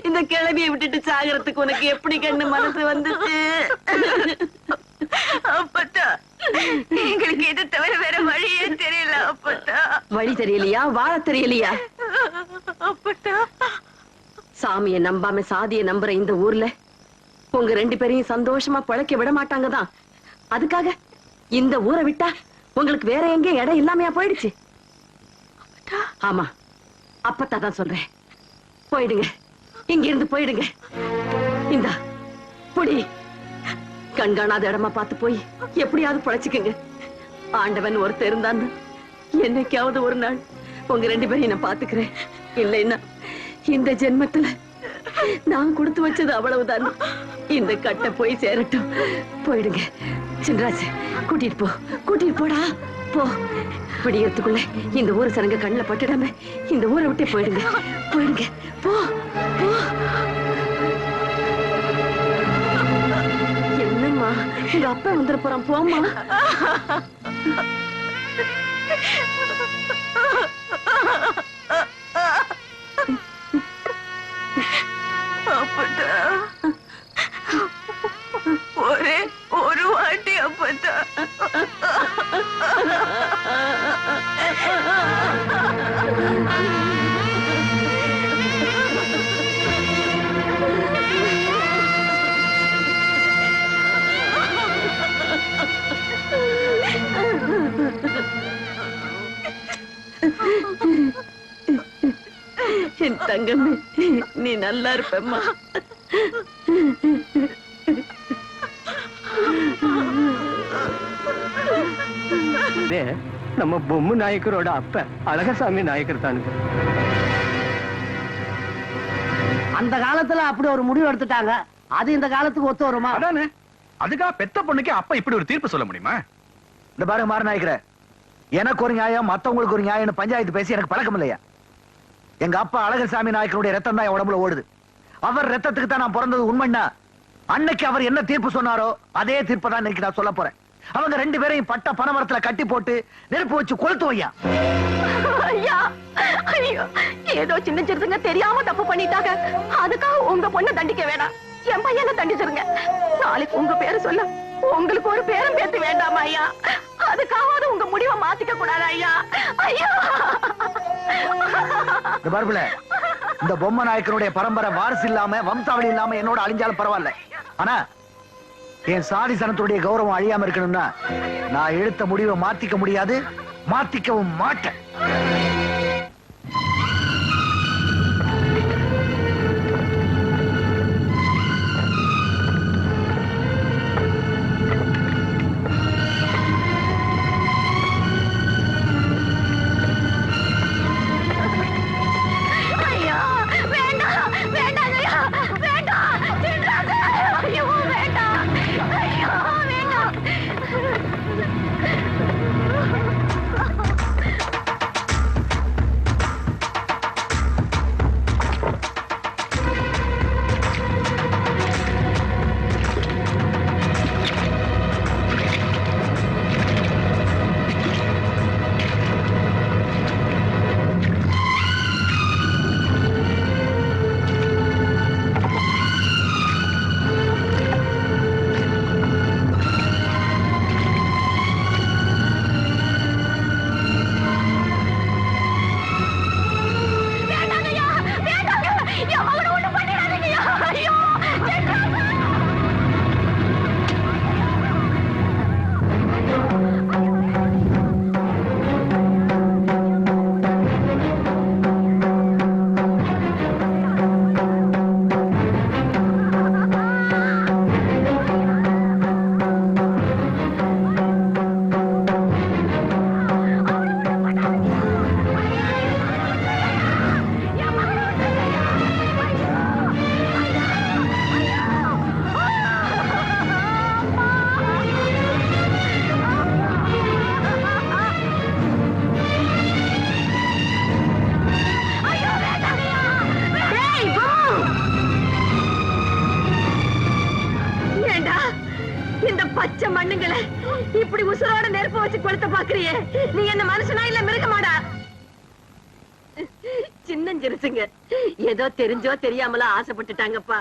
இந்த கிழவியை விட்டுட்டு சாகறதுக்கு உனக்கு எப்படி கண்ணு மனசு வந்துச்சு? அப்பத்தா, எங்களுக்கு எது தவிர வேற வழியே தெரியல. அப்பத்தா, வழி தெரியலையா? வாழ தெரியலையா? அப்பத்தா, சாமிய நம்பாம சாதிய நம்புற இந்த ஊர்ல உங்க ரெண்டு பேரையும் சந்தோஷமா பழக்க விட மாட்டாங்கதான். அதுக்காக இந்த ஊரை விட்டா உங்களுக்கு வேற எங்க இடம் இல்லாமையா போயிடுச்சு? ஆமா, அப்பத்தா தான் சொல்றேன். போயிடுங்க, இங்க இருந்து போயிடுங்க. இந்தா புடி, கண்காணாத இடமா பார்த்து போய் எப்படியாவது பழச்சுக்குங்க. ஆண்டவன் ஒருத்தர் இருந்தான்னு என்னைக்காவது ஒரு நாள் உங்க ரெண்டு பேரையும் நான் பாத்துக்கிறேன். இல்லைன்னா இந்த ஜென்மத்துல நான் கொடுத்து வச்சது அவ்வளவுதான். இந்த கட்டை போய் சேரட்டும். போயிடுங்க. சின்ராஜ், கூட்டிட்டு போ, கூட்டிட்டு போடா, போ. விடியறதுக்குள்ள இந்த ஊரை சனங்க கண்ணுல பட்டுடாம இந்த ஊரை விட்டே போயிடுங்க. போயிடுங்க, போ போ. என்னம்மா, உங்க அப்பா வந்துட போறான், போம்மா. அப்பதா, ஒரே ஒரு வாட்டி அப்பதா. என் தங்கமே, நீ நல்லா இருப்பம்மா. நம்ம பொம்மு நாயக்கரோட அப்ப அழகசாமி நாயக்கர் தானுங்க. அந்த காலத்துல அப்படி ஒரு முடிவு எடுத்துட்டாங்க. அது இந்த காலத்துக்கு ஒத்து வருமா? அதானே, அதுக்காக பெத்த பொண்ணுக்கு அப்பா இப்படி ஒரு தீர்ப்பு சொல்ல முடியுமா? இந்த பாருங்க மாற நாயக்கர, எனக்கு ஒரு நியாயம் மத்தவங்களுக்கு ஒரு நியாயம் பஞ்சாயத்து பேசி எனக்கு பழக்கம் இல்லையா? எங்க அப்பா அழகசாமி நாயக்கருடைய ரத்தம் தான் என் உடம்புல ஓடுது. அவர் ரத்தத்துக்கு தான் நான் பிறந்தது உண்மைன்னா அன்னைக்கு அவர் என்ன தீர்ப்பு சொன்னாரோ அதே தீர்ப்பு தான் இன்னைக்கு நான் சொல்ல போறேன். அவங்க ரெண்டு பேரையும் பட்ட பனைமரத்துல கட்டி போட்டு நெருப்பு வச்சு கொளுத்து வையா. ஐயா, ஐயோ, ஏதோ சின்ன சிறுசுங்க தெரியாம தப்பு பண்ணிட்டாங்க. அதுக்காக உங்க பொண்ணை தண்டிக்க வேணாம். என் பையனை தண்டிச்சிருங்க. நாளைக்கு உங்க பேரு சொல்ல உங்களுக்கு ஒரு பேரும் பேத்து வேண்டாமா ஐயா? அதுக்காவது உங்க முடிவை மாத்திக்க கூடாது ஐயா. ஐயோ, இந்த பார்ப்புல, இந்த பொம்மை நாயக்கனுடைய பரம்பரை வாரிசு இல்லாம வம்சாவளி இல்லாம என்னோட அழிஞ்சாலும் பரவாயில்ல. ஆனா என் சாதி சனத்துடைய கௌரவம் அழியாம இருக்கணும்னா நான் எடுத்த முடிவை மாத்திக்க முடியாது, மாத்திக்கவும் மாட்டேன். வச்சு கொளுத்த பாக்குறியே, நீ என்ன மனுஷனா இல்ல மிருகமாடா? சின்னஞ்சிருச்சுங்க, ஏதோ தெரிஞ்சோ தெரியாமலோ ஆசைப்பட்டுட்டாங்கப்பா.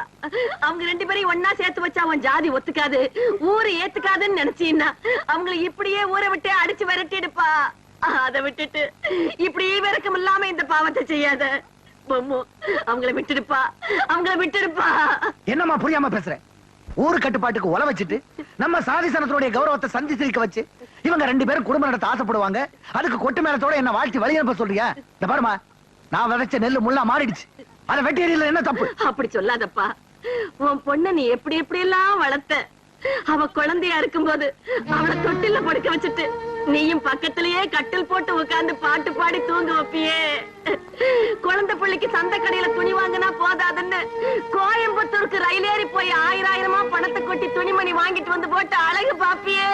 அவங்க 2 பேரையும் ஒன்னா சேர்த்து வச்சா அவன் ஜாதி ஒத்துக்காது, ஊரு ஏத்துக்காதுன்னு நினைச்சீன்னா அவங்களை இப்படியே ஊரை விட்டு அடிச்சு விரட்டிடுப்பா. அதை விட்டுட்டு இப்படி விரக்கம் இல்லாம இந்த பாவத்தை செய்யாத பொம்மு. அவங்கள விட்டுடுப்பா, அவங்கள விட்டுடுப்பா. என்னம்மா புரியாம பேசுற? ஊரு கட்டுப்பாட்டுக்கு உல வச்சுட்டு நம்ம சாதி சனத்தினுடைய கௌரவத்தை சந்தி சிரிக்க வச்சு இவங்க 2 பேரும் குடும்பம் நடத்த ஆசைப்படுவாங்க. அதுக்கு கொட்டு மேலத்தோட என்ன வாழ்த்தி வழி அனுப்ப சொல்றியா? இந்த பாருமா, நான் விதைச்ச நெல்லு முள்ளா மாறிடுச்சு, அதை வெட்டி எறியல என்ன தப்பு? அப்படி சொல்லாதப்பா. உன் பொண்ண நீ எப்படி எப்படி எல்லாம் வளர்த்த. அவ குழந்தையா இருக்கும்போது அவளை தொட்டில படுக்க வச்சுட்டு நீயும் பக்கத்திலேயே கட்டில் போட்டு உட்கார்ந்து பாட்டு பாடி தூங்க வைப்பியே. குழந்தை பிள்ளைக்கு சந்தை கடையில துணி வாங்கினா போதாதுன்னு கோயம்புத்தூருக்கு ரயில் ஏறி போய் 1000 பணத்தை கொட்டி துணிமணி வாங்கிட்டு வந்து போட்டு அழகு பாப்பியே.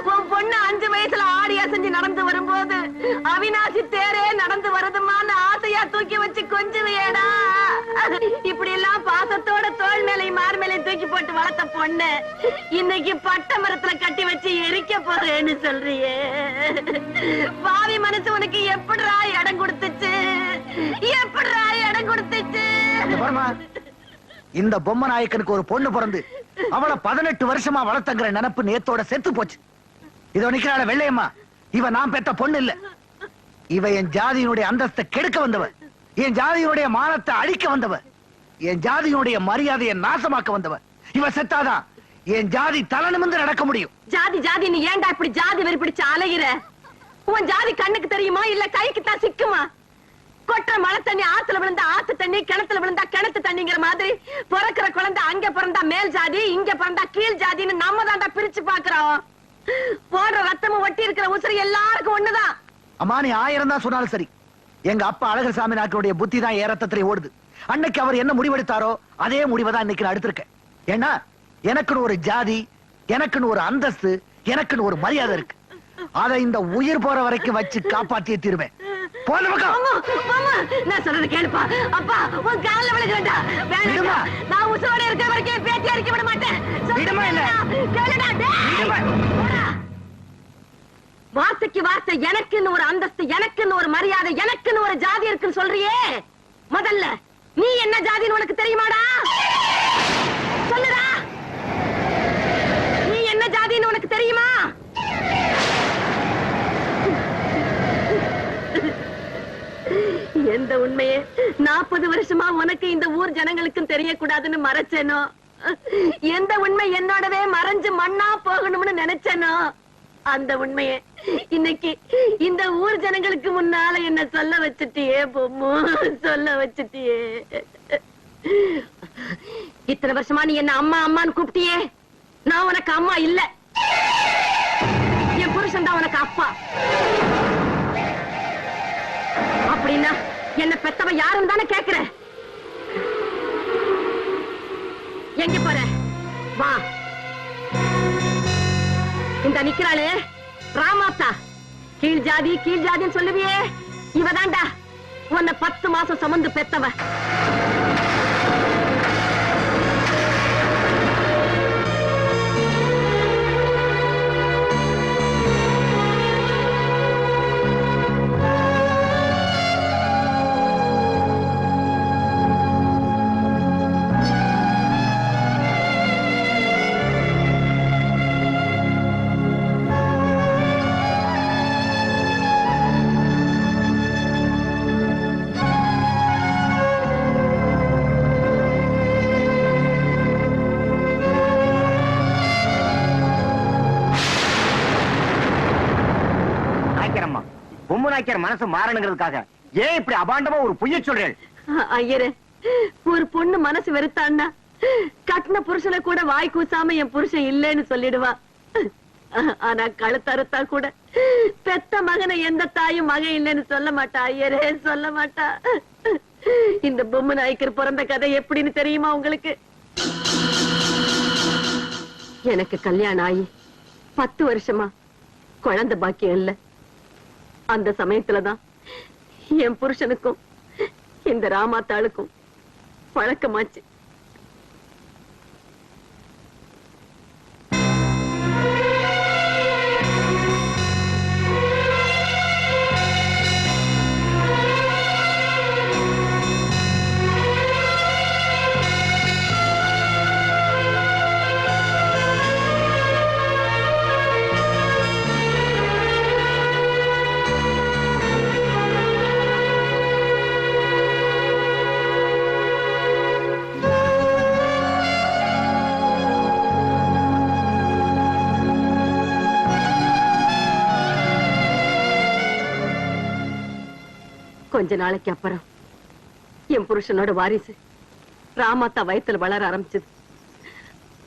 உன் பொண்ணு 5 வயசுல ஆடி அசைஞ்சு நடந்து வரும்போது அவினாசி தேரே நடந்து வருதுமான்னு ஆசையா தூக்கி வச்சு கொஞ்சுவியேடா. இப்படி எல்லாம் பாசத்தோட தோள் மேலையும் மார் மேலையும் தூக்கி போட்டு வளர்த்த பொண்ணு இன்னைக்கு பட்ட மரத்துல கட்டி வச்சு எரிக்க போறேன்னு சொல்றியே. பாவி மனசு உனக்கு எப்படிடா இடம் கொடுத்துச்சு, எப்படிடா இடம் கொடுத்துச்சு? இந்த பொம்மை நாயக்கனுக்கு ஒரு பொண்ணு பிறந்து அவளை 18 வருஷமா வளர்த்தங்கிற நினைப்பு நேத்தோட செத்து போச்சு. இதோ நிக்கிறாள வெள்ளையம்மா, இவ நான் பெத்த பொண்ணு இல்ல. இவ என் ஜாதியினுடைய அந்தஸ்தை கெடுக்க வந்தவ, என் ஜாதியினுடைய மானத்தை அழிக்க வந்தவ, என் ஜாதியினுடைய மரியாதையை நாசமாக்க வந்தவ. இவ செத்தாதான் என் ஜாதி தலை நிமிர்ந்து நடக்க முடியும். ஜாதி ஜாதி நீ ஏன்டா இப்படி ஜாதி வெறி பிடிச்சு அலைகிற? உன் ஜாதி கண்ணுக்கு தெரியுமா இல்ல கைக்கு தான் சிக்குமா? கொட்டுற மழை தண்ணி ஆத்துல விழுந்தா ஆத்து தண்ணி, கிணத்துல விழுந்தா கிணத்து தண்ணிங்கிற மாதிரி பிறக்கிற குழந்தை அங்க பிறந்தா மேல் ஜாதி, இங்க பிறந்தா கீழ் ஜாதின்னு நம்ம தாண்டா பிரிச்சு பாக்குறோம். போடுற ரத்தமும் ஒட்டி இருக்கிற உசுறு எல்லாருக்கும் ஒண்ணுதான். அம்மா, நீ 1000 தான் சொன்னாலும் சரி, எங்க அப்பா அழகர் சாமி நாட்டுடைய புத்தி தான் ஏறத்திலே ஓடுது. அன்னைக்கு அவர் என்ன முடிவெடுத்தாரோ அதே முடிவை தான் இன்னைக்கு நான் எடுத்திருக்கேன். ஏன்னா எனக்குன்னு ஒரு ஜாதி, எனக்குன்னு ஒரு அந்தஸ்து, எனக்குன்னு ஒரு மரியாதை இருக்கு. அதை இந்த உயிர் போற வரைக்கும் வச்சு காப்பாற்றியே தீருவேன். போன பக்கம் நான் சொல்றது கேளுப்பா. அப்பா உன் கால்ல விழுகிறேன்டா. வேணுமா? நான் உசுரோட இருக்கிற வரைக்கும் பேத்தியா இருக்க விட மாட்டேன். விடுமா இல்ல? கேளுடா டேய். வார்த்தைக்கு வார்த்தை எனக்குன்னு ஒரு அந்தஸ்து, எனக்குன்னு ஒரு மரியாதை, எனக்குன்னு ஒரு ஜாதி இருக்குன்னு சொல்றியே. முதல்ல நீ என்ன ஜாதின்னு உனக்கு தெரியுமாடா? சொல்லுடா, நீ என்ன ஜாதின்னு உனக்கு தெரியுமா? எந்த உண்மையே 40 வருஷமா உனக்கு இந்த ஊர் ஜனங்களுக்கும் தெரியக்கூடாதுன்னு மறைச்சேனோ, எந்த உண்மை என்னோடவே மறைஞ்சு மண்ணா போகணும்னு நினைச்சேனோ, அந்த உண்மையை இன்னைக்கு இந்த ஊர் ஜனங்களுக்கு முன்னால என்ன சொல்ல வச்சுட்டியே பொம்மு, சொல்ல வச்சுட்டியே. இத்தனை வருஷமா நீ என்ன அம்மா அம்மான்னு கூப்பிட்டியே, நான் உனக்கு அம்மா இல்ல, என் புருஷன் தான் உனக்கு அப்பா. அப்படின்னா என்ன பெத்தவ யாரும் தானே கேக்குற? எங்க போற? வா. இந்த நிக்கிறாளே ராமாத்தா, கீழ் ஜாதி கீழ் ஜாதின்னு சொல்லுவியே, இவதாண்டா உன்னை 10 மாசம் சுமந்து பெத்தவ. மனசு மாறணுங்கிறதுக்காக ஏன் இப்படி அபாண்டமா ஒரு பொய்ய சொல்றேன்? ஐயரே, ஒரு பொண்ணு மனசு வெறுத்தான்னா கட்டின புருஷனை கூட வாய் கூசாம என் புருஷன் இல்லைன்னு சொல்லிடுவா. ஆனா கழுத்தறுத்தா கூட பெத்த மகனை எந்த தாயும் மகன் இல்லைன்னு சொல்ல மாட்டா. ஐயரே, சொல்ல மாட்டா. இந்த பொம்மை நாய்க்கர் பிறந்த கதை எப்படின்னு தெரியுமா உங்களுக்கு? எனக்கு கல்யாணம் ஆகி 10 வருஷமா குழந்தை பாக்கியம் இல்ல. அந்த சமயத்துலதான் என் புருஷனுக்கும் இந்த ராமாத்தாளுக்கும் பழக்கமாச்சு. கொஞ்ச நாளைக்கு அப்புறம் என் புருஷனோட வாரிசு ராமாத்தா வயத்துல வளர ஆரம்பிச்சது.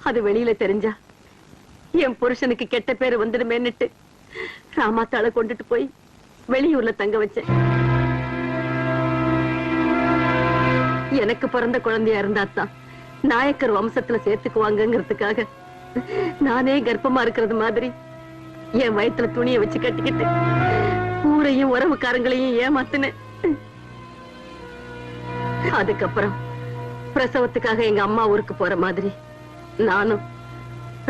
அது வெளியில தெரிஞ்சா என் புருஷனுக்கு கெட்ட பேரு வந்துடுமேன்னுட்டு ராமாத்தாளை கொண்டுட்டு போய் வெளியூர்ல தங்க வச்சேன். எனக்கு பிறந்த குழந்தையா இருந்தாத்தான் நாயக்கர் வம்சத்துல சேர்த்துக்குவாங்கங்கிறதுக்காக நானே கர்ப்பமா இருக்கிறது மாதிரி என் வயித்துல துணியை வச்சு கட்டிக்கிட்டு ஊரையும் உறவுக்காரங்களையும் ஏமாத்தினேன். அதுக்கப்புறம் பிரசவத்துக்காக எங்க அம்மா ஊருக்கு போற மாதிரி நானும்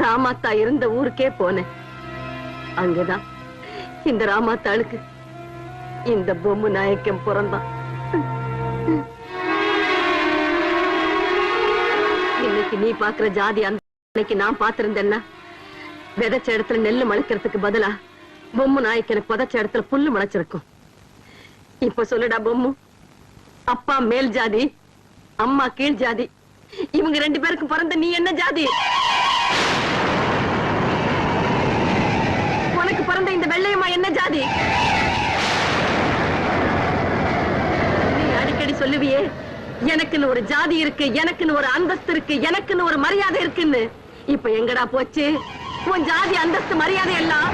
ராமாத்தா இருந்த ஊருக்கே போனேன். அங்கதான் இந்த ராமாத்தாளுக்கு இந்த பொம்மு நாயக்கம் பிறந்தான். இன்னைக்கு நீ பாக்குற ஜாதி அன்னைக்கு நான் பாத்திருந்தேன்னா விதைச்ச இடத்துல நெல்லு முளைக்கிறதுக்கு பதிலா பொம்மு நாயக்கனை புதைச்ச இடத்துல புல்லு முளைச்சிருக்கும். இப்ப சொல்லுடா பொம்மு, அப்பா மேல் ஜாதி, அம்மா கீழ் ஜாதி, இவங்க 2 பேருக்கு பிறந்த நீ என்ன ஜாதி? உனக்கு பிறந்த இந்த வெள்ளையம்மா என்ன ஜாதி? நீ அடிக்கடி சொல்லுவியே எனக்குன்னு ஒரு ஜாதி இருக்கு, எனக்குன்னு ஒரு அந்தஸ்து இருக்கு, எனக்குன்னு ஒரு மரியாதை இருக்குன்னு. இப்ப எங்கடா போச்சு உன் ஜாதி அந்தஸ்து மரியாதை எல்லாம்?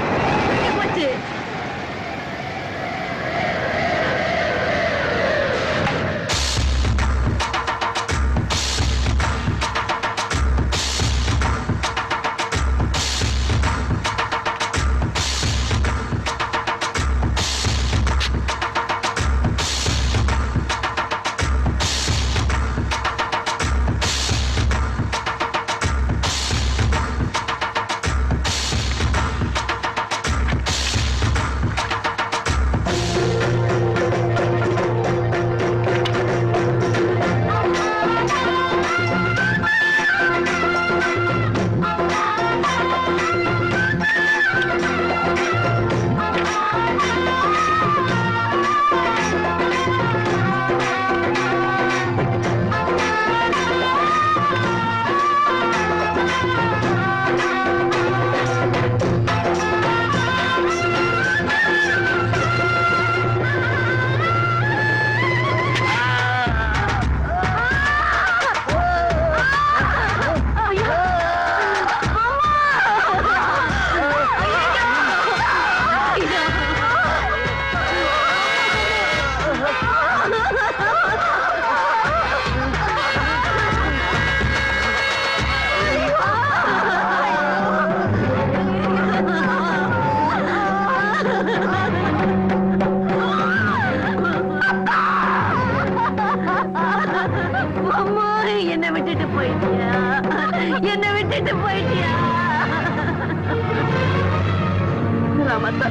போச்சு. என்ன விட்டுட்டு போயிட்டியா? என்ன விட்டுட்டு போயிட்டியா? ராமாத்தா